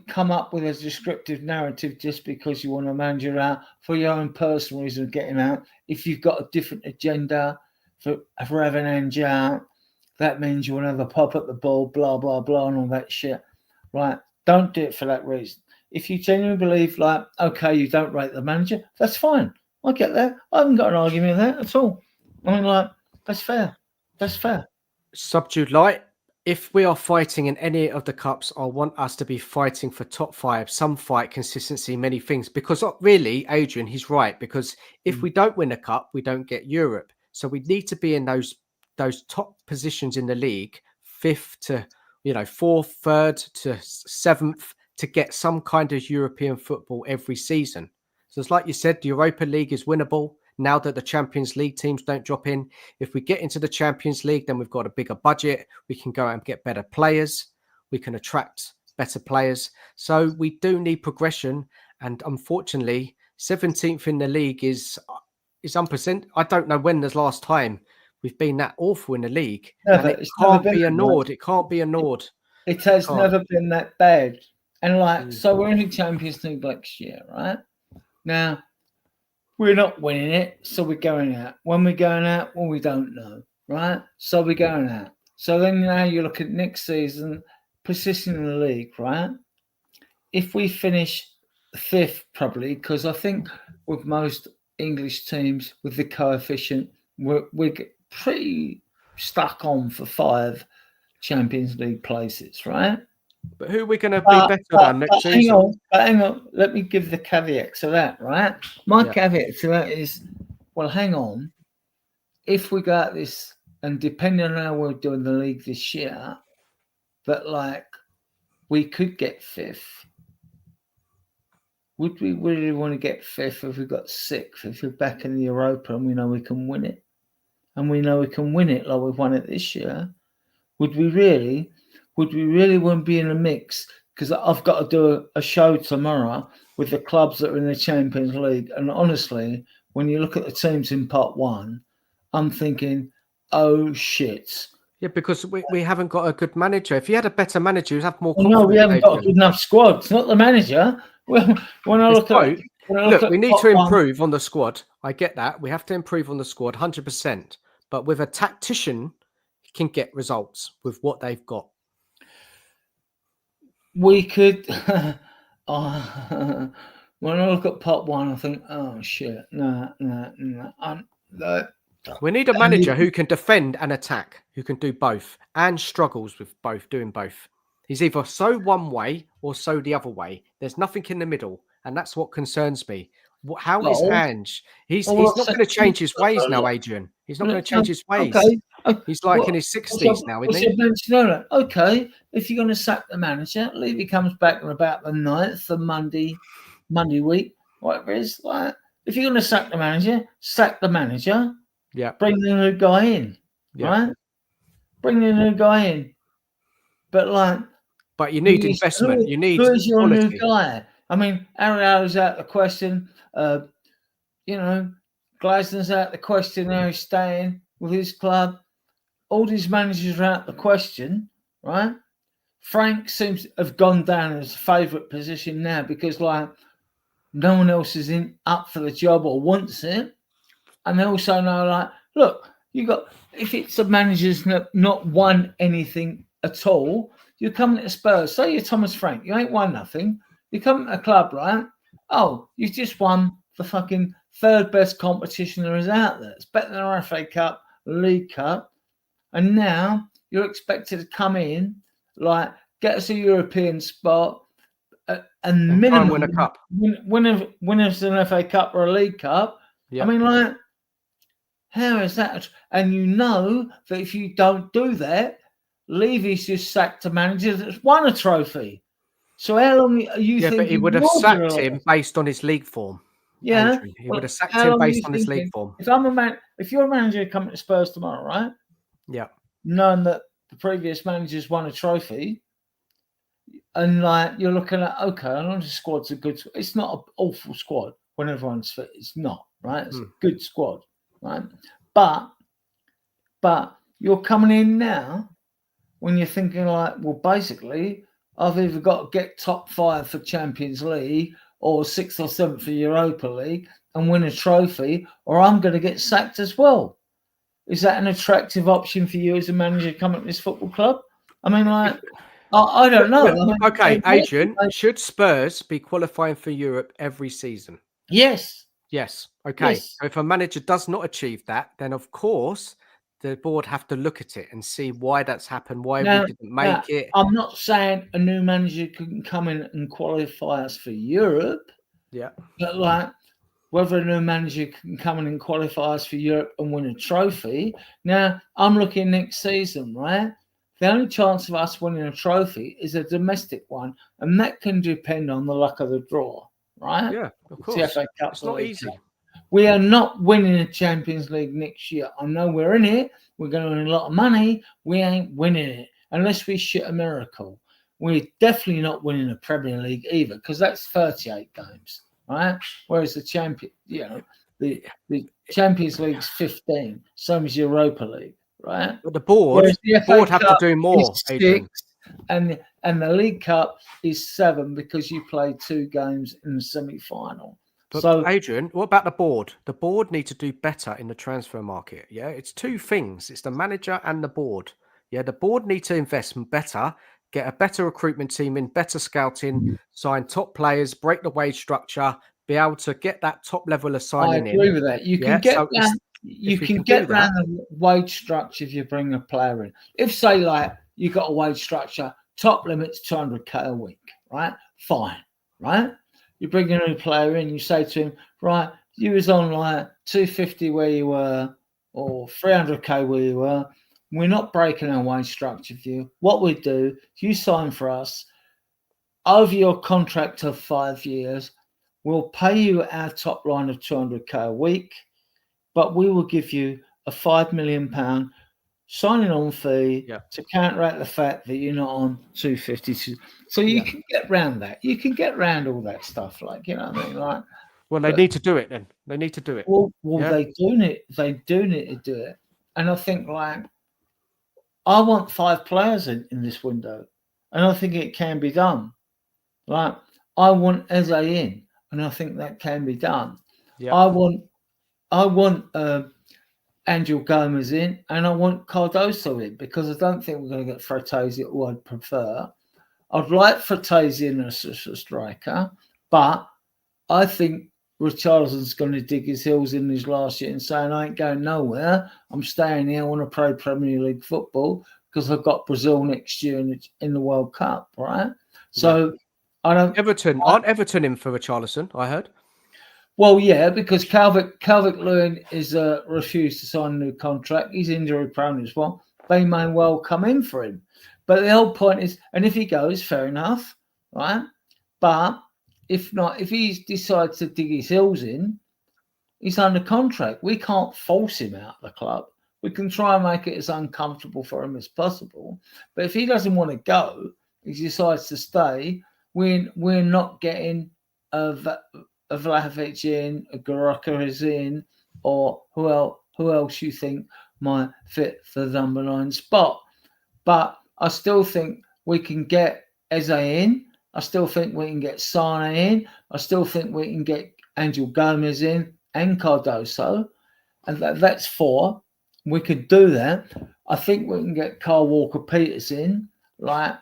come up with a descriptive narrative just because you want a manager out for your own personal reason of getting out. If you've got a different agenda for having Ange out, that means you want to have a pop at the ball, blah, blah, blah, and all that shit, right? Don't do it for that reason. If you genuinely believe, like, okay, you don't rate the manager, that's fine. I get that. I haven't got an argument with that at all. I mean, like, that's fair. That's fair. Subdued Light. If we are fighting in any of the cups, I want us to be fighting for top 5. Some fight, consistency, many things. Because really, Adrian, he's right. Because if we don't win a cup, we don't get Europe. So we need to be in those top positions in the league, 5th to 4th, 3rd to 7th, to get some kind of European football every season. So it's like you said, the Europa League is winnable now that the Champions League teams don't drop in. If we get into the Champions League, then we've got a bigger budget. We can go out and get better players. We can attract better players. So we do need progression. And unfortunately, 17th in the league is unprecedented. I don't know when the last time we've been that awful in the league. Never. And it can't be ignored. It can't be ignored. It has never been that bad. And so we're in the Champions League next year, right? Now, we're not winning it, so we're going out. When we're going out, well, we don't know, right? So we're going out. So then now you look at next season, position in the league, right? If we finish 5th, probably, because I think with most English teams with the coefficient. We're pretty stuck on for 5 Champions League places, right? But who are we going to be better than next season? Hang on. Let me give the caveat to that, right? My Yeah. caveat to that is, well, hang on. If we got this, and depending on how we're doing the league this year, that like we could get 5th. Would we really want to get 5th if we got 6th? If we're back in the Europa and we know we can win it, and we know we can win it like we've won it this year, would we really want to be in a mix? Because I've got to do a show tomorrow with the clubs that are in the Champions League, and honestly, when you look at the teams in Part 1, I'm thinking, oh shit. Yeah, because we haven't got a good manager. If you had a better manager, you'd have more Well, confidence. no, we haven't got a good enough squad. It's not the manager. Well, when I look at we need to improve on the squad. I get that. We have to improve on the squad 100%. But with a tactician, he can get results with what they've got. We could. When I look at Part 1, I think, oh shit, no. We need a manager who can defend and attack, who can do both, and struggles with doing both. He's either so one way or so the other way. There's nothing in the middle, and that's what concerns me. How is Ange? He's not going to change his ways now, Adrian. He's not going to change his ways. Okay. He's like in his 60s now, isn't he? Okay, if you're going to sack the manager, Levy comes back on about the 9th, the Monday week, whatever it is. Like, if you're going to sack the manager. Yeah. Bring the new guy in, right? Bring the new guy in. But you need investment. You need who's your quality. new guy? I mean, Ariel's out the question. Glaston's out the question now. He's staying with his club. All these managers are out the question, right? Frank seems to have gone down as favourite position now because no one else is up for the job or wants it. And they also know, look, if it's a manager's not won anything at all, you're coming to Spurs. Say you're Thomas Frank, you ain't won nothing. You come to a club, right? Oh, you just won the fucking 3rd best competition there is out there. It's better than our FA Cup, League Cup. And now you're expected to come in, get us a European spot, and minimum win a cup. Win us an FA Cup or a League Cup. Yep. I mean, how is that? And you know that if you don't do that, Levy's just sacked a manager that's won a trophy. So how long are you thinking? Yeah, but he would have sacked him based on his league form. Yeah. Adrian. He would have sacked him based on his league form. If you're a manager coming to Spurs tomorrow, right? Yeah. Knowing that the previous managers won a trophy, and you're looking at, okay, I know the squad's a good squad. It's not an awful squad when everyone's fit. It's not, right? It's a good squad. Right, but you're coming in now when you're thinking well, basically, I've either got to get top 5 for Champions League or 6th or 7th for Europa League and win a trophy, or I'm going to get sacked as well. Is that an attractive option for you as a manager coming to this football club? I mean, I don't know. I mean, okay, Adrian, should Spurs be qualifying for Europe every season? Yes. Yes. Okay. Yes. So if a manager does not achieve that, then of course the board have to look at it and see why that's happened, why we didn't make it. I'm not saying a new manager can come in and qualify us for Europe. Yeah. But whether a new manager can come in and qualify us for Europe and win a trophy. Now, I'm looking next season, right? The only chance of us winning a trophy is a domestic one, and that can depend on the luck of the draw. Right? Yeah, of course. It's not easy. We are not winning the Champions League next year. I know we're in it. We're going to win a lot of money. We ain't winning it unless we shit a miracle. We're definitely not winning the Premier League either because that's 38 games, right? Whereas the the Champions League's 15, same as Europa League, right? But the board have to do more, Adrian. And the League Cup is 7 because you play 2 games in the semi-final. But so, Adrian, what about the board? The board need to do better in the transfer market. Yeah, it's 2 things. It's the manager and the board. Yeah, the board need to invest better, get a better recruitment team in, better scouting, sign top players, break the wage structure, be able to get that top level of I signing agree in. with that. You Yeah, can get so round, you if we can can do get round that, the wage structure if you bring a player in. If say like you got a wage structure, top limit's 200k a week, right? Fine, right? You bring a new player in, you say to him, right, you was on like 250 where you were, or 300k where you were. We're not breaking our wage structure for you. What we do, you sign for us over your contract of 5 years. We'll pay you our top line of 200k a week, but we will give you a £5 million signing on fee yeah, to counteract the fact that you're not on 250. So you yeah. can get round that. You can get round all that stuff, like, you know what I mean? Like, Well, they but need to do it then. They need to do it. well, Yeah, they do need to do it. And I think like I want 5 players in this window, and I think it can be done. Like I want Eze in, and I think that can be done. yeah. I want Angel Gomez in, and I want Cardoso in because I don't think we're going to get Fratesi, who I'd prefer. I'd like Fratesi in as a striker, but I think Richarlison's going to dig his heels in his last year and saying, I ain't going nowhere. I'm staying here. I want to play Premier League football because I've got Brazil next year in the World Cup, right? So I don't. Aren't Everton in for Richarlison? I heard. Well, yeah, because Calvert-Lewin is refused to sign a new contract. He's injury prone as well. They may well come in for him. But the whole point is, and if he goes, fair enough, right? But if not, if he decides to dig his heels in, he's under contract. We can't force him out of the club. We can try and make it as uncomfortable for him as possible. But if he doesn't want to go, he decides to stay, we're not getting a Vlahovic in, a Goroka is in, or who else you think might fit for the number 9 spot. But I still think we can get Eze in. I still think we can get Sane in. I still think we can get Angel Gomez in and Cardoso. And that's 4. We could do that. I think we can get Carl Walker-Peters in, like,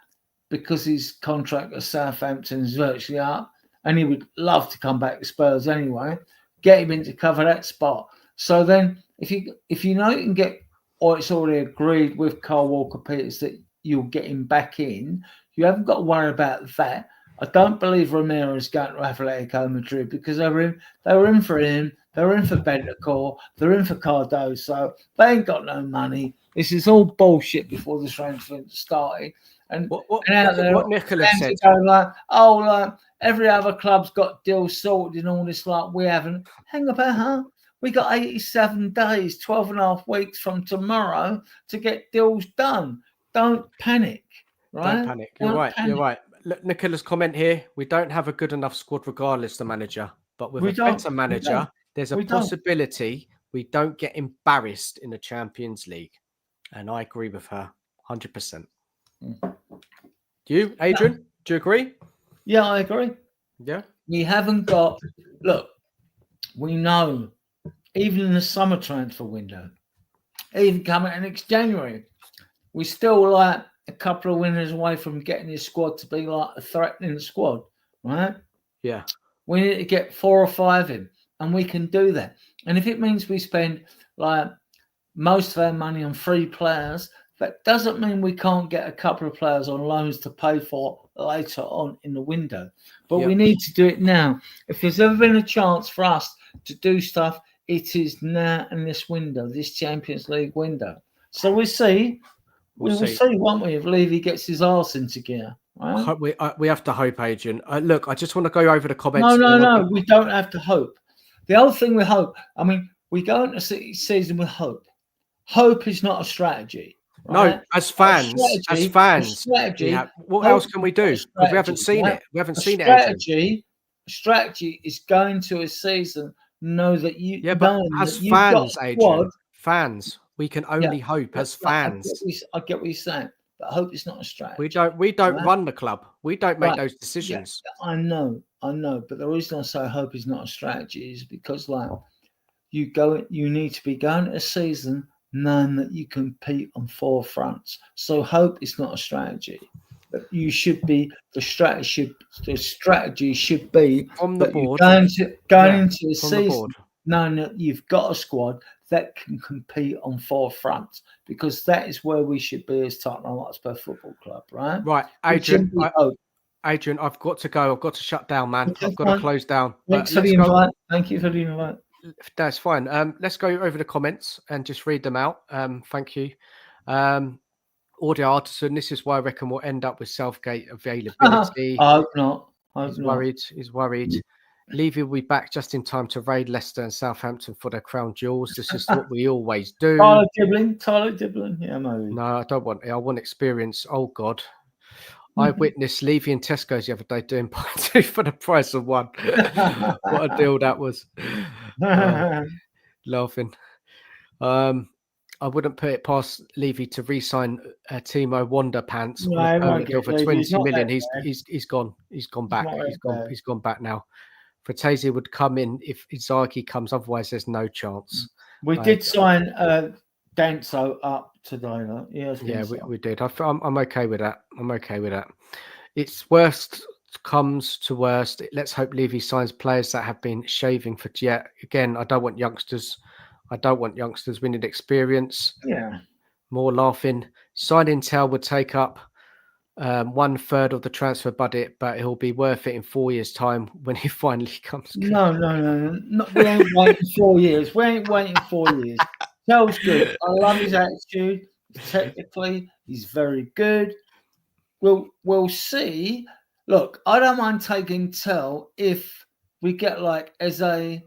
because his contract at Southampton is virtually up. And he would love to come back to Spurs anyway. Get him in to cover that spot. So then, if you know you can get, or it's already agreed with Carl Walker-Peters that you'll get him back in, you haven't got to worry about that. I don't believe Romero is going to Atletico Madrid because they were in for him. They were in for Bentancur. They're in for Cardoso. They ain't got no money. This is all bullshit before the transfer started. And out there, what Nicola said. Like, every other club's got deals sorted and all this. Like, we haven't. Hang about, huh? We got 87 days, 12 and a half weeks from tomorrow to get deals done. Don't panic, right? Don't panic. You're right. You're right. Look, Nicola's comment here. We don't have a good enough squad regardless, the manager. But with better manager, there's a possibility we don't get embarrassed in the Champions League. And I agree with her 100%. Do you, Adrian? Do you agree? Yeah, I agree. Yeah. We haven't got, look, we know, even in the summer transfer window, even coming in next January, we still like a couple of winners away from getting this squad to be like a threatening squad, right? Yeah. We need to get 4 or 5 in, and we can do that. And if it means we spend like most of our money on free players, that doesn't mean we can't get a couple of players on loans to pay for later on in the window. But we need to do it now. If there's ever been a chance for us to do stuff, it is now in this window, this Champions League window. So we'll see. We'll see, won't we, if Levy gets his arse into gear. Right? We have to hope, Adrian. Look, I just want to go over the comments. No. We don't have to hope. The whole thing with hope, I mean, we go into season with hope. Hope is not a strategy. Right? No, as fans, what else can we do? Because we haven't seen it. We haven't seen it, Adrian. Strategy is going to a season, know that you... Yeah, but as fans, Adrian, fans, we can only hope as fans. I get what you're saying, but hope is not a strategy. We don't run the club. We don't make those decisions. Yeah, I know. But the reason I say hope is not a strategy is because, like, you need to be going to a season knowing that you compete on 4 fronts. So hope is not a strategy. you should be the strategy should be From the that you're board. going into the from the board. season knowing that you've got a squad that can compete on 4 fronts, because that is where we should be as Tottenham Hotspur Football Club, right? Right, Adrian. Adrian, I've got to go. I've got to shut down, man. Okay, I've got fine. to close down. Thanks But for let's the go. invite. Thank you for the invite. That's fine. Let's go over the comments and just read them out. Thank you. Audio Artisan, this is why I reckon we'll end up with Southgate availability. I hope not. He's worried. Levy will be back just in time to raid Leicester and Southampton for their crown jewels. This is what we always do. Tyler Diblin. Yeah, maybe. No, I don't want it. I want experience. Oh, God. I witnessed Levy and Tesco's the other day doing buy 2 for the price of 1. What a deal that was. Laughing. I wouldn't put it past Levy to re-sign Timo Wonder Pants on a permanent deal for 20 million. He's gone. He's gone back. He's gone back now. Fratesi would come in if Inzaghi comes. Otherwise, there's no chance. We did sign Danso up today, though. Yeah, we did. I'm okay with that. I'm okay with that. It's worst comes to worst. Let's hope Levy signs players that have been shaving for. Yeah, again, I don't want youngsters. We need experience. Yeah. More laughing. Signing Tell would take up 1/3 of the transfer budget, but it'll be worth it in 4 years' time when he finally comes. No. We ain't waiting 4 years. We ain't waiting 4 years. Tell's good. I love his attitude. Technically, he's very good. We'll see. Look, I don't mind taking Tell if we get like Eze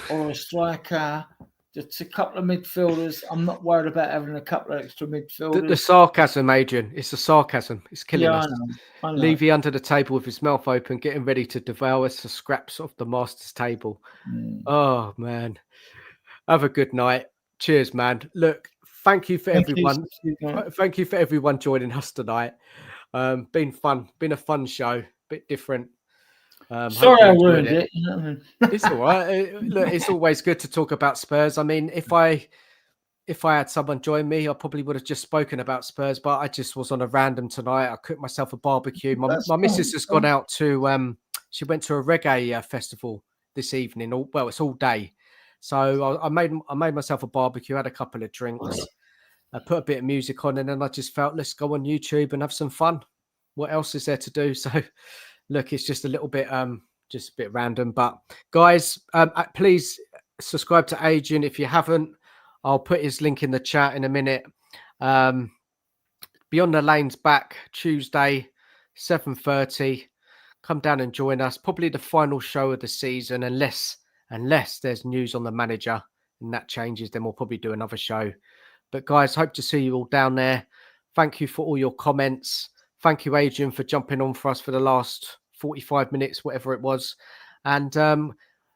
or a striker. Just a couple of midfielders. I'm not worried about having a couple of extra midfielders. The sarcasm, Adrian. It's the sarcasm. It's killing us. I know. Levy under the table with his mouth open, getting ready to devour some scraps off the master's table. Oh, man. Have a good night. Cheers, man. Look, thank you for everyone. Thank you for everyone joining us tonight. Been fun. Been a fun show. Bit different. Sorry I ruined it. You know what I mean? It's all right. Look, it's always good to talk about Spurs. I mean, if I had someone join me, I probably would have just spoken about Spurs, but I just was on a random tonight. I cooked myself a barbecue. My missus has gone out to, she went to a reggae festival this evening. It's all day. So I made myself a barbecue, had a couple of drinks, I put a bit of music on, and then I just felt, let's go on YouTube and have some fun. What else is there to do? So look, it's just a little bit, just a bit random. But guys, please subscribe to Adrian if you haven't. I'll put his link in the chat in a minute. Beyond the Lane's back Tuesday, 7:30. Come down and join us. Probably the final show of the season, unless there's news on the manager and that changes, then we'll probably do another show. But guys, hope to see you all down there. Thank you for all your comments. Thank you, Adrian, for jumping on for us for the last 45 minutes, whatever it was. And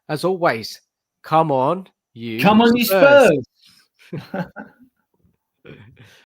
as always, come on, you Spurs.